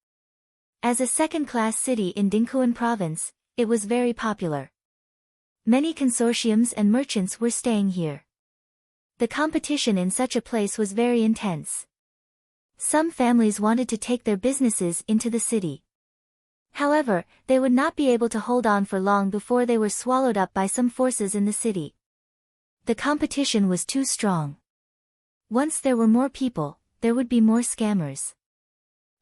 As a second-class city in Dinghuan Province, it was very popular. Many consortiums and merchants were staying here. The competition in such a place was very intense. Some families wanted to take their businesses into the city. However, they would not be able to hold on for long before they were swallowed up by some forces in the city. The competition was too strong. Once there were more people, there would be more scammers.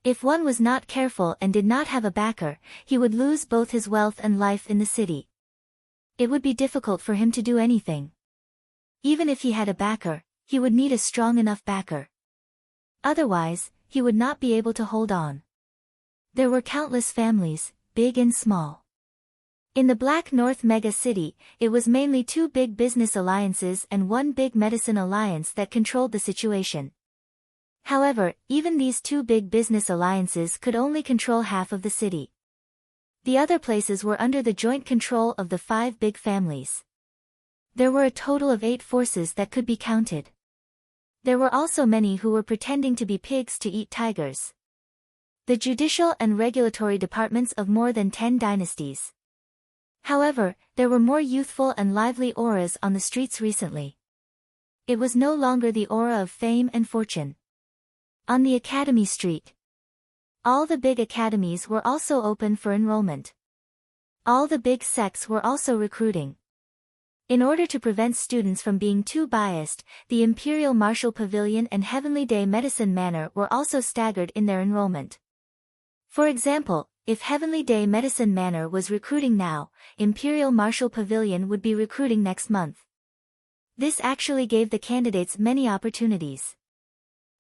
If one was not careful and did not have a backer, he would lose both his wealth and life in the city. It would be difficult for him to do anything. Even if he had a backer, he would need a strong enough backer. Otherwise, he would not be able to hold on. There were countless families, big and small. In the Black North Mega City, it was mainly 2 big business alliances and 1 big medicine alliance that controlled the situation. However, even these 2 big business alliances could only control half of the city. The other places were under the joint control of the 5 big families. There were a total of 8 forces that could be counted. There were also many who were pretending to be pigs to eat tigers. The judicial and regulatory departments of more than 10 dynasties. However, there were more youthful and lively auras on the streets recently. It was no longer the aura of fame and fortune. On the Academy Street, all the big academies were also open for enrollment. All the big sects were also recruiting. In order to prevent students from being too biased, the Imperial Martial Pavilion and Heavenly Day Medicine Manor were also staggered in their enrollment. For example, if Heavenly Day Medicine Manor was recruiting now, Imperial Martial Pavilion would be recruiting next month. This actually gave the candidates many opportunities.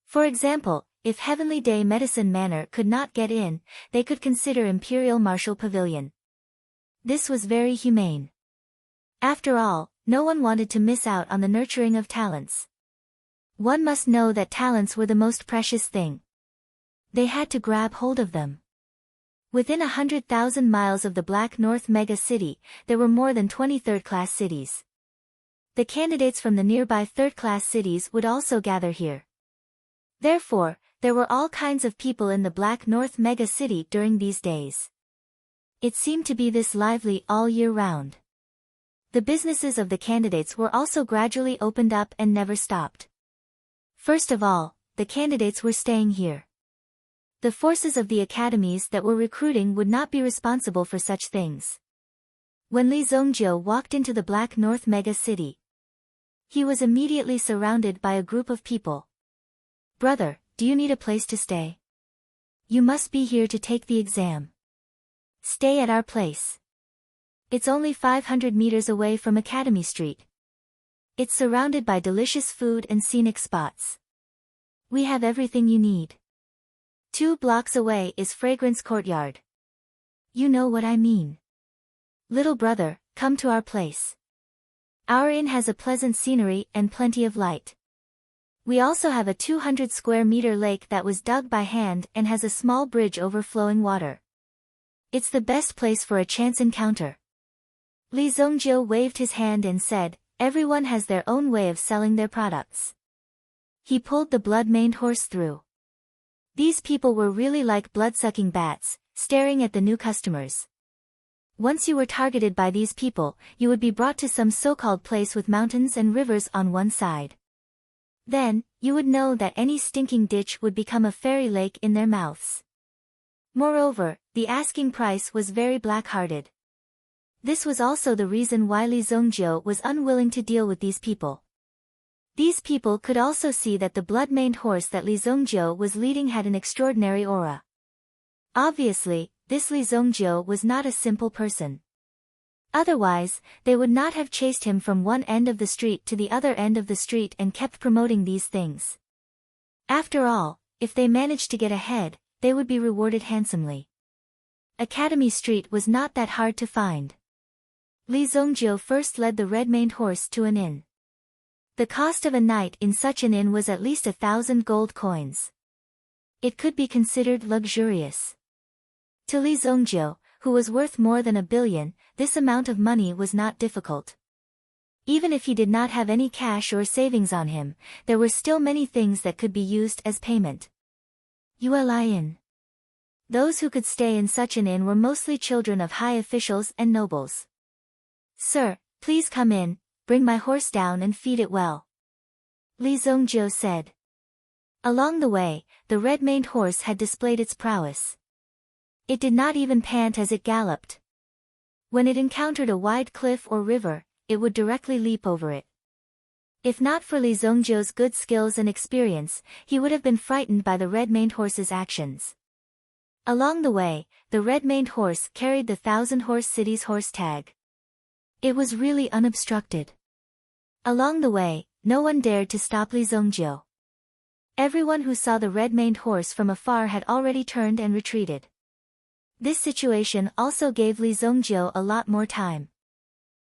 For example, if Heavenly Day Medicine Manor could not get in, they could consider Imperial Martial Pavilion. This was very humane. After all, No one wanted to miss out on the nurturing of talents. One must know that talents were the most precious thing. They had to grab hold of them. Within 100,000 miles of the Black North mega city, there were more than 20 third-class cities. The candidates from the nearby third-class cities would also gather here. Therefore, there were all kinds of people in the Black North mega city during these days. It seemed to be this lively all year round. The businesses of the candidates were also gradually opened up and never stopped. First of all, the candidates were staying here. The forces of the academies that were recruiting would not be responsible for such things. When Li Zongjiu walked into the Black North mega city, he was immediately surrounded by a group of people. "Brother, do you need a place to stay? You must be here to take the exam. Stay at our place. It's only 500 meters away from Academy Street. It's surrounded by delicious food and scenic spots. We have everything you need. 2 blocks away is Fragrance Courtyard. You know what I mean. Little brother, come to our place. Our inn has a pleasant scenery and plenty of light. We also have a 200 square meter lake that was dug by hand and has a small bridge over flowing water. It's the best place for a chance encounter." Li Zongjiu waved his hand and said, "Everyone has their own way of selling their products." He pulled the blood-maned horse through. These people were really like blood-sucking bats, staring at the new customers. Once you were targeted by these people, you would be brought to some so-called place with mountains and rivers on one side. Then, you would know that any stinking ditch would become a fairy lake in their mouths. Moreover, the asking price was very black-hearted. This was also the reason why Li Zongjiu was unwilling to deal with these people. These people could also see that the blood-maned horse that Li Zongjiu was leading had an extraordinary aura. Obviously, this Li Zongjiu was not a simple person. Otherwise, they would not have chased him from one end of the street to the other end of the street and kept promoting these things. After all, if they managed to get ahead, they would be rewarded handsomely. Academy Street was not that hard to find. Li Zongjiu first led the red-maned horse to an inn. The cost of a night in such an inn was at least 1,000 gold coins. It could be considered luxurious. To Li Zongjiu, who was worth more than 1 billion, this amount of money was not difficult. Even if he did not have any cash or savings on him, there were still many things that could be used as payment. Uli Inn. Those who could stay in such an inn were mostly children of high officials and nobles. "Sir, please come in, bring my horse down and feed it well," Li Zongjiu said. Along the way, the red-maned horse had displayed its prowess. It did not even pant as it galloped. When it encountered a wide cliff or river, it would directly leap over it. If not for Li Zongjiu's good skills and experience, he would have been frightened by the red-maned horse's actions. Along the way, the red-maned horse carried the 1,000-horse city's horse tag. It was really unobstructed. Along the way, no one dared to stop Li Zongjiu. Everyone who saw the red-maned horse from afar had already turned and retreated. This situation also gave Li Zongjiu a lot more time.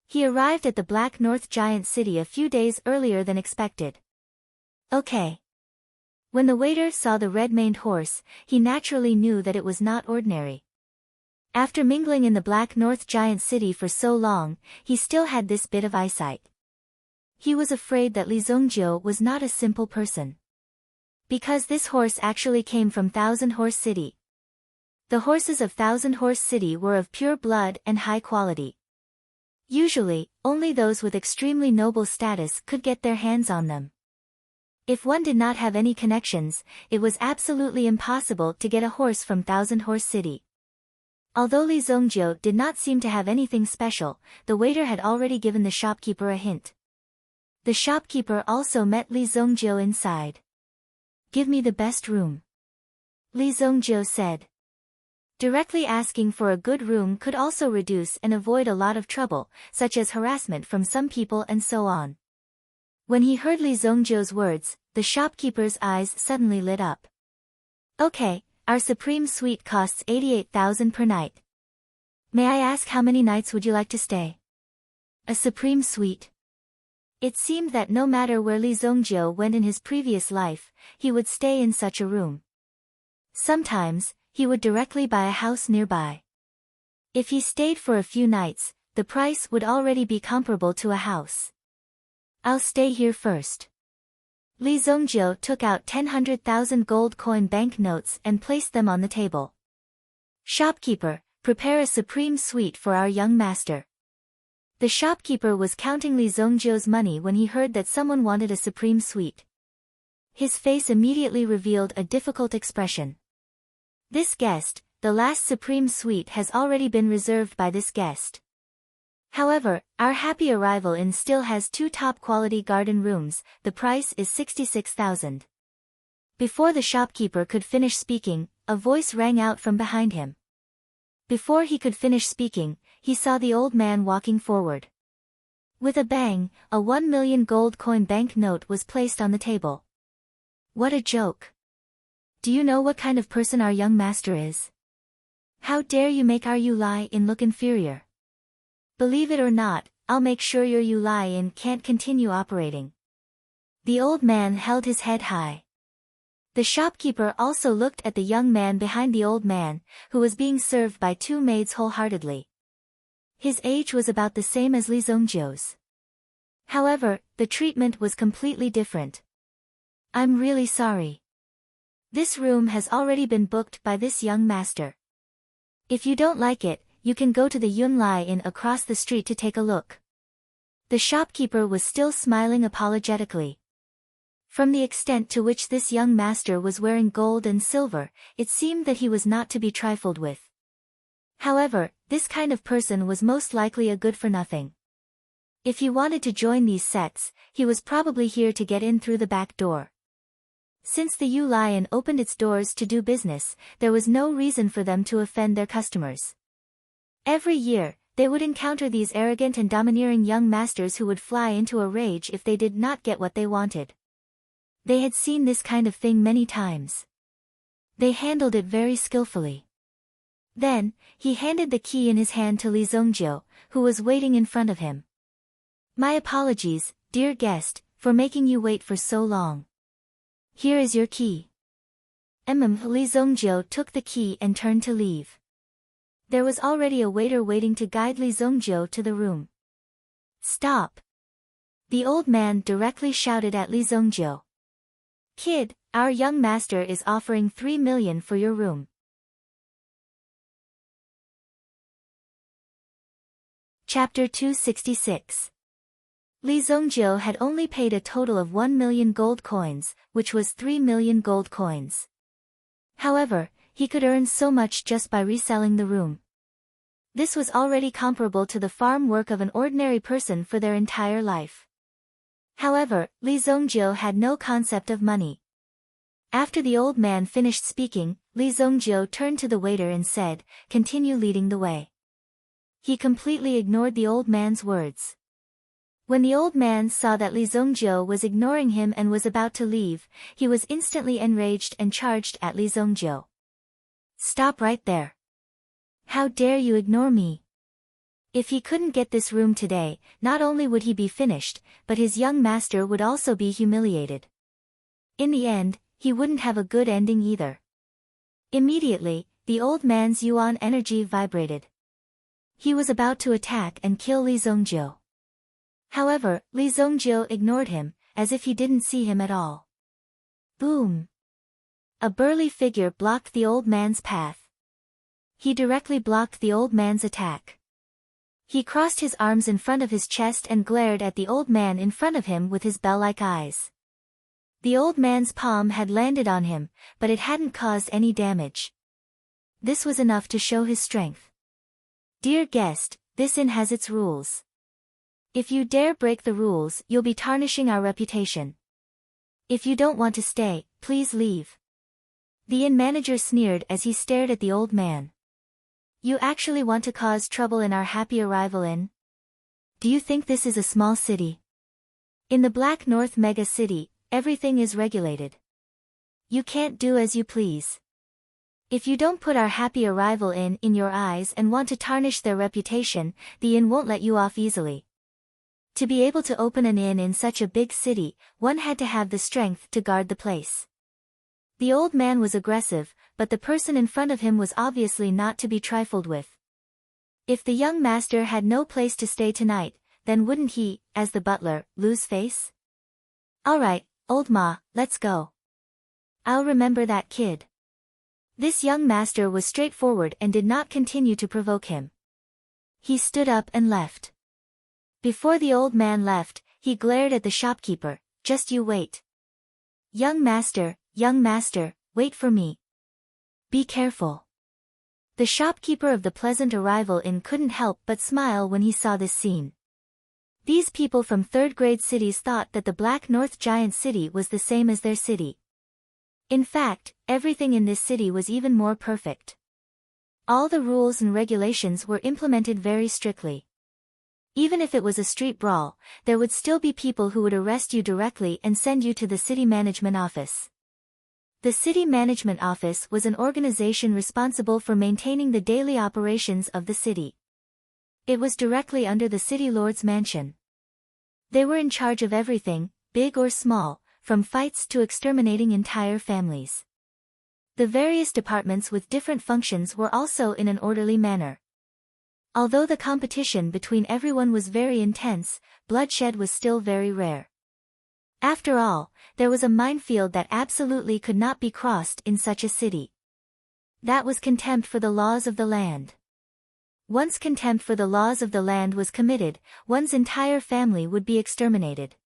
He arrived at the Black North giant city a few days earlier than expected. Okay. When the waiter saw the red-maned horse, he naturally knew that it was not ordinary. After mingling in the Black North giant city for so long, he still had this bit of eyesight. He was afraid that Li Zongjiu was not a simple person. Because this horse actually came from 1,000-horse city. The horses of 1,000-horse city were of pure blood and high quality. Usually, only those with extremely noble status could get their hands on them. If one did not have any connections, it was absolutely impossible to get a horse from 1,000-horse city. Although Li Zongjiu did not seem to have anything special, the waiter had already given the shopkeeper a hint. The shopkeeper also met Li Zongjiu inside. "Give me the best room," Li Zongjiu said. Directly asking for a good room could also reduce and avoid a lot of trouble, such as harassment from some people and so on. When he heard Li Zongjiu's words, the shopkeeper's eyes suddenly lit up. "Okay, our supreme suite costs 88,000 per night. May I ask how many nights would you like to stay?" "A supreme suite," It seemed that no matter where Li Zongjiu went in his previous life, he would stay in such a room. Sometimes, he would directly buy a house nearby. If he stayed for a few nights, the price would already be comparable to a house. I'll stay here first. Li Zongjiu took out 100,000 gold coin banknotes and placed them on the table. Shopkeeper, prepare a supreme suite for our young master. The shopkeeper was counting Li Zongjiu's money when he heard that someone wanted a supreme suite. His face immediately revealed a difficult expression. This guest, the last supreme suite has already been reserved by this guest. However, our happy arrival inn still has 2 top-quality garden rooms, the price is 66,000. Before the shopkeeper could finish speaking, a voice rang out from behind him. Before he could finish speaking, he saw the old man walking forward. With a bang, a 1 million gold coin banknote was placed on the table. What a joke! Do you know what kind of person our young master is? How dare you make our Yulai Inn look inferior? Believe it or not, I'll make sure your Yulai Inn can't continue operating. The old man held his head high. The shopkeeper also looked at the young man behind the old man, who was being served by 2 maids wholeheartedly. His age was about the same as Li Zongjiu's. However, the treatment was completely different. I'm really sorry. This room has already been booked by this young master. If you don't like it, you can go to the Yunlai Inn across the street to take a look. The shopkeeper was still smiling apologetically. From the extent to which this young master was wearing gold and silver, it seemed that he was not to be trifled with. However, this kind of person was most likely a good-for-nothing. If he wanted to join these sets, he was probably here to get in through the back door. Since the Yulai Inn opened its doors to do business, there was no reason for them to offend their customers. Every year, they would encounter these arrogant and domineering young masters who would fly into a rage if they did not get what they wanted. They had seen this kind of thing many times. They handled it very skillfully. Then, he handed the key in his hand to Li Zongjiu, who was waiting in front of him. My apologies, dear guest, for making you wait for so long. Here is your key. Li Zongjiu took the key and turned to leave. There was already a waiter waiting to guide Li Zongjiu to the room. Stop! The old man directly shouted at Li Zongjiu. Kid, our young master is offering 3 million for your room. Chapter 266. Li Zongjiu had only paid a total of 1 million gold coins, which was 3 million gold coins. However, he could earn so much just by reselling the room. This was already comparable to the farm work of an ordinary person for their entire life. However, Li Zongjiu had no concept of money. After the old man finished speaking, Li Zongjiu turned to the waiter and said, "Continue leading the way." He completely ignored the old man's words. When the old man saw that Li Zongjiu was ignoring him and was about to leave, he was instantly enraged and charged at Li Zongjiu. Stop right there. How dare you ignore me? If he couldn't get this room today, not only would he be finished, but his young master would also be humiliated. In the end, he wouldn't have a good ending either. Immediately, the old man's yuan energy vibrated. He was about to attack and kill Li Zongjiu. However, Li Zongjiu ignored him, as if he didn't see him at all. Boom! A burly figure blocked the old man's path. He directly blocked the old man's attack. He crossed his arms in front of his chest and glared at the old man in front of him with his bell-like eyes. The old man's palm had landed on him, but it hadn't caused any damage. This was enough to show his strength. Dear guest, this inn has its rules. If you dare break the rules, you'll be tarnishing our reputation. If you don't want to stay, please leave. The inn manager sneered as he stared at the old man. You actually want to cause trouble in our happy arrival inn? Do you think this is a small city? In the Black North mega city, everything is regulated. You can't do as you please. If you don't put our happy arrival inn in your eyes and want to tarnish their reputation, the inn won't let you off easily. To be able to open an inn in such a big city, one had to have the strength to guard the place. The old man was aggressive, but the person in front of him was obviously not to be trifled with. If the young master had no place to stay tonight, then wouldn't he, as the butler, lose face? "All right, old ma, let's go. I'll remember that kid." This young master was straightforward and did not continue to provoke him. He stood up and left. Before the old man left, he glared at the shopkeeper. "Just you wait. Young master, wait for me. Be careful." The shopkeeper of the Pleasant Arrival Inn couldn't help but smile when he saw this scene. These people from third-grade cities thought that the Black North Giant City was the same as their city. In fact, everything in this city was even more perfect. All the rules and regulations were implemented very strictly. Even if it was a street brawl, there would still be people who would arrest you directly and send you to the city management office. The city management office was an organization responsible for maintaining the daily operations of the city. It was directly under the city lord's mansion. They were in charge of everything, big or small, from fights to exterminating entire families. The various departments with different functions were also in an orderly manner. Although the competition between everyone was very intense, bloodshed was still very rare. After all, there was a minefield that absolutely could not be crossed in such a city. That was contempt for the laws of the land. Once contempt for the laws of the land was committed, one's entire family would be exterminated.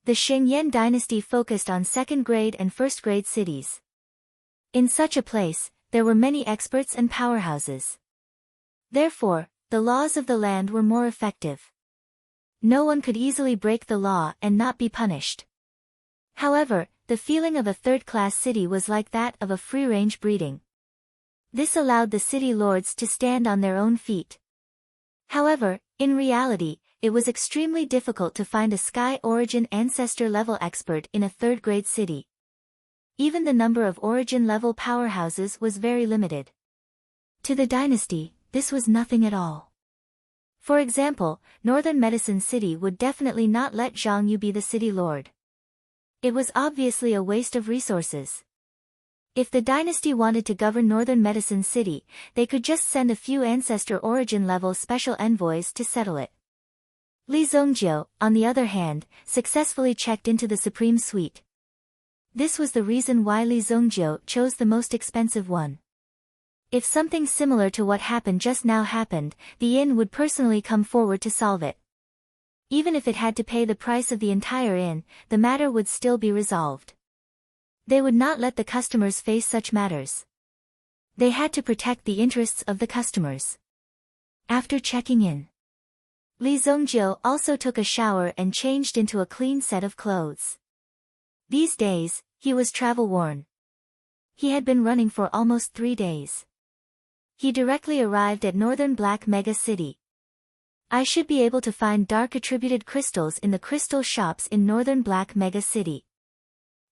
The Shengyan dynasty focused on second-grade and first-grade cities. In such a place, there were many experts and powerhouses. Therefore, the laws of the land were more effective. No one could easily break the law and not be punished. However, the feeling of a third-class city was like that of a free-range breeding. This allowed the city lords to stand on their own feet. However, in reality, it was extremely difficult to find a Sky Origin Ancestor level expert in a third-grade city. Even the number of Origin level powerhouses was very limited. To the dynasty, this was nothing at all. For example, Northern Medicine City would definitely not let Zhang Yu be the city lord. It was obviously a waste of resources. If the dynasty wanted to govern Northern Medicine City, they could just send a few Ancestor Origin level special envoys to settle it. Li Zongjiu, on the other hand, successfully checked into the Supreme Suite. This was the reason why Li Zongjiu chose the most expensive one. If something similar to what happened just now happened, the inn would personally come forward to solve it. Even if it had to pay the price of the entire inn, the matter would still be resolved. They would not let the customers face such matters. They had to protect the interests of the customers. After checking in, Li Zongjiu also took a shower and changed into a clean set of clothes. These days, he was travel-worn. He had been running for almost 3 days. He directly arrived at Northern Black Mega City. I should be able to find dark attributed crystals in the crystal shops in Northern Black Mega City.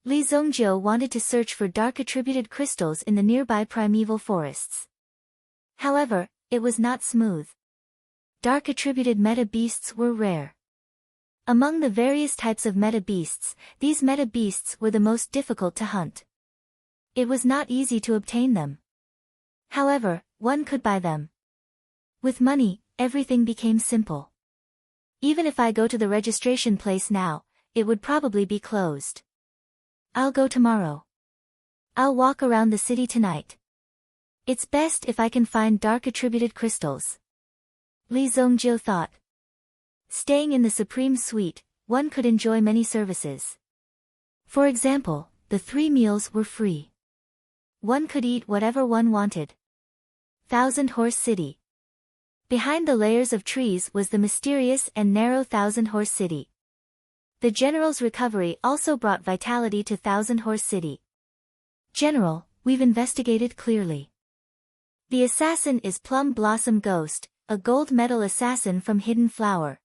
Li Zongjiu wanted to search for dark attributed crystals in the nearby primeval forests. However, it was not smooth. Dark attributed meta beasts were rare. Among the various types of meta beasts, these meta beasts were the most difficult to hunt. It was not easy to obtain them. However, one could buy them. With money, everything became simple. Even if I go to the registration place now, it would probably be closed. I'll go tomorrow. I'll walk around the city tonight. It's best if I can find dark attributed crystals. Li Zongjiu thought. Staying in the Supreme Suite, one could enjoy many services. For example, the 3 meals were free. One could eat whatever one wanted. Thousand Horse City. Behind the layers of trees was the mysterious and narrow Thousand Horse City. The general's recovery also brought vitality to Thousand Horse City. General, we've investigated clearly. The assassin is Plum Blossom Ghost, a gold medal assassin from Hidden Flower.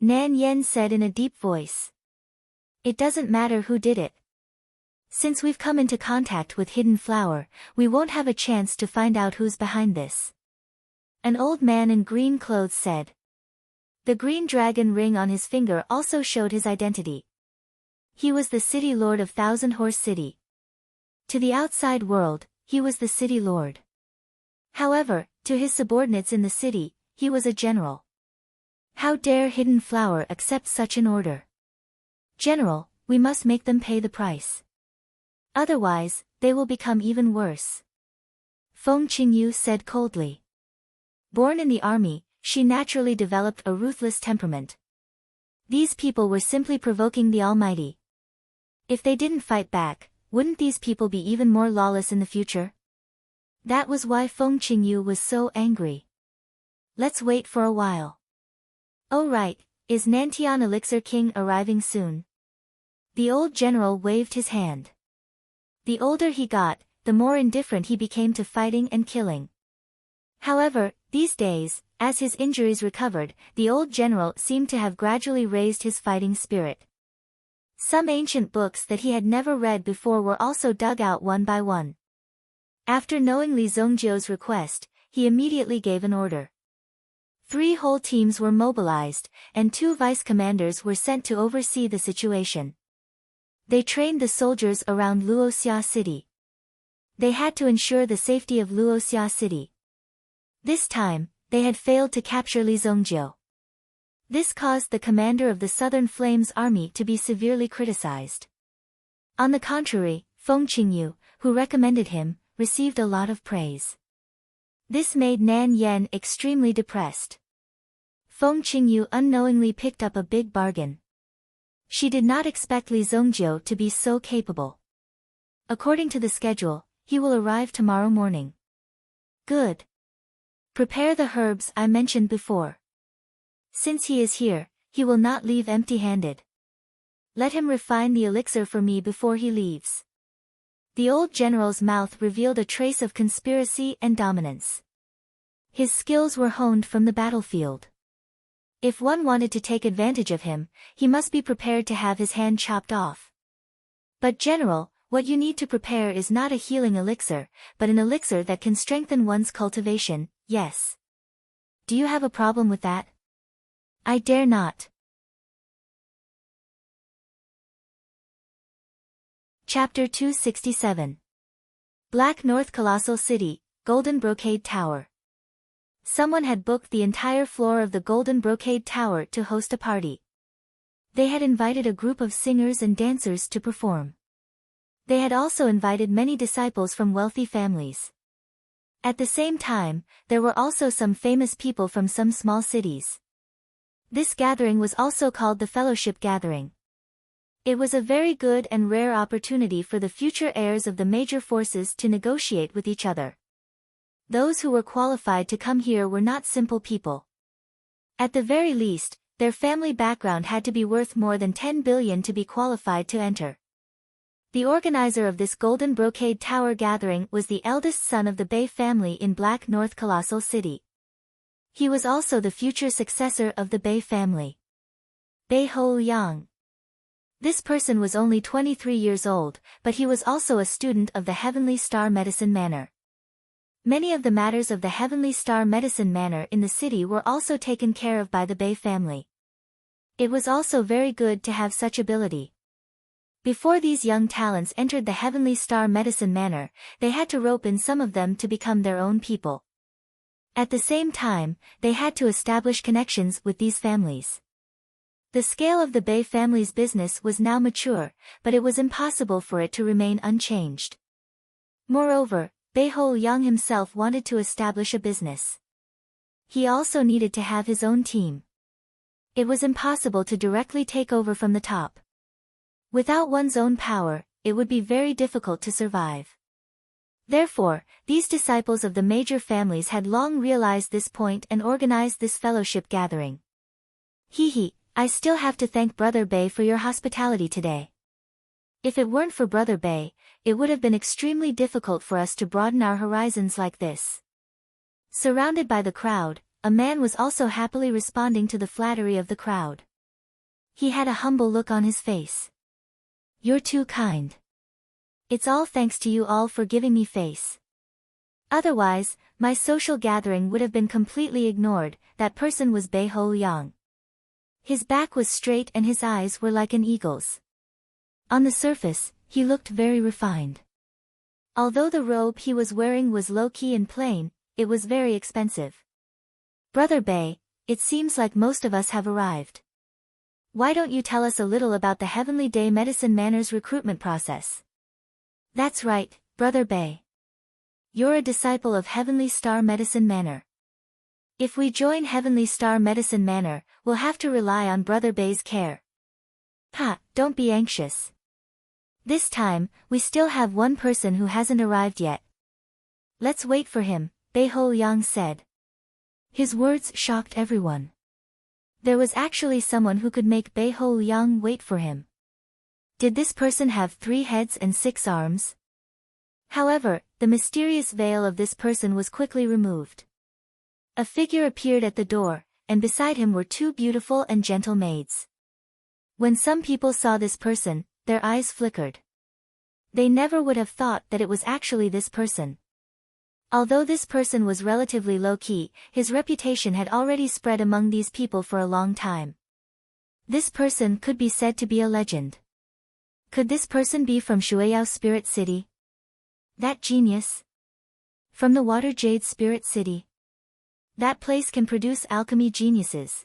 Nan Yen said in a deep voice. It doesn't matter who did it. Since we've come into contact with Hidden Flower, we won't have a chance to find out who's behind this. An old man in green clothes said. The green dragon ring on his finger also showed his identity. He was the city lord of Thousand Horse City. To the outside world, he was the city lord. However, to his subordinates in the city, he was a general. How dare Hidden Flower accept such an order? General, we must make them pay the price. Otherwise, they will become even worse. Feng Qingyu said coldly. Born in the army, she naturally developed a ruthless temperament. These people were simply provoking the Almighty. If they didn't fight back, wouldn't these people be even more lawless in the future? That was why Feng Qingyu was so angry. Let's wait for a while. Oh right, is Nantian Elixir King arriving soon? The old general waved his hand. The older he got, the more indifferent he became to fighting and killing. However, these days, as his injuries recovered, the old general seemed to have gradually raised his fighting spirit. Some ancient books that he had never read before were also dug out one by one. After knowing Li Zongjiu's request, he immediately gave an order. 3 whole teams were mobilized, and 2 vice-commanders were sent to oversee the situation. They trained the soldiers around Luoxia City. They had to ensure the safety of Luoxia City. This time, they had failed to capture Li Zongjiu. This caused the commander of the Southern Flames Army to be severely criticized. On the contrary, Feng Qingyu, who recommended him, received a lot of praise. This made Nan Yen extremely depressed. Feng Qingyu unknowingly picked up a big bargain. She did not expect Li Zongjiu to be so capable. According to the schedule, he will arrive tomorrow morning. Good. Prepare the herbs I mentioned before. Since he is here, he will not leave empty-handed. Let him refine the elixir for me before he leaves. The old general's mouth revealed a trace of conspiracy and dominance. His skills were honed from the battlefield. If one wanted to take advantage of him, he must be prepared to have his hand chopped off. But general, what you need to prepare is not a healing elixir, but an elixir that can strengthen one's cultivation, yes. Do you have a problem with that? I dare not. Chapter 267. Black North Colossal City, Golden Brocade Tower. Someone had booked the entire floor of the Golden Brocade Tower to host a party. They had invited a group of singers and dancers to perform. They had also invited many disciples from wealthy families. At the same time, there were also some famous people from some small cities. This gathering was also called the Fellowship Gathering. It was a very good and rare opportunity for the future heirs of the major forces to negotiate with each other. Those who were qualified to come here were not simple people. At the very least, their family background had to be worth more than 10 billion to be qualified to enter. The organizer of this Golden Brocade Tower gathering was the eldest son of the Bei family in Black North Colossal City. He was also the future successor of the Bei family. Bei Hou Yang. This person was only 23 years old, but he was also a student of the Heavenly Star Medicine Manor. Many of the matters of the Heavenly Star Medicine Manor in the city were also taken care of by the Bei family. It was also very good to have such ability. Before these young talents entered the Heavenly Star Medicine Manor, they had to rope in some of them to become their own people. At the same time, they had to establish connections with these families. The scale of the Bei family's business was now mature, but it was impossible for it to remain unchanged. Moreover, Bei Hou Yang himself wanted to establish a business. He also needed to have his own team. It was impossible to directly take over from the top. Without one's own power, it would be very difficult to survive. Therefore, these disciples of the major families had long realized this point and organized this fellowship gathering. I still have to thank Brother Bei for your hospitality today. If it weren't for Brother Bei, it would have been extremely difficult for us to broaden our horizons like this. Surrounded by the crowd, a man was also happily responding to the flattery of the crowd. He had a humble look on his face. You're too kind. It's all thanks to you all for giving me face. Otherwise, my social gathering would have been completely ignored. That person was Bei Hou Yang. His back was straight and his eyes were like an eagle's. On the surface, he looked very refined. Although the robe he was wearing was low-key and plain, it was very expensive. Brother Bay, it seems like most of us have arrived. Why don't you tell us a little about the Heavenly Day Medicine Manor's recruitment process? That's right, Brother Bay. You're a disciple of Heavenly Star Medicine Manor. If we join Heavenly Star Medicine Manor, we'll have to rely on Brother Bay's care. Don't be anxious. This time, we still have one person who hasn't arrived yet. Let's wait for him, Bei Ho Yang said. His words shocked everyone. There was actually someone who could make Bei Ho Yang wait for him. Did this person have 3 heads and 6 arms? However, the mysterious veil of this person was quickly removed. A figure appeared at the door, and beside him were 2 beautiful and gentle maids. When some people saw this person, their eyes flickered. They never would have thought that it was actually this person. Although this person was relatively low-key, his reputation had already spread among these people for a long time. This person could be said to be a legend. Could this person be from Shueyao Spirit City? That genius? From the Water Jade Spirit City? That place can produce alchemy geniuses.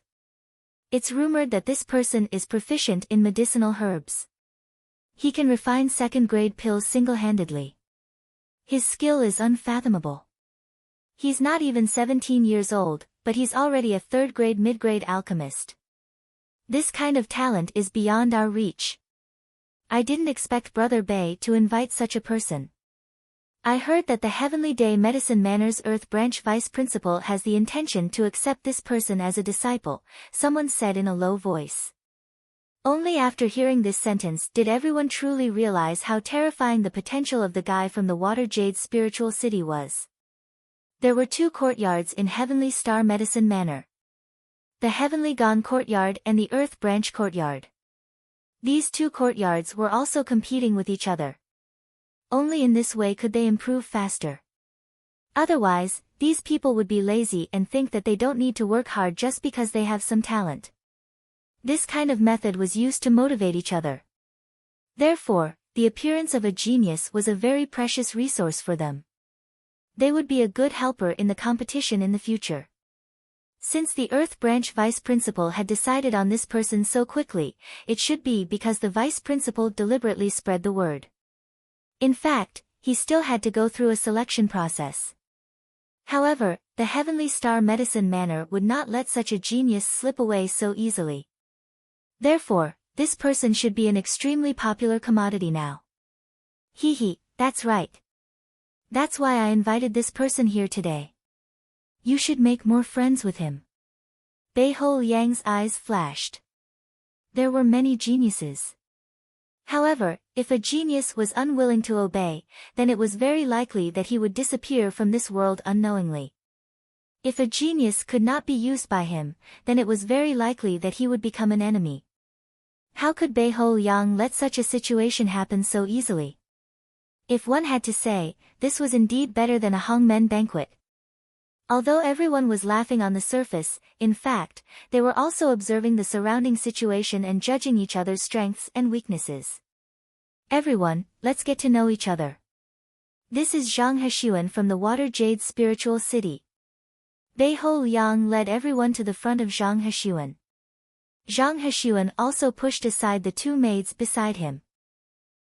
It's rumored that this person is proficient in medicinal herbs. He can refine second-grade pills single-handedly. His skill is unfathomable. He's not even 17 years old, but he's already a 3rd-grade mid-grade alchemist. This kind of talent is beyond our reach. I didn't expect Brother Bay to invite such a person. I heard that the Heavenly Day Medicine Manor's Earth Branch Vice Principal has the intention to accept this person as a disciple, someone said in a low voice. Only after hearing this sentence did everyone truly realize how terrifying the potential of the guy from the Water Jade Spiritual City was. There were 2 courtyards in Heavenly Star Medicine Manor. The Heavenly Gone Courtyard and the Earth Branch Courtyard. These 2 courtyards were also competing with each other. Only in this way could they improve faster. Otherwise, these people would be lazy and think that they don't need to work hard just because they have some talent. This kind of method was used to motivate each other. Therefore, the appearance of a genius was a very precious resource for them. They would be a good helper in the competition in the future. Since the Earth Branch Vice Principal had decided on this person so quickly, it should be because the Vice Principal deliberately spread the word. In fact, he still had to go through a selection process. However, the Heavenly Star Medicine Manor would not let such a genius slip away so easily. Therefore, this person should be an extremely popular commodity now. That's right. That's why I invited this person here today. You should make more friends with him. Bei Ho Yang's eyes flashed. There were many geniuses. However, if a genius was unwilling to obey, then it was very likely that he would disappear from this world unknowingly. If a genius could not be used by him, then it was very likely that he would become an enemy. How could Bei Ho Yang let such a situation happen so easily? If one had to say, this was indeed better than a hangmen banquet. Although everyone was laughing on the surface, in fact, they were also observing the surrounding situation and judging each other's strengths and weaknesses. Everyone, let's get to know each other. This is Zhang Heshuan from the Water Jade Spiritual City. Bei Ho Yang led everyone to the front of Zhang Heshuan. Zhang Heshuan also pushed aside the 2 maids beside him.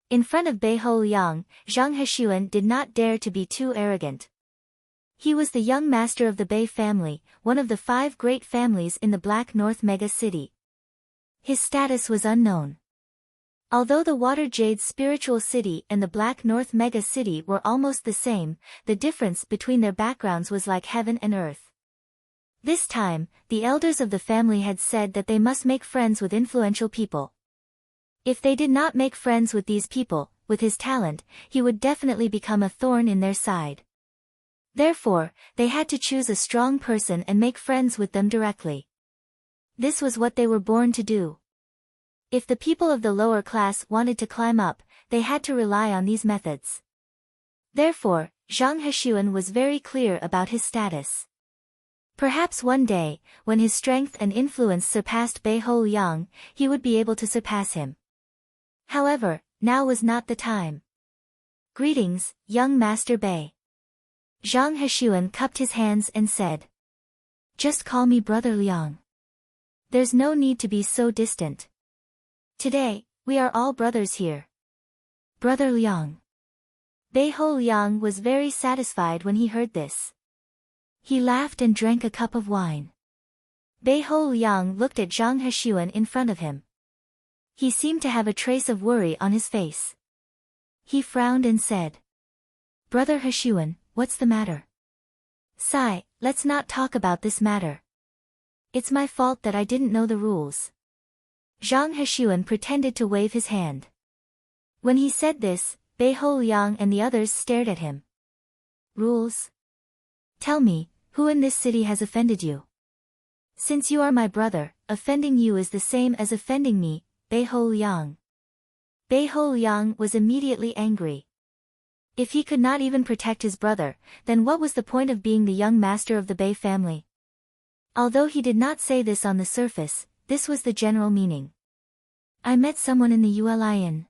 In front of Bei Ho Yang, Zhang Heshuan did not dare to be too arrogant. He was the young master of the Bei family, one of the 5 great families in the Black North Mega City. His status was unknown. Although the Water Jade Spiritual City and the Black North Mega City were almost the same, the difference between their backgrounds was like heaven and earth. This time, the elders of the family had said that they must make friends with influential people. If they did not make friends with these people, with his talent, he would definitely become a thorn in their side. Therefore, they had to choose a strong person and make friends with them directly. This was what they were born to do. If the people of the lower class wanted to climb up, they had to rely on these methods. Therefore, Zhang Heshuan was very clear about his status. Perhaps one day, when his strength and influence surpassed Bei Ho Liang, he would be able to surpass him. However, now was not the time. Greetings, young Master Bei. Zhang Heshuan cupped his hands and said. Just call me Brother Liang. There's no need to be so distant. Today, we are all brothers here. Brother Liang. Bei Ho Liang was very satisfied when he heard this. He laughed and drank a cup of wine. Bei Ho Liang looked at Zhang Heshuan in front of him. He seemed to have a trace of worry on his face. He frowned and said. Brother Heshuan, what's the matter? Sigh, let's not talk about this matter. It's my fault that I didn't know the rules. Zhang Heshuan pretended to wave his hand. When he said this, Bei Ho Liang and the others stared at him. Rules? Tell me, who in this city has offended you? Since you are my brother, offending you is the same as offending me, Bei Ho Liang. Bei Ho Liang was immediately angry. If he could not even protect his brother, then what was the point of being the young master of the Bei family? Although he did not say this on the surface, this was the general meaning. I met someone in the Ulin.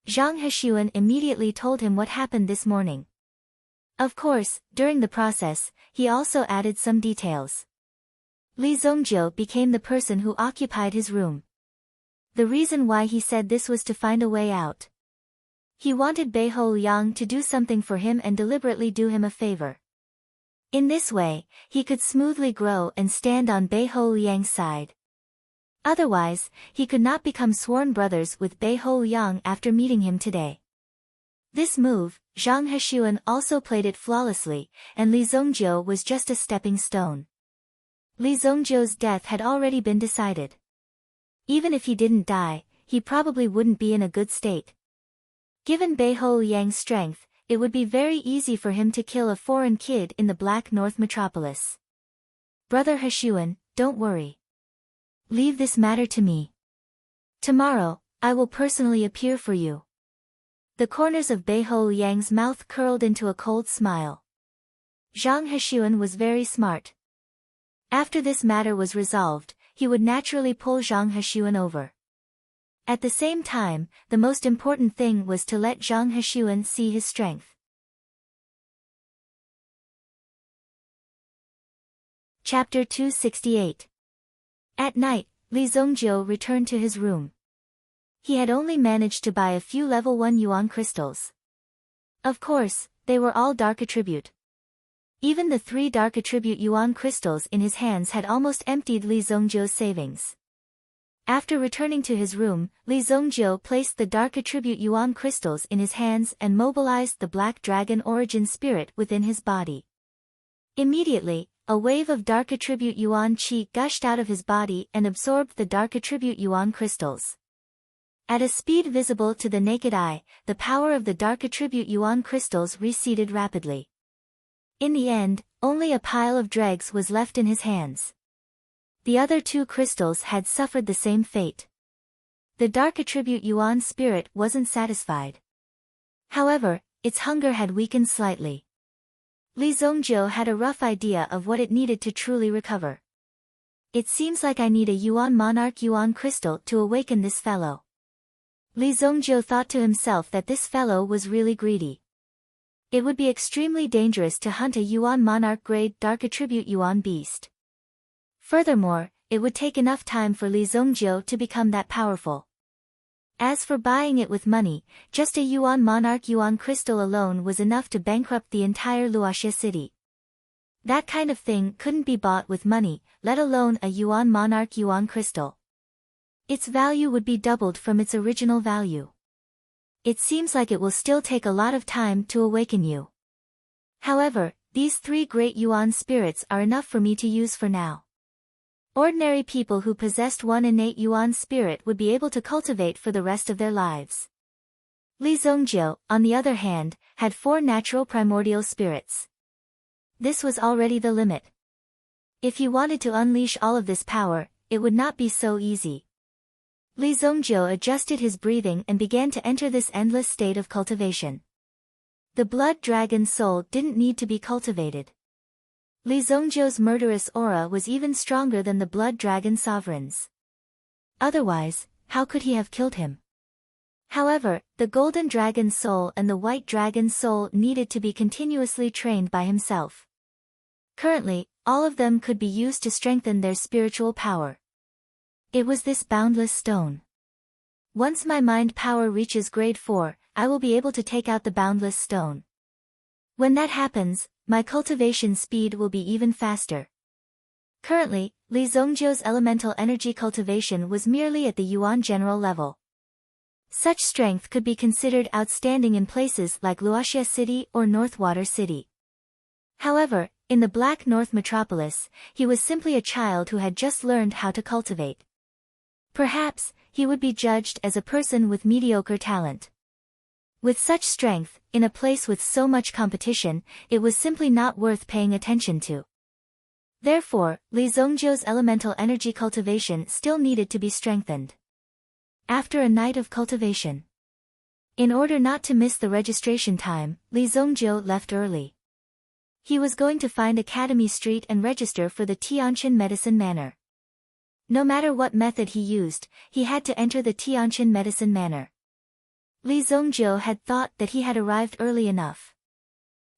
Zhang Heshuan immediately told him what happened this morning. Of course, during the process, he also added some details. Li Zongjiu became the person who occupied his room. The reason why he said this was to find a way out. He wanted Bei Ho Liang to do something for him and deliberately do him a favor. In this way, he could smoothly grow and stand on Bei Ho Liang's side. Otherwise, he could not become sworn brothers with Bei Ho Liang after meeting him today. This move, Zhang Heshuan also played it flawlessly, and Li Zongjiu was just a stepping stone. Li Zongjiu's death had already been decided. Even if he didn't die, he probably wouldn't be in a good state. Given Bei Ho Liang's strength, it would be very easy for him to kill a foreign kid in the Black North metropolis. Brother Heshuan, don't worry. Leave this matter to me. Tomorrow, I will personally appear for you. The corners of Bei Ho Liang's mouth curled into a cold smile. Zhang Heshuan was very smart. After this matter was resolved, he would naturally pull Zhang Heshuan over. At the same time, the most important thing was to let Zhang Heshuan see his strength. Chapter 268. At night, Li Zongjiu returned to his room. He had only managed to buy a few level 1 yuan crystals. Of course, they were all dark attribute. Even the 3 dark attribute yuan crystals in his hands had almost emptied Li Zongjiu's savings. After returning to his room, Li Zongjiu placed the dark attribute yuan crystals in his hands and mobilized the black dragon origin spirit within his body. Immediately, a wave of dark attribute yuan qi gushed out of his body and absorbed the dark attribute yuan crystals. At a speed visible to the naked eye, the power of the dark attribute yuan crystals receded rapidly. In the end, only a pile of dregs was left in his hands. The other 2 crystals had suffered the same fate. The dark attribute yuan spirit wasn't satisfied. However, its hunger had weakened slightly. Li Zongjiu had a rough idea of what it needed to truly recover. It seems like I need a yuan monarch yuan crystal to awaken this fellow. Li Zongjiu thought to himself that this fellow was really greedy. It would be extremely dangerous to hunt a yuan monarch grade dark attribute yuan beast. Furthermore, it would take enough time for Li Zongjiu to become that powerful. As for buying it with money, just a yuan monarch yuan crystal alone was enough to bankrupt the entire Luoxia city. That kind of thing couldn't be bought with money, let alone a yuan monarch yuan crystal. Its value would be doubled from its original value. It seems like it will still take a lot of time to awaken you. However, these 3 great yuan spirits are enough for me to use for now. Ordinary people who possessed 1 innate yuan spirit would be able to cultivate for the rest of their lives. Li Zongjiu, on the other hand, had 4 natural primordial spirits. This was already the limit. If he wanted to unleash all of this power, it would not be so easy. Li Zongjiu adjusted his breathing and began to enter this endless state of cultivation. The blood dragon soul didn't need to be cultivated. Li Zhongzhou's murderous aura was even stronger than the Blood Dragon Sovereign's. Otherwise, how could he have killed him? However, the Golden Dragon's soul and the White Dragon's soul needed to be continuously trained by himself. Currently, all of them could be used to strengthen their spiritual power. It was this boundless stone. Once my mind power reaches grade 4, I will be able to take out the boundless stone. When that happens, my cultivation speed will be even faster. Currently, Li Zhongzhou's elemental energy cultivation was merely at the Yuan general level. Such strength could be considered outstanding in places like Luoxia City or Northwater City. However, in the Black North Metropolis, he was simply a child who had just learned how to cultivate. Perhaps, he would be judged as a person with mediocre talent. With such strength, in a place with so much competition, it was simply not worth paying attention to. Therefore, Li Zhongzhou's elemental energy cultivation still needed to be strengthened. After a night of cultivation. In order not to miss the registration time, Li Zhongzhou left early. He was going to find Academy Street and register for the Tianqin Medicine Manor. No matter what method he used, he had to enter the Tianqin Medicine Manor. Li Zhongzhou had thought that he had arrived early enough.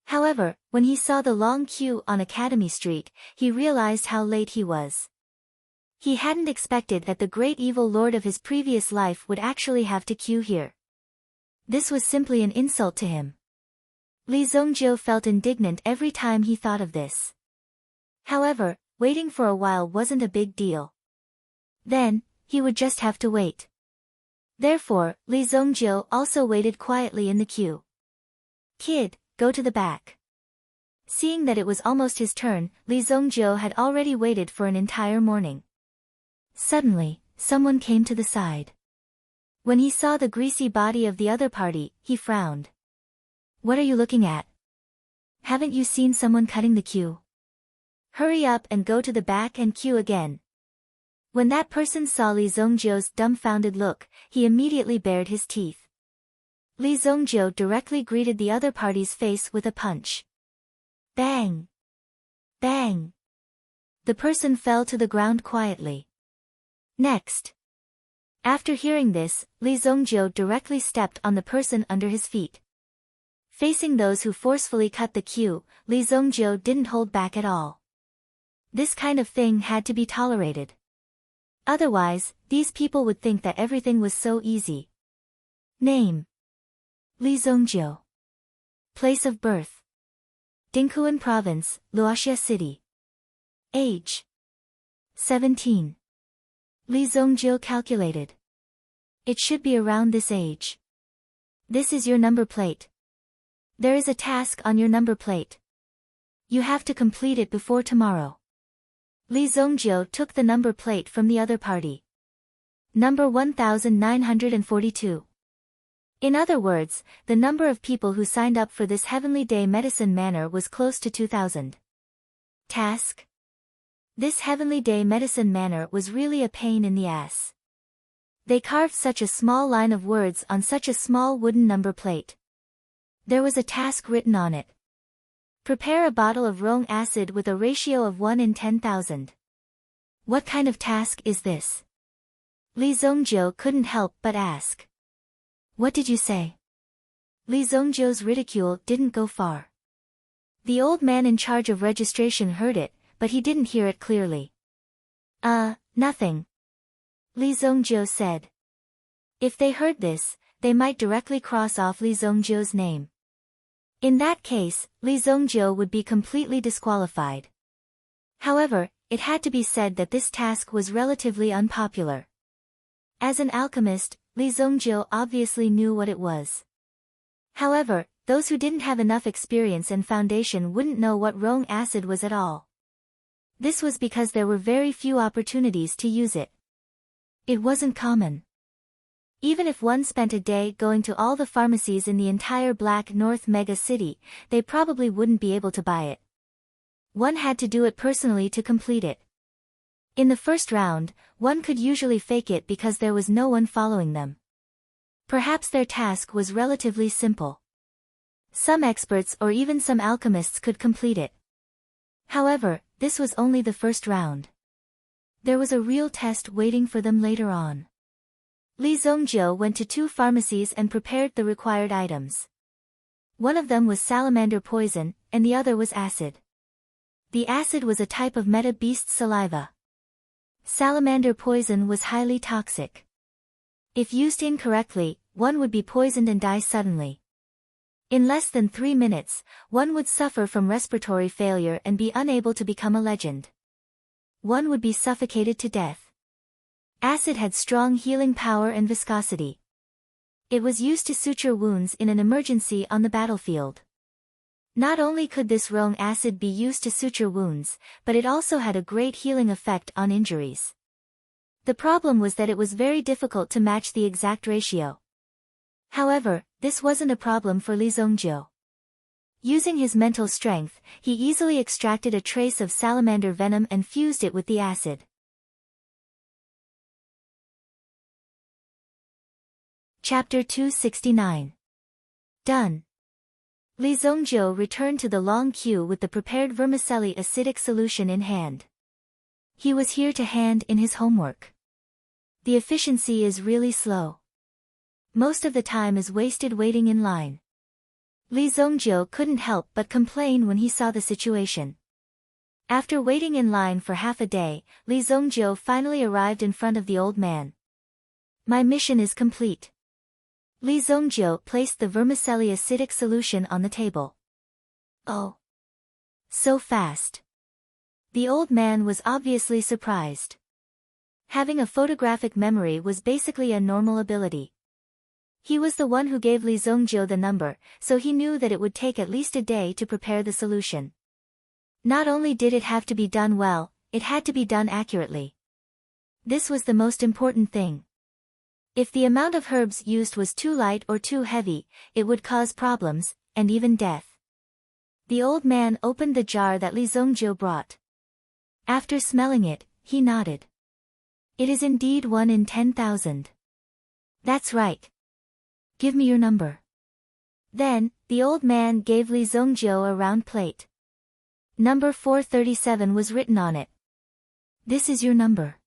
However, when he saw the long queue on Academy Street, he realized how late he was. He hadn't expected that the great evil lord of his previous life would actually have to queue here. This was simply an insult to him. Li Zhongzhou felt indignant every time he thought of this. However, waiting for a while wasn't a big deal. Then, he would just have to wait. Therefore, Li Zhongzhou also waited quietly in the queue. "Kid, go to the back." Seeing that it was almost his turn, Li Zhongzhou had already waited for an entire morning. Suddenly, someone came to the side. When he saw the greasy body of the other party, he frowned. "What are you looking at? Haven't you seen someone cutting the queue? Hurry up and go to the back and queue again." When that person saw Li Zhongzhou's dumbfounded look, he immediately bared his teeth. Li Zhongzhou directly greeted the other party's face with a punch. Bang! Bang! The person fell to the ground quietly. Next. After hearing this, Li Zhongzhou directly stepped on the person under his feet. Facing those who forcefully cut the queue, Li Zhongzhou didn't hold back at all. This kind of thing had to be tolerated. Otherwise, these people would think that everything was so easy. Name: Li Zhongzhou. Place of birth: Dinghuan Province, Luoxia City. Age: 17. Li Zhongzhou calculated. It should be around this age. This is your number plate. There is a task on your number plate. You have to complete it before tomorrow. Li Zhongzhou took the number plate from the other party. Number 1942. In other words, the number of people who signed up for this Heavenly Day Medicine Manor was close to 2,000. Task: This Heavenly Day Medicine Manor was really a pain in the ass. They carved such a small line of words on such a small wooden number plate. There was a task written on it. Prepare a bottle of wrong acid with a ratio of 1 in 10,000. What kind of task is this? Li Zhongzhou couldn't help but ask. What did you say? Li Zhongzhou's ridicule didn't go far. The old man in charge of registration heard it, but he didn't hear it clearly. Nothing. Li Zhongzhou said. If they heard this, they might directly cross off Li Zhongzhou's name. In that case, Li Zhongzhou would be completely disqualified. However, it had to be said that this task was relatively unpopular. As an alchemist, Li Zhongzhou obviously knew what it was. However, those who didn't have enough experience and foundation wouldn't know what wrong acid was at all. This was because there were very few opportunities to use it. It wasn't common. Even if one spent a day going to all the pharmacies in the entire Black North mega city, they probably wouldn't be able to buy it. One had to do it personally to complete it. In the first round, one could usually fake it because there was no one following them. Perhaps their task was relatively simple. Some experts or even some alchemists could complete it. However, this was only the first round. There was a real test waiting for them later on. Li Zongjiu went to 2 pharmacies and prepared the required items. One of them was salamander poison, and the other was acid. The acid was a type of meta-beast saliva. Salamander poison was highly toxic. If used incorrectly, one would be poisoned and die suddenly. In less than 3 minutes, one would suffer from respiratory failure and be unable to become a legend. One would be suffocated to death. Acid had strong healing power and viscosity. It was used to suture wounds in an emergency on the battlefield. Not only could this wrong acid be used to suture wounds, but it also had a great healing effect on injuries. The problem was that it was very difficult to match the exact ratio. However, this wasn't a problem for Li Zongjiu. Using his mental strength, he easily extracted a trace of salamander venom and fused it with the acid. Chapter 269. Done. Li Zongjiu returned to the long queue with the prepared vermicelli acidic solution in hand. He was here to hand in his homework. The efficiency is really slow. Most of the time is wasted waiting in line. Li Zongjiu couldn't help but complain when he saw the situation. After waiting in line for half a day, Li Zongjiu finally arrived in front of the old man. My mission is complete. Li Zongjiu placed the vermicelli acidic solution on the table. Oh. So fast. The old man was obviously surprised. Having a photographic memory was basically a normal ability. He was the one who gave Li Zongjiu the number, so he knew that it would take at least a day to prepare the solution. Not only did it have to be done well, it had to be done accurately. This was the most important thing. If the amount of herbs used was too light or too heavy, it would cause problems, and even death. The old man opened the jar that Li Zongjiu brought. After smelling it, he nodded. It is indeed 1 in 10,000. That's right. Give me your number. Then, the old man gave Li Zongjiu a round plate. Number 437 was written on it. This is your number.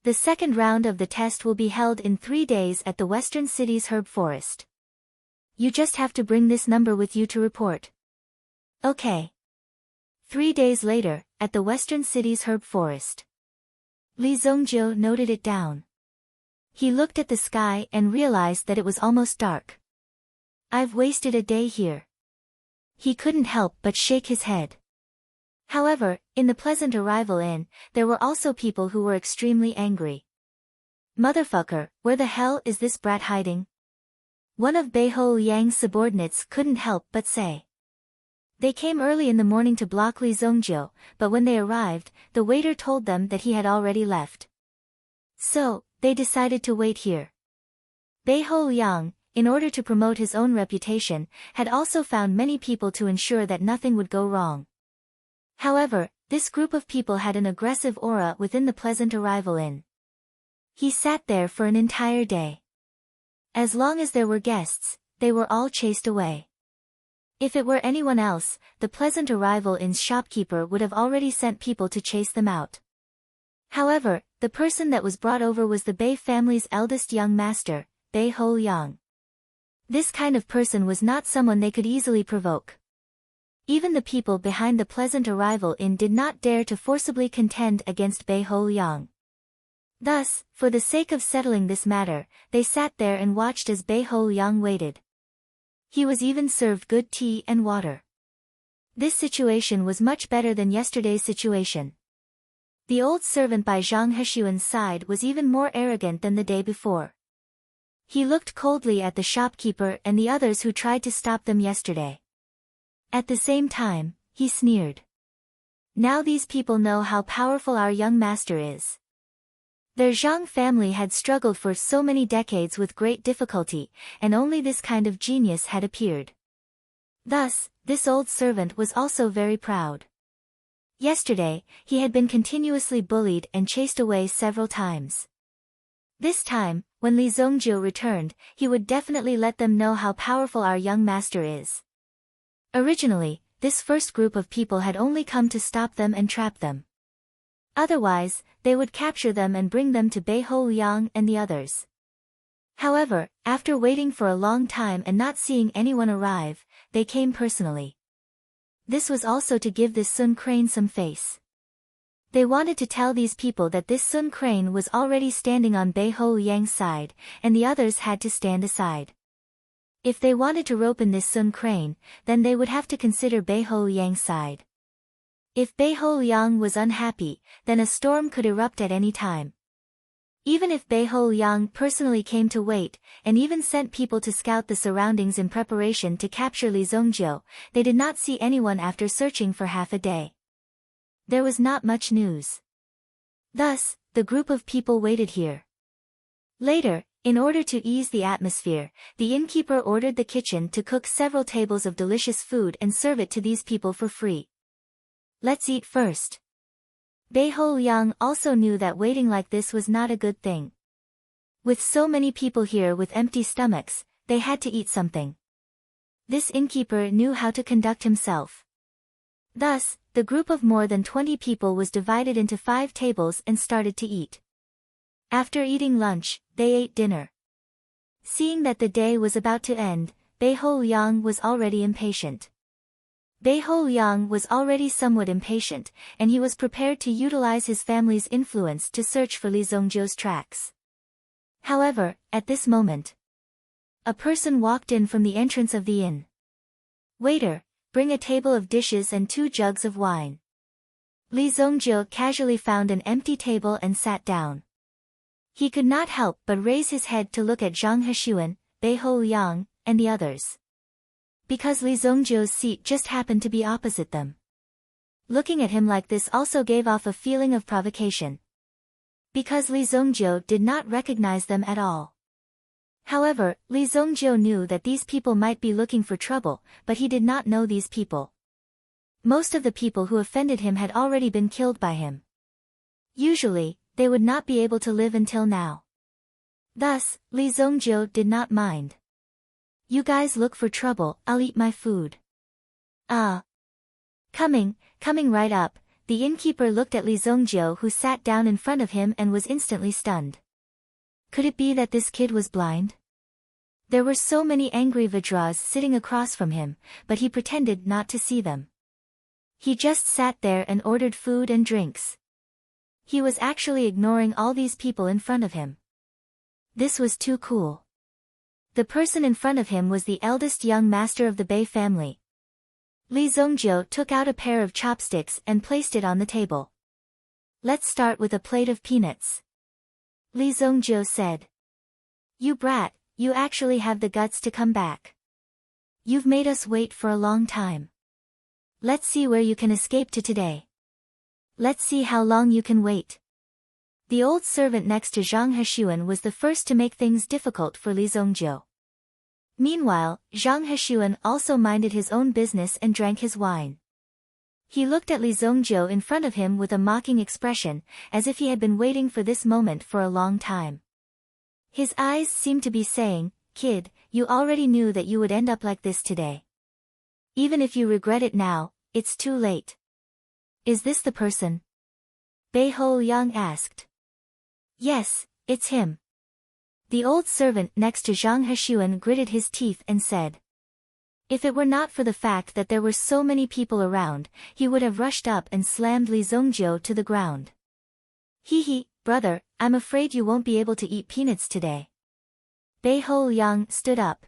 The second round of the test will be held in 3 days at the Western City's herb forest. You just have to bring this number with you to report. Okay. 3 days later, at the Western City's herb forest. Li Zongjiu noted it down. He looked at the sky and realized that it was almost dark. I've wasted a day here. He couldn't help but shake his head. However, in the Pleasant Arrival Inn, there were also people who were extremely angry. Motherfucker, where the hell is this brat hiding? One of Beihou Liang's subordinates couldn't help but say. They came early in the morning to block Li Zongjiu, but when they arrived, the waiter told them that he had already left. So, they decided to wait here. Beihou Liang, in order to promote his own reputation, had also found many people to ensure that nothing would go wrong. However, this group of people had an aggressive aura within the Pleasant Arrival Inn. He sat there for an entire day. As long as there were guests, they were all chased away. If it were anyone else, the Pleasant Arrival Inn's shopkeeper would have already sent people to chase them out. However, the person that was brought over was the Bei family's eldest young master, Beihou Liang. This kind of person was not someone they could easily provoke. Even the people behind the Pleasant Arrival Inn did not dare to forcibly contend against Beihou Liang. Thus, for the sake of settling this matter, they sat there and watched as Beihou Liang waited. He was even served good tea and water. This situation was much better than yesterday's situation. The old servant by Zhang Heshuan's side was even more arrogant than the day before. He looked coldly at the shopkeeper and the others who tried to stop them yesterday. At the same time, he sneered. Now these people know how powerful our young master is. Their Zhang family had struggled for so many decades with great difficulty, and only this kind of genius had appeared. Thus, this old servant was also very proud. Yesterday, he had been continuously bullied and chased away several times. This time, when Li Zongjiu returned, he would definitely let them know how powerful our young master is. Originally, this first group of people had only come to stop them and trap them. Otherwise, they would capture them and bring them to Bei-ho Liang and the others. However, after waiting for a long time and not seeing anyone arrive, they came personally. This was also to give this Sun Crane some face. They wanted to tell these people that this Sun Crane was already standing on Bei-ho Liang's side, and the others had to stand aside. If they wanted to rope in this Sun Crane, then they would have to consider Bei-ho Liang's side. If Bei-ho Liang was unhappy, then a storm could erupt at any time. Even if Bei-ho Liang personally came to wait, and even sent people to scout the surroundings in preparation to capture Li Zongjiu, they did not see anyone after searching for half a day. There was not much news. Thus, the group of people waited here. Later, in order to ease the atmosphere, the innkeeper ordered the kitchen to cook several tables of delicious food and serve it to these people for free. Let's eat first. Bei-ho Liang also knew that waiting like this was not a good thing. With so many people here with empty stomachs, they had to eat something. This innkeeper knew how to conduct himself. Thus, the group of more than 20 people was divided into 5 tables and started to eat. After eating lunch, they ate dinner. Seeing that the day was about to end, Bei-ho Liang was already impatient. Bei-ho Liang was already somewhat impatient, and he was prepared to utilize his family's influence to search for Li Zongjiu's tracks. However, at this moment, a person walked in from the entrance of the inn. "Waiter, bring a table of dishes and 2 jugs of wine." Li Zongjiu casually found an empty table and sat down. He could not help but raise his head to look at Zhang Heshuan, Bei-ho Liang, and the others. Because Li Zongjiu's seat just happened to be opposite them. Looking at him like this also gave off a feeling of provocation. Because Li Zongjiu did not recognize them at all. However, Li Zongjiu knew that these people might be looking for trouble, but he did not know these people. Most of the people who offended him had already been killed by him. Usually, they would not be able to live until now. Thus, Li Zongjiu did not mind. "You guys look for trouble, I'll eat my food." "Ah. Coming right up." The innkeeper looked at Li Zongjiu, who sat down in front of him and was instantly stunned. Could it be that this kid was blind? There were so many angry Vajras sitting across from him, but he pretended not to see them. He just sat there and ordered food and drinks. He was actually ignoring all these people in front of him. This was too cool. The person in front of him was the eldest young master of the Bei family. Li Zongjiu took out a pair of chopsticks and placed it on the table. "Let's start with a plate of peanuts," Li Zongjiu said. "You brat, you actually have the guts to come back. You've made us wait for a long time. Let's see where you can escape to today. Let's see how long you can wait." The old servant next to Zhang Heshuan was the first to make things difficult for Li Zongjiu. Meanwhile, Zhang Heshuan also minded his own business and drank his wine. He looked at Li Zongjiu in front of him with a mocking expression, as if he had been waiting for this moment for a long time. His eyes seemed to be saying, "Kid, you already knew that you would end up like this today. Even if you regret it now, it's too late." "Is this the person?" Bei-ho Liang asked. "Yes, it's him." The old servant next to Zhang Heshuan gritted his teeth and said. If it were not for the fact that there were so many people around, he would have rushed up and slammed Li Zongjiu to the ground. "Hee, brother, I'm afraid you won't be able to eat peanuts today." Bei-ho Liang stood up.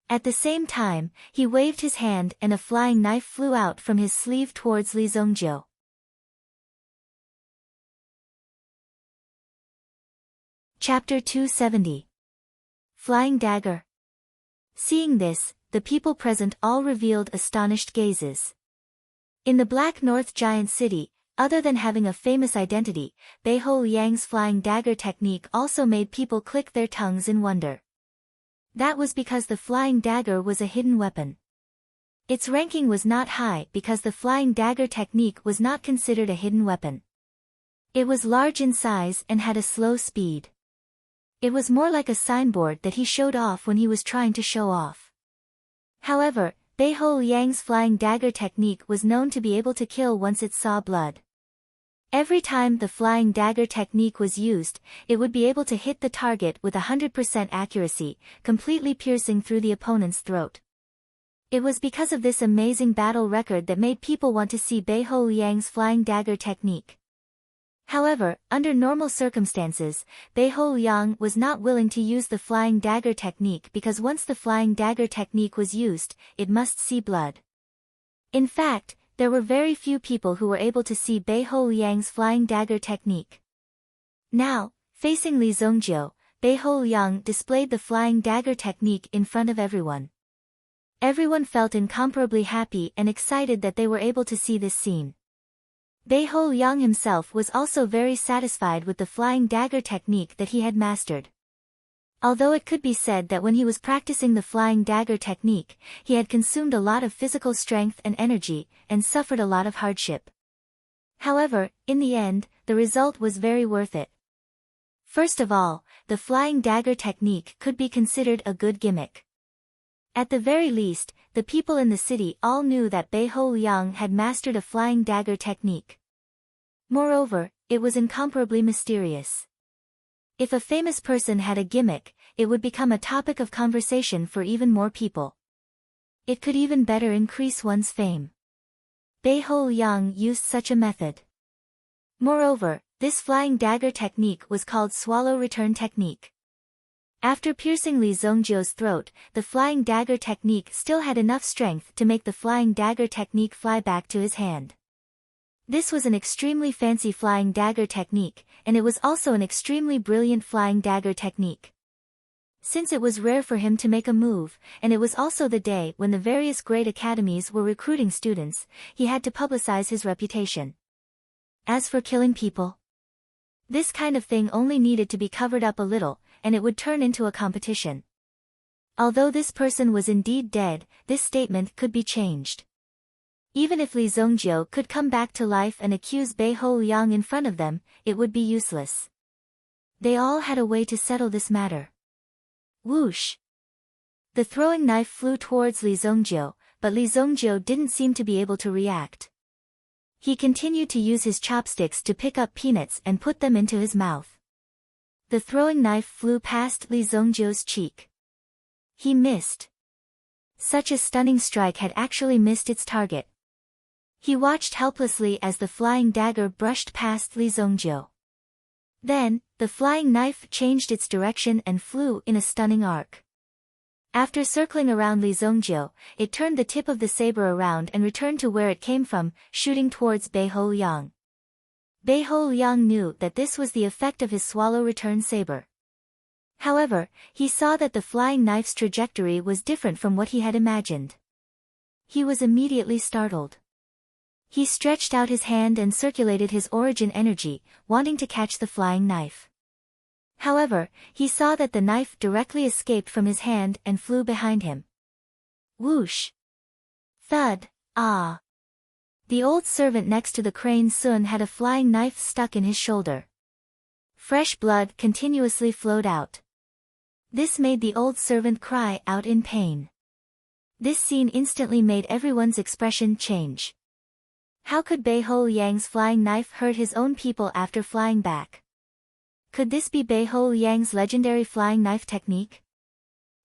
At the same time, he waved his hand and a flying knife flew out from his sleeve towards Li Zongjiu. Chapter 270. Flying Dagger. Seeing this, the people present all revealed astonished gazes. In the Black North giant city, other than having a famous identity, Bei-ho Liang's flying dagger technique also made people click their tongues in wonder. That was because the flying dagger was a hidden weapon. Its ranking was not high because the flying dagger technique was not considered a hidden weapon. It was large in size and had a slow speed. It was more like a signboard that he showed off when he was trying to show off. However, Beihou Yang's flying dagger technique was known to be able to kill once it saw blood. Every time the flying dagger technique was used, it would be able to hit the target with 100% accuracy, completely piercing through the opponent's throat. It was because of this amazing battle record that made people want to see Beihou Yang's flying dagger technique. However, under normal circumstances, Beihou Yang was not willing to use the flying dagger technique because once the flying dagger technique was used, it must see blood. In fact, there were very few people who were able to see Beihou Yang's flying dagger technique. Now, facing Li Zongjiu, Beihou Yang displayed the flying dagger technique in front of everyone. Everyone felt incomparably happy and excited that they were able to see this scene. Beihou Yang himself was also very satisfied with the flying dagger technique that he had mastered. Although it could be said that when he was practicing the flying dagger technique, he had consumed a lot of physical strength and energy, and suffered a lot of hardship. However, in the end, the result was very worth it. First of all, the flying dagger technique could be considered a good gimmick. At the very least, the people in the city all knew that Beihou Yang had mastered a flying dagger technique. Moreover, it was incomparably mysterious. If a famous person had a gimmick, it would become a topic of conversation for even more people. It could even better increase one's fame. Beihou Yang used such a method. Moreover, this flying dagger technique was called swallow return technique. After piercing Li Zongjiu's throat, the flying dagger technique still had enough strength to make the flying dagger technique fly back to his hand. This was an extremely fancy flying dagger technique, and it was also an extremely brilliant flying dagger technique. Since it was rare for him to make a move, and it was also the day when the various great academies were recruiting students, he had to publicize his reputation. As for killing people, this kind of thing only needed to be covered up a little, and it would turn into a competition. Although this person was indeed dead, this statement could be changed. Even if Li Zongjiu could come back to life and accuse Beihou Yang in front of them, it would be useless. They all had a way to settle this matter. Whoosh! The throwing knife flew towards Li Zongjiu, but Li Zongjiu didn't seem to be able to react. He continued to use his chopsticks to pick up peanuts and put them into his mouth. The throwing knife flew past Li Zongjiu's cheek. He missed. Such a stunning strike had actually missed its target. He watched helplessly as the flying dagger brushed past Li Zongjiu. Then, the flying knife changed its direction and flew in a stunning arc. After circling around Li Zongjiu, it turned the tip of the saber around and returned to where it came from, shooting towards Beihou Yang. Beihou Yang knew that this was the effect of his swallow return saber. However, he saw that the flying knife's trajectory was different from what he had imagined. He was immediately startled. He stretched out his hand and circulated his origin energy, wanting to catch the flying knife. However, he saw that the knife directly escaped from his hand and flew behind him. Whoosh! Thud! Ah! The old servant next to the crane Sun had a flying knife stuck in his shoulder. Fresh blood continuously flowed out. This made the old servant cry out in pain. This scene instantly made everyone's expression change. How could Beihou Yang's flying knife hurt his own people after flying back? Could this be Beihou Yang's legendary flying knife technique?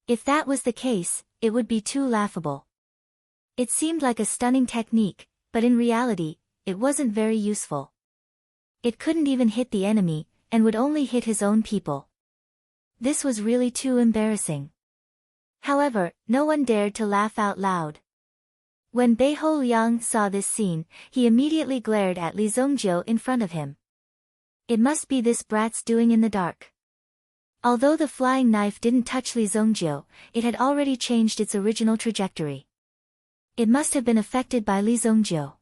If that was the case, it would be too laughable. It seemed like a stunning technique, but in reality, it wasn't very useful. It couldn't even hit the enemy, and would only hit his own people. This was really too embarrassing. However, no one dared to laugh out loud. When Beihou Yang saw this scene, he immediately glared at Li Zongjiu in front of him. It must be this brat's doing in the dark. Although the flying knife didn't touch Li Zongjiu, it had already changed its original trajectory. It must have been affected by Li Zongjiu.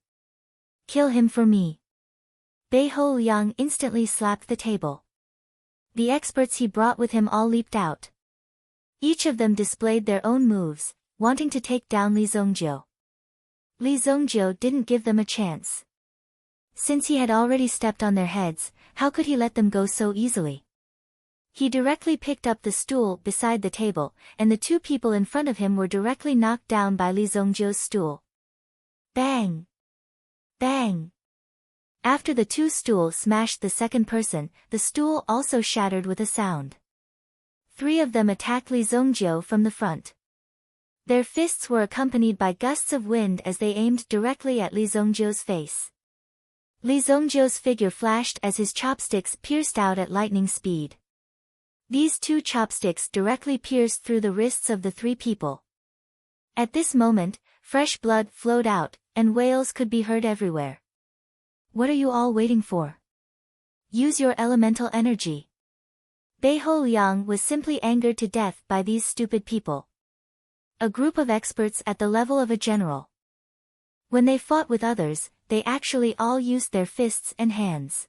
Kill him for me. Beihou Yang instantly slapped the table. The experts he brought with him all leaped out. Each of them displayed their own moves, wanting to take down Li Zongjiu. Li Zongjiu didn't give them a chance. Since he had already stepped on their heads, how could he let them go so easily? He directly picked up the stool beside the table, and the two people in front of him were directly knocked down by Li Zongjiu's stool. Bang! Bang! After the two stools smashed the second person, the stool also shattered with a sound. 3 of them attacked Li Zongjiu from the front. Their fists were accompanied by gusts of wind as they aimed directly at Li Zongjiu's face. Li Zongjiu's figure flashed as his chopsticks pierced out at lightning speed. These 2 chopsticks directly pierced through the wrists of the 3 people. At this moment, fresh blood flowed out, and wails could be heard everywhere. What are you all waiting for? Use your elemental energy. Beiho Liang was simply angered to death by these stupid people. A group of experts at the level of a general. When they fought with others, they actually all used their fists and hands.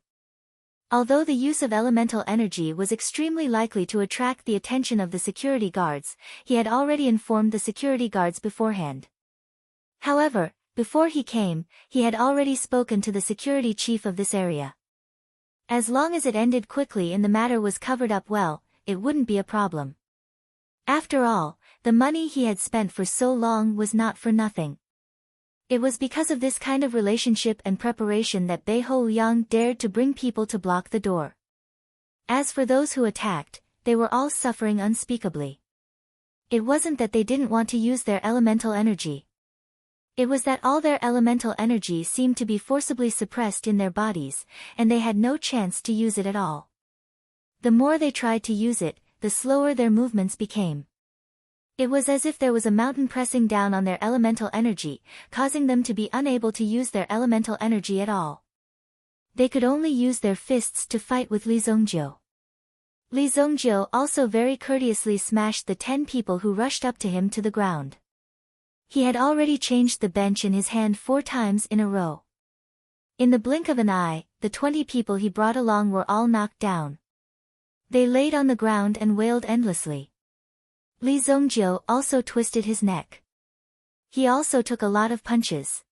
Although the use of elemental energy was extremely likely to attract the attention of the security guards, he had already informed the security guards beforehand. However, before he came, he had already spoken to the security chief of this area. As long as it ended quickly and the matter was covered up well, it wouldn't be a problem. After all, the money he had spent for so long was not for nothing. It was because of this kind of relationship and preparation that Beiho Liang dared to bring people to block the door. As for those who attacked, they were all suffering unspeakably. It wasn't that they didn't want to use their elemental energy. It was that all their elemental energy seemed to be forcibly suppressed in their bodies, and they had no chance to use it at all. The more they tried to use it, the slower their movements became. It was as if there was a mountain pressing down on their elemental energy, causing them to be unable to use their elemental energy at all. They could only use their fists to fight with Li Zongjiu. Li Zongjiu also very courteously smashed the 10 people who rushed up to him to the ground. He had already changed the bench in his hand 4 times in a row. In the blink of an eye, the 20 people he brought along were all knocked down. They laid on the ground and wailed endlessly. Li Zongjiu also twisted his neck. He also took a lot of punches.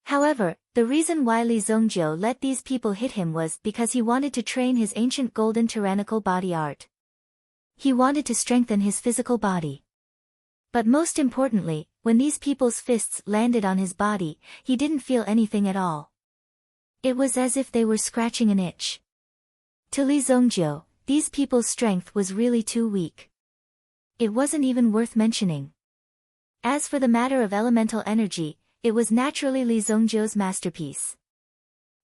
However, the reason why Li Zongjiu let these people hit him was because he wanted to train his ancient golden tyrannical body art. He wanted to strengthen his physical body. But most importantly, when these people's fists landed on his body, he didn't feel anything at all. It was as if they were scratching an itch. To Li Zongjiu, these people's strength was really too weak. It wasn't even worth mentioning. As for the matter of elemental energy, it was naturally Li Zongjiu's masterpiece.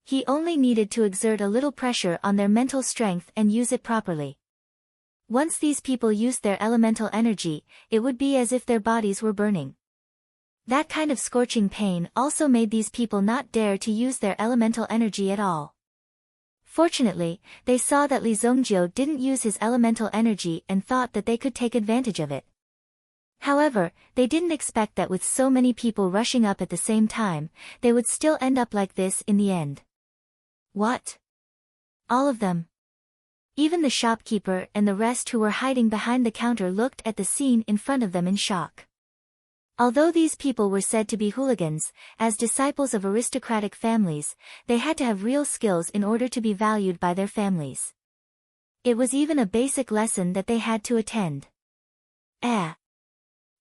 He only needed to exert a little pressure on their mental strength and use it properly. Once these people used their elemental energy, it would be as if their bodies were burning. That kind of scorching pain also made these people not dare to use their elemental energy at all. Fortunately, they saw that Li Zongjiu didn't use his elemental energy and thought that they could take advantage of it. However, they didn't expect that with so many people rushing up at the same time, they would still end up like this in the end. What? All of them? Even the shopkeeper and the rest who were hiding behind the counter looked at the scene in front of them in shock. Although these people were said to be hooligans, as disciples of aristocratic families, they had to have real skills in order to be valued by their families. It was even a basic lesson that they had to attend.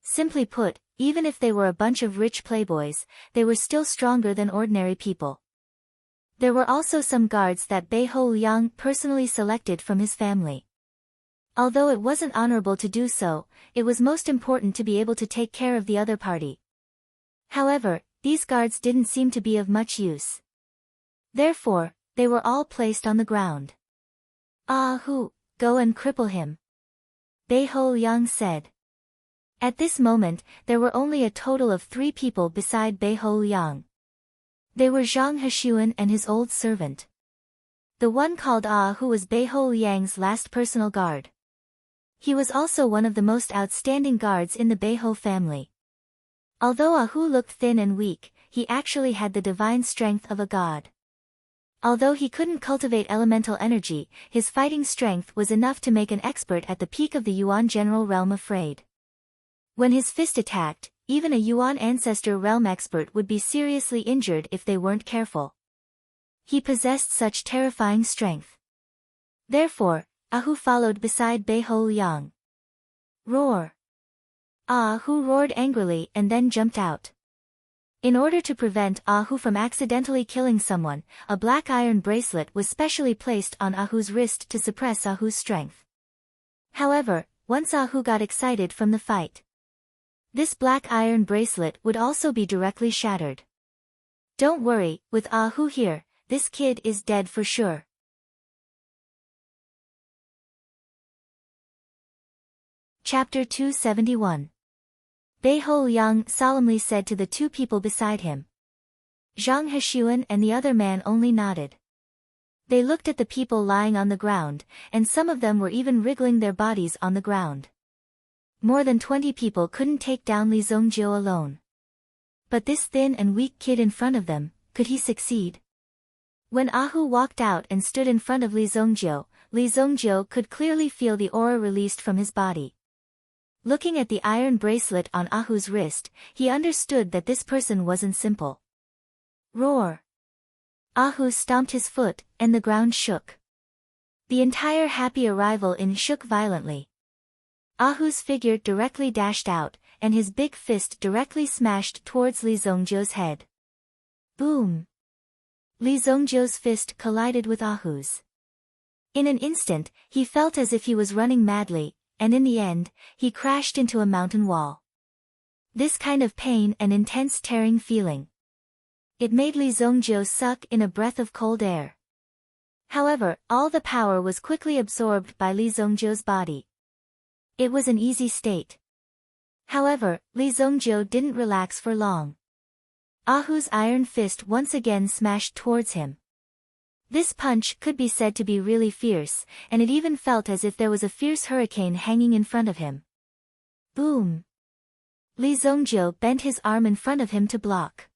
Simply put, even if they were a bunch of rich playboys, they were still stronger than ordinary people. There were also some guards that Beiho Liang personally selected from his family. Although it wasn't honorable to do so, it was most important to be able to take care of the other party. However, these guards didn't seem to be of much use. Therefore, they were all placed on the ground. Go and cripple him, Beiho Liang said. At this moment, there were only a total of 3 people beside Beiho Liang. They were Zhang Heshuan and his old servant. The one called who was Beiho Liang's last personal guard. He was also one of the most outstanding guards in the Beiho family. Although Ahu looked thin and weak, he actually had the divine strength of a god. Although he couldn't cultivate elemental energy, his fighting strength was enough to make an expert at the peak of the Yuan general realm afraid. When his fist attacked, even a Yuan ancestor realm expert would be seriously injured if they weren't careful. He possessed such terrifying strength. Therefore, Ahu followed beside Beho Liang. Roar! Ahu roared angrily and then jumped out. In order to prevent Ahu from accidentally killing someone, a black iron bracelet was specially placed on Ahu's wrist to suppress Ahu's strength. However, once Ahu got excited from the fight, this black iron bracelet would also be directly shattered. Don't worry, with Ahu here, this kid is dead for sure. Chapter 271. Beho Liang solemnly said to the two people beside him. Zhang Heshuan and the other man only nodded. They looked at the people lying on the ground, and some of them were even wriggling their bodies on the ground. More than 20 people couldn't take down Li Zongjiu alone. But this thin and weak kid in front of them, could he succeed? When Ahu walked out and stood in front of Li Zongjiu could clearly feel the aura released from his body. Looking at the iron bracelet on Ahu's wrist, he understood that this person wasn't simple. Roar! Ahu stomped his foot, and the ground shook. The entire happy arrival inn shook violently. Ahu's figure directly dashed out, and his big fist directly smashed towards Li Zongjiu's head. Boom! Li Zongjiu's fist collided with Ahu's. In an instant, he felt as if he was running madly, and in the end, he crashed into a mountain wall. This kind of pain and intense tearing feeling. It made Li Zongjiu suck in a breath of cold air. However, all the power was quickly absorbed by Li Zongjiu's body. It was an easy state. However, Li Zongjiu didn't relax for long. Ahu's iron fist once again smashed towards him. This punch could be said to be really fierce, and it even felt as if there was a fierce hurricane hanging in front of him. Boom! Li Zongjiu bent his arm in front of him to block.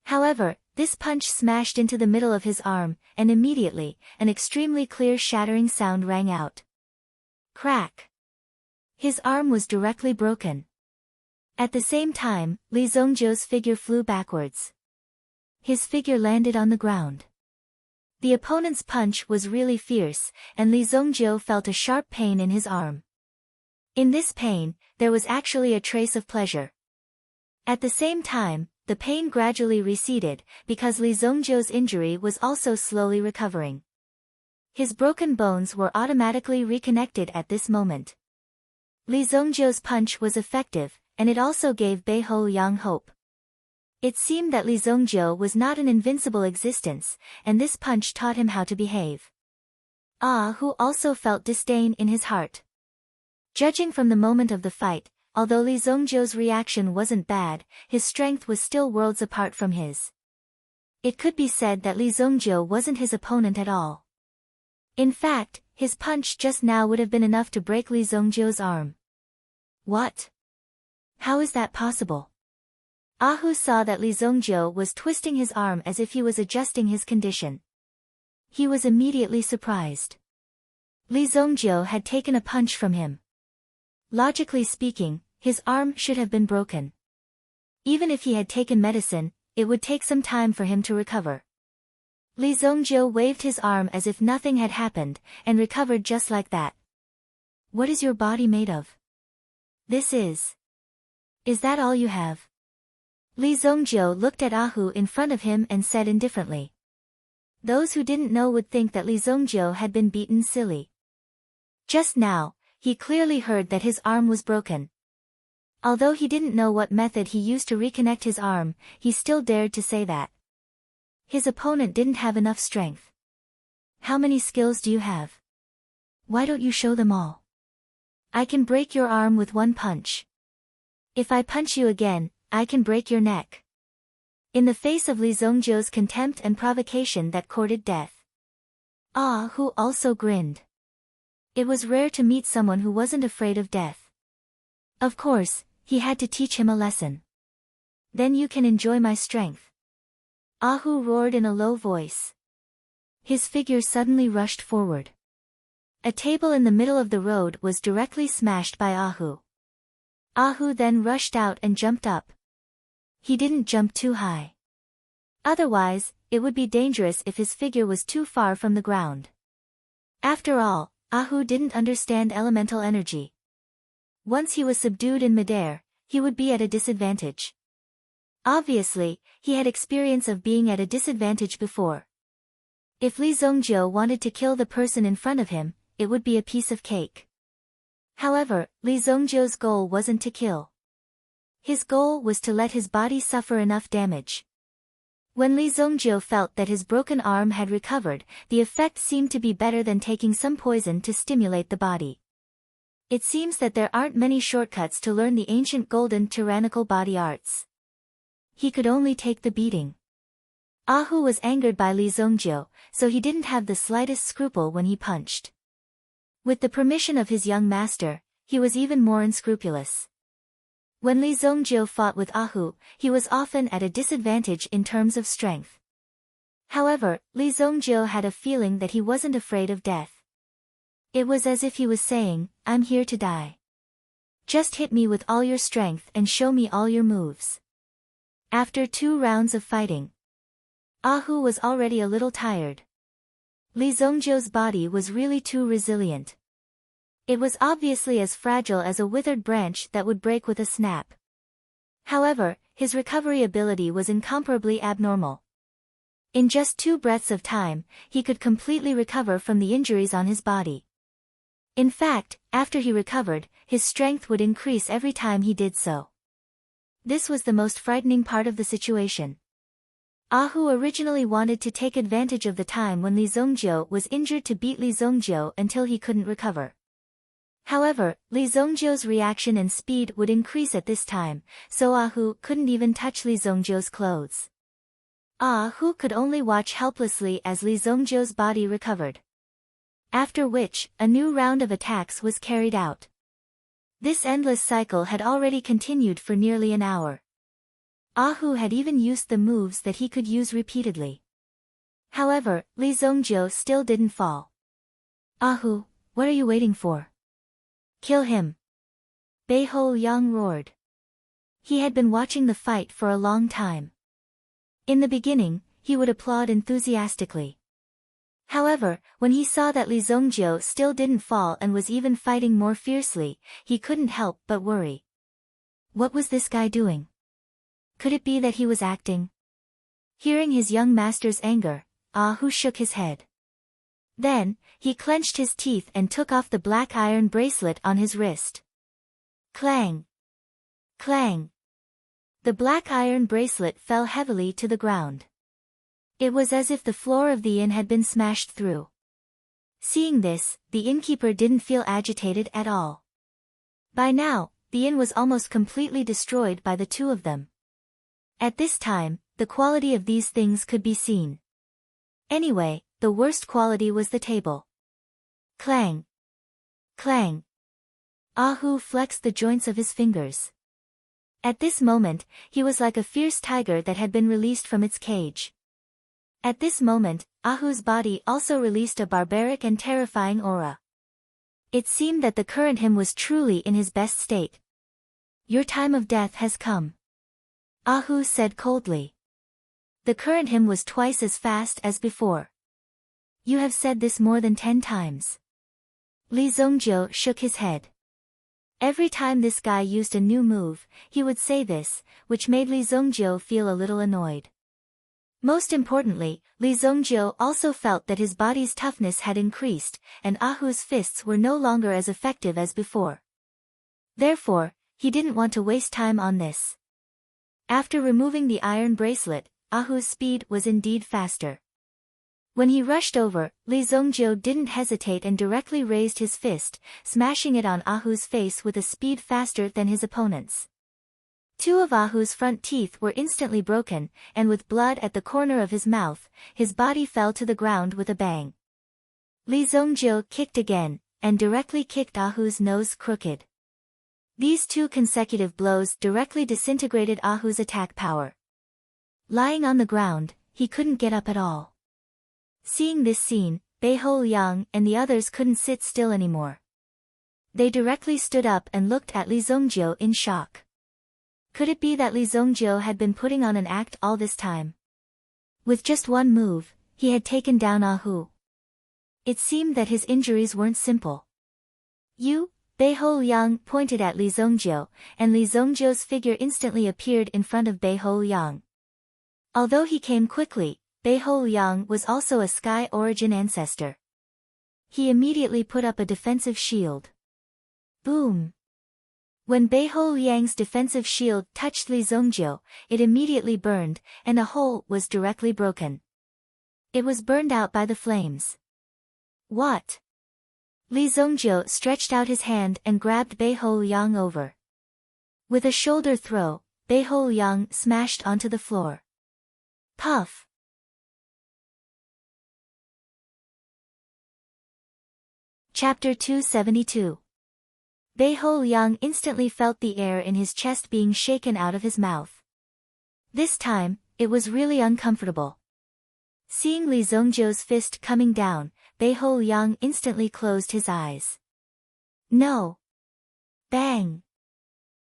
However, this punch smashed into the middle of his arm, and immediately, an extremely clear shattering sound rang out. Crack! His arm was directly broken. At the same time, Li Zongjiu's figure flew backwards. His figure landed on the ground. The opponent's punch was really fierce, and Li Zongjiu felt a sharp pain in his arm. In this pain, there was actually a trace of pleasure. At the same time, the pain gradually receded, because Li Zongjiu's injury was also slowly recovering. His broken bones were automatically reconnected at this moment. Li Zongjiu's punch was effective, and it also gave Beho Liang hope. It seemed that Li Zongjiu was not an invincible existence, and this punch taught him how to behave. Ahu also felt disdain in his heart. Judging from the moment of the fight, although Li Zongjiu's reaction wasn't bad, his strength was still worlds apart from his. It could be said that Li Zongjiu wasn't his opponent at all. In fact, his punch just now would have been enough to break Li Zongjiu's arm. What? How is that possible? Ahu saw that Li Zongjiu was twisting his arm as if he was adjusting his condition. He was immediately surprised. Li Zongjiu had taken a punch from him. Logically speaking, his arm should have been broken. Even if he had taken medicine, it would take some time for him to recover. Li Zongjiu waved his arm as if nothing had happened, and recovered just like that. What is your body made of? This is. Is that all you have? Li Zongjiu looked at Ahu in front of him and said indifferently. Those who didn't know would think that Li Zongjiu had been beaten silly. Just now, he clearly heard that his arm was broken. Although he didn't know what method he used to reconnect his arm, he still dared to say that. His opponent didn't have enough strength. How many skills do you have? Why don't you show them all? I can break your arm with one punch. If I punch you again, I can break your neck. In the face of Li Zongjiu's contempt and provocation that courted death, Ahu also grinned. It was rare to meet someone who wasn't afraid of death. Of course, he had to teach him a lesson. Then you can enjoy my strength. Ahu roared in a low voice. His figure suddenly rushed forward. A table in the middle of the road was directly smashed by Ahu. Ahu then rushed out and jumped up. He didn't jump too high. Otherwise, it would be dangerous if his figure was too far from the ground. After all, Ahu didn't understand elemental energy. Once he was subdued in midair, he would be at a disadvantage. Obviously, he had experience of being at a disadvantage before. If Li Zongjiu wanted to kill the person in front of him, it would be a piece of cake. However, Li Zongjiu's goal wasn't to kill. His goal was to let his body suffer enough damage. When Li Zongjiu felt that his broken arm had recovered, the effect seemed to be better than taking some poison to stimulate the body. It seems that there aren't many shortcuts to learn the ancient golden tyrannical body arts. He could only take the beating. Ahu was angered by Li Zongjiu, so he didn't have the slightest scruple when he punched. With the permission of his young master, he was even more unscrupulous. When Li Zongjiu fought with Ahu, he was often at a disadvantage in terms of strength. However, Li Zongjiu had a feeling that he wasn't afraid of death. It was as if he was saying, "I'm here to die. Just hit me with all your strength and show me all your moves." After 2 rounds of fighting, Ahu was already a little tired. Li Zongjiu's body was really too resilient. It was obviously as fragile as a withered branch that would break with a snap. However, his recovery ability was incomparably abnormal. In just 2 breaths of time, he could completely recover from the injuries on his body. In fact, after he recovered, his strength would increase every time he did so. This was the most frightening part of the situation. Ahu originally wanted to take advantage of the time when Li Zongjiu was injured to beat Li Zongjiu until he couldn't recover. However, Li Zongjiu's reaction and speed would increase at this time, so Ahu couldn't even touch Li Zongjiu's clothes. Ahu could only watch helplessly as Li Zongjiu's body recovered. After which, a new round of attacks was carried out. This endless cycle had already continued for nearly an hour. Ahu had even used the moves that he could use repeatedly. However, Li Zongjiu still didn't fall. "Ahu, what are you waiting for? Kill him!" Beihou Yang roared. He had been watching the fight for a long time. In the beginning, he would applaud enthusiastically. However, when he saw that Li Zongjiu still didn't fall and was even fighting more fiercely, he couldn't help but worry. What was this guy doing? Could it be that he was acting? Hearing his young master's anger, Ahu shook his head. Then, he clenched his teeth and took off the black iron bracelet on his wrist. Clang! Clang! The black iron bracelet fell heavily to the ground. It was as if the floor of the inn had been smashed through. Seeing this, the innkeeper didn't feel agitated at all. By now, the inn was almost completely destroyed by the 2 of them. At this time, the quality of these things could be seen. Anyway, the worst quality was the table. Clang! Clang! Ahu flexed the joints of his fingers. At this moment, he was like a fierce tiger that had been released from its cage. At this moment, Ahu's body also released a barbaric and terrifying aura. It seemed that the current him was truly in his best state. "Your time of death has come," Ahu said coldly. The current him was twice as fast as before. "You have said this more than 10 times. Li Zongjiu shook his head. Every time this guy used a new move, he would say this, which made Li Zongjiu feel a little annoyed. Most importantly, Li Zongjiu also felt that his body's toughness had increased, and Ahu's fists were no longer as effective as before. Therefore, he didn't want to waste time on this. After removing the iron bracelet, Ahu's speed was indeed faster. When he rushed over, Li Zongjiu didn't hesitate and directly raised his fist, smashing it on Ahu's face with a speed faster than his opponent's. 2 of Ahu's front teeth were instantly broken, and with blood at the corner of his mouth, his body fell to the ground with a bang. Li Zongjiu kicked again, and directly kicked Ahu's nose crooked. These 2 consecutive blows directly disintegrated Ahu's attack power. Lying on the ground, he couldn't get up at all. Seeing this scene, Beihou Yang and the others couldn't sit still anymore. They directly stood up and looked at Li Zongjiu in shock. Could it be that Li Zongjiu had been putting on an act all this time? With just one move, he had taken down Ahu. It seemed that his injuries weren't simple. "You?" Beihou Yang pointed at Li Zongjiu, and Li Zongjiu's figure instantly appeared in front of Beihou Yang. Although he came quickly, Beihou Yang was also a sky origin ancestor. He immediately put up a defensive shield. Boom! When Beihou Yang's defensive shield touched Li Zongjiu, it immediately burned, and a hole was directly broken. It was burned out by the flames. What? Li Zongjiu stretched out his hand and grabbed Beihou Yang over. With a shoulder throw, Beihou Yang smashed onto the floor. Puff! Chapter 272. Beihou Yang instantly felt the air in his chest being shaken out of his mouth. This time, it was really uncomfortable. Seeing Li Zongjiu's fist coming down, Beihou Yang instantly closed his eyes. No! Bang!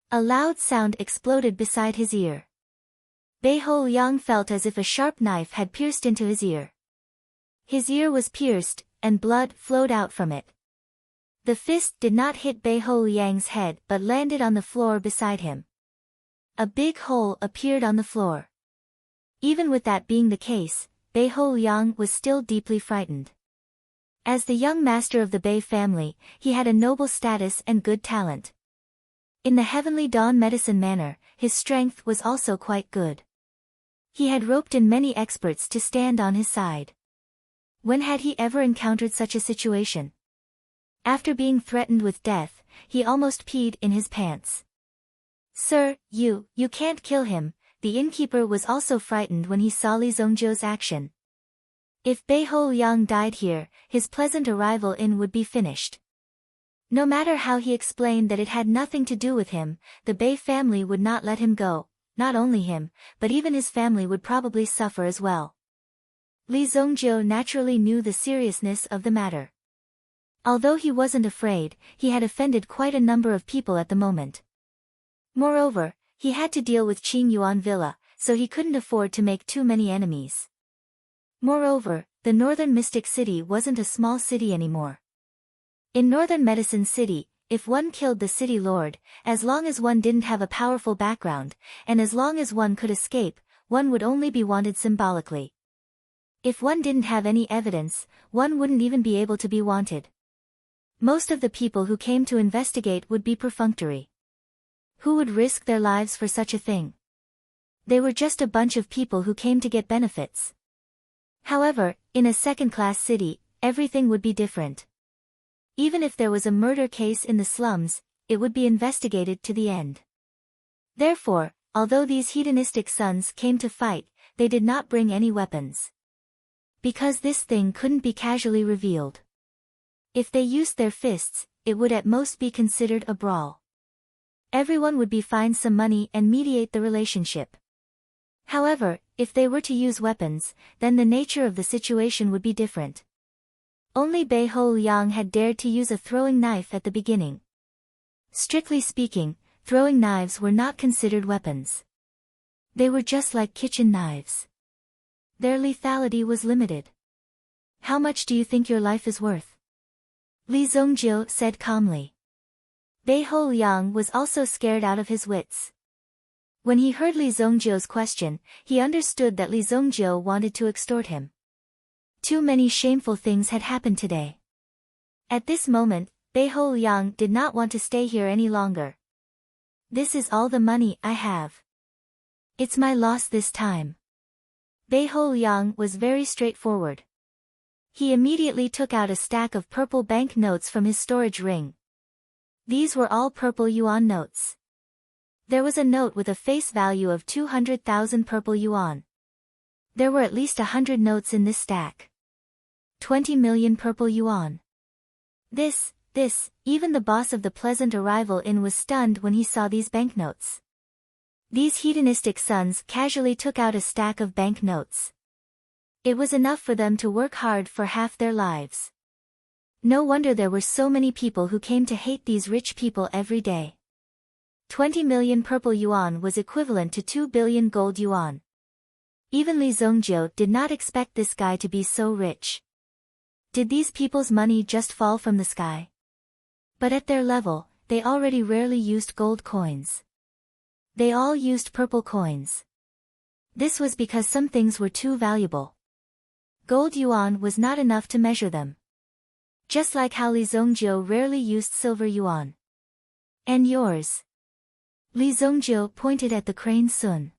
A loud sound exploded beside his ear. Beihou Yang felt as if a sharp knife had pierced into his ear. His ear was pierced, and blood flowed out from it. The fist did not hit Beihou Yang's head but landed on the floor beside him. A big hole appeared on the floor. Even with that being the case, Beihou Yang was still deeply frightened. As the young master of the Bei family, he had a noble status and good talent. In the Heavenly Dawn medicine manner, his strength was also quite good. He had roped in many experts to stand on his side. When had he ever encountered such a situation? After being threatened with death, he almost peed in his pants. "Sir, you can't kill him." The innkeeper was also frightened when he saw Li Zongjiu's action. If Beihou Yang died here, his pleasant arrival in would be finished. No matter how he explained that it had nothing to do with him, the Bei family would not let him go. Not only him, but even his family would probably suffer as well. Li Zongjiu naturally knew the seriousness of the matter. Although he wasn't afraid, he had offended quite a number of people at the moment. Moreover, he had to deal with Qing Yuan Villa, so he couldn't afford to make too many enemies. Moreover, the Northern Mystic City wasn't a small city anymore. In Northern Medicine City, if one killed the city lord, as long as one didn't have a powerful background, and as long as one could escape, one would only be wanted symbolically. If one didn't have any evidence, one wouldn't even be able to be wanted. Most of the people who came to investigate would be perfunctory. Who would risk their lives for such a thing? They were just a bunch of people who came to get benefits. However, in a second-class city, everything would be different. Even if there was a murder case in the slums, it would be investigated to the end. Therefore, although these hedonistic sons came to fight, they did not bring any weapons. Because this thing couldn't be casually revealed. If they used their fists, it would at most be considered a brawl. Everyone would be fined some money and mediate the relationship. However, if they were to use weapons, then the nature of the situation would be different. Only Beihou Yang had dared to use a throwing knife at the beginning. Strictly speaking, throwing knives were not considered weapons. They were just like kitchen knives. Their lethality was limited. "How much do you think your life is worth?" Li Zongjiu said calmly. Beihou Yang was also scared out of his wits. When he heard Li Zongjiu's question, he understood that Li Zongjiu wanted to extort him. Too many shameful things had happened today. At this moment, Beihou Yang did not want to stay here any longer. "This is all the money I have. It's my loss this time." Beihou Yang was very straightforward. He immediately took out a stack of purple bank notes from his storage ring. These were all purple yuan notes. There was a note with a face value of 200,000 purple yuan. There were at least 100 notes in this stack. 20 million purple yuan. This, even the boss of the Pleasant Arrival Inn was stunned when he saw these banknotes. These hedonistic sons casually took out a stack of banknotes. It was enough for them to work hard for half their lives. No wonder there were so many people who came to hate these rich people every day. 20 million purple yuan was equivalent to 2 billion gold yuan. Even Li Zongjiu did not expect this guy to be so rich. Did these people's money just fall from the sky? But at their level, they already rarely used gold coins. They all used purple coins. This was because some things were too valuable. Gold yuan was not enough to measure them. Just like how Li Zongjiu rarely used silver yuan. And yours? Li Zongjiu pointed at the crane Sun.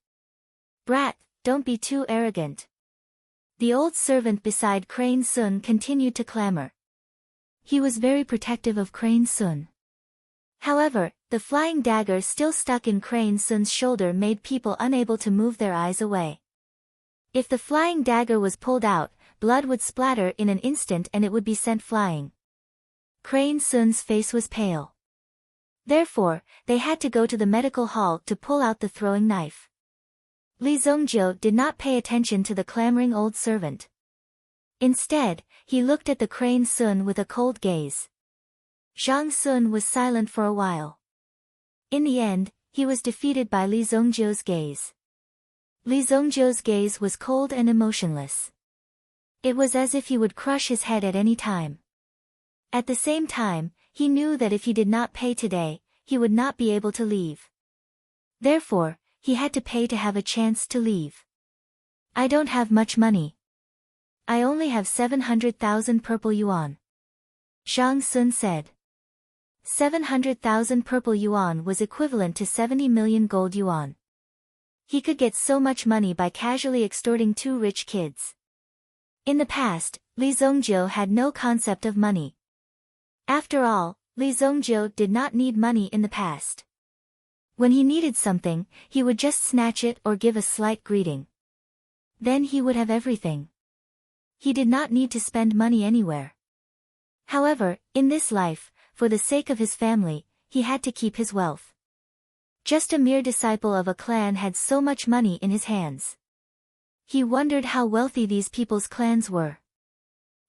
Brat, don't be too arrogant. The old servant beside Crane Sun continued to clamor. He was very protective of Crane Sun. However, the flying dagger still stuck in Crane Sun's shoulder made people unable to move their eyes away. If the flying dagger was pulled out, blood would splatter in an instant and it would be sent flying. Crane Sun's face was pale. Therefore, they had to go to the medical hall to pull out the throwing knife. Li Zongjiu did not pay attention to the clamoring old servant. Instead, he looked at the Crane Sun with a cold gaze. Zhang Sun was silent for a while. In the end, he was defeated by Li Zongjiu's gaze. Li Zongjiu's gaze was cold and emotionless. It was as if he would crush his head at any time. At the same time, he knew that if he did not pay today, he would not be able to leave. Therefore, he had to pay to have a chance to leave. I don't have much money. I only have 700,000 purple yuan. Zhang Sun said. 700,000 purple yuan was equivalent to 70 million gold yuan. He could get so much money by casually extorting two rich kids. In the past, Li Zongjiu had no concept of money. After all, Li Zongjiu did not need money in the past. When he needed something, he would just snatch it or give a slight greeting. Then he would have everything. He did not need to spend money anywhere. However, in this life, for the sake of his family, he had to keep his wealth. Just a mere disciple of a clan had so much money in his hands. He wondered how wealthy these people's clans were.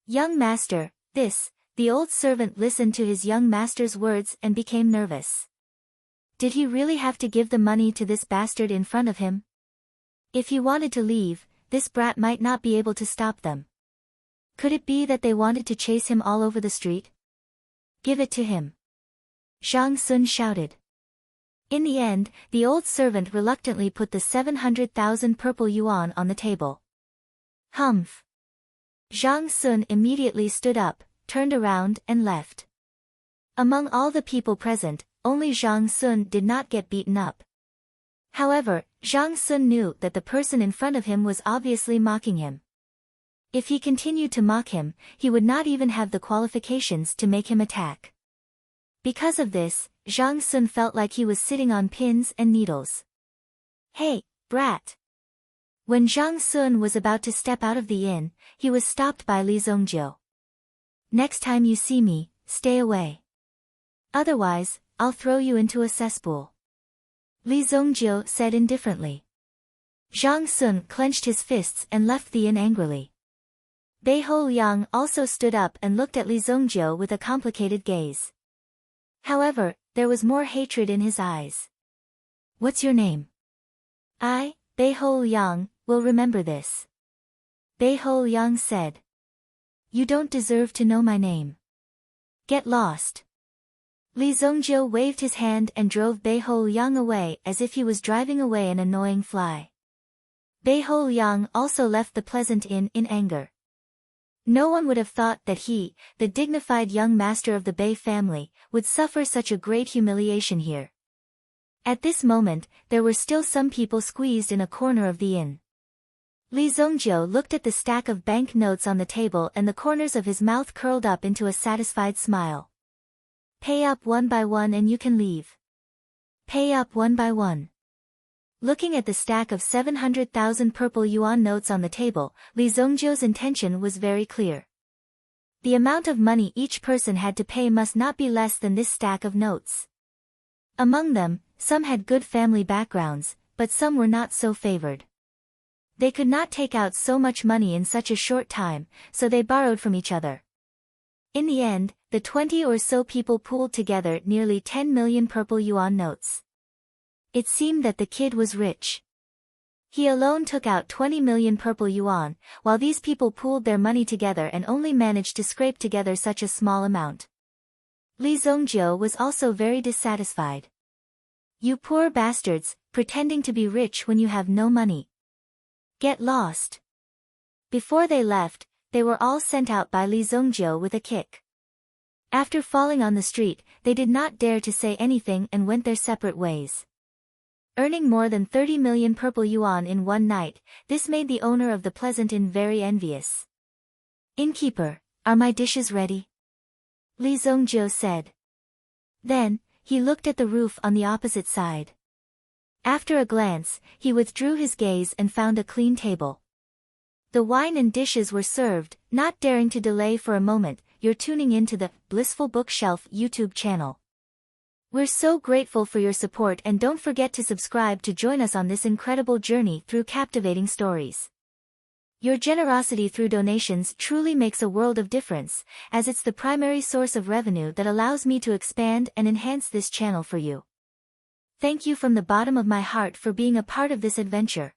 Young master, the old servant listened to his young master's words and became nervous. Did he really have to give the money to this bastard in front of him? If he wanted to leave, this brat might not be able to stop them. Could it be that they wanted to chase him all over the street? Give it to him. Zhang Sun shouted. In the end, the old servant reluctantly put the 700,000 purple yuan on the table. Humph. Zhang Sun immediately stood up, turned around and left. Among all the people present, only Zhang Sun did not get beaten up. However, Zhang Sun knew that the person in front of him was obviously mocking him. If he continued to mock him, he would not even have the qualifications to make him attack. Because of this, Zhang Sun felt like he was sitting on pins and needles. Hey, brat! When Zhang Sun was about to step out of the inn, he was stopped by Li Zongjiu. Next time you see me, stay away. Otherwise, I'll throw you into a cesspool. Li Zongjiu said indifferently. Zhang Sun clenched his fists and left the inn angrily. Beihou Liang also stood up and looked at Li Zongjiu with a complicated gaze. However, there was more hatred in his eyes. What's your name? I, Beihou Liang, will remember this. Beihou Liang said. You don't deserve to know my name. Get lost. Li Zongjiu waved his hand and drove Beihou Liang away as if he was driving away an annoying fly. Beihou Liang also left the pleasant inn in anger. No one would have thought that he, the dignified young master of the Bei family, would suffer such a great humiliation here. At this moment, there were still some people squeezed in a corner of the inn. Li Zongjiu looked at the stack of bank notes on the table and the corners of his mouth curled up into a satisfied smile. Pay up one by one and you can leave. Pay up one by one. Looking at the stack of 700,000 purple yuan notes on the table, Li Zongjiu's intention was very clear. The amount of money each person had to pay must not be less than this stack of notes. Among them, some had good family backgrounds, but some were not so favored. They could not take out so much money in such a short time, so they borrowed from each other. In the end, the 20 or so people pooled together nearly 10 million purple yuan notes. It seemed that the kid was rich. He alone took out 20 million purple yuan, while these people pooled their money together and only managed to scrape together such a small amount. Li Zongjiu was also very dissatisfied. You poor bastards, pretending to be rich when you have no money. Get lost. Before they left, they were all sent out by Li Zongjiu with a kick. After falling on the street, they did not dare to say anything and went their separate ways. Earning more than 30 million purple yuan in one night, this made the owner of the Pleasant Inn very envious. Innkeeper, are my dishes ready? Li Zongjiu said. Then, he looked at the roof on the opposite side. After a glance, he withdrew his gaze and found a clean table. The wine and dishes were served. Not daring to delay for a moment, you're tuning into the Blissful Bookshelf YouTube channel. We're so grateful for your support, and don't forget to subscribe to join us on this incredible journey through captivating stories. Your generosity through donations truly makes a world of difference, as it's the primary source of revenue that allows me to expand and enhance this channel for you. Thank you from the bottom of my heart for being a part of this adventure.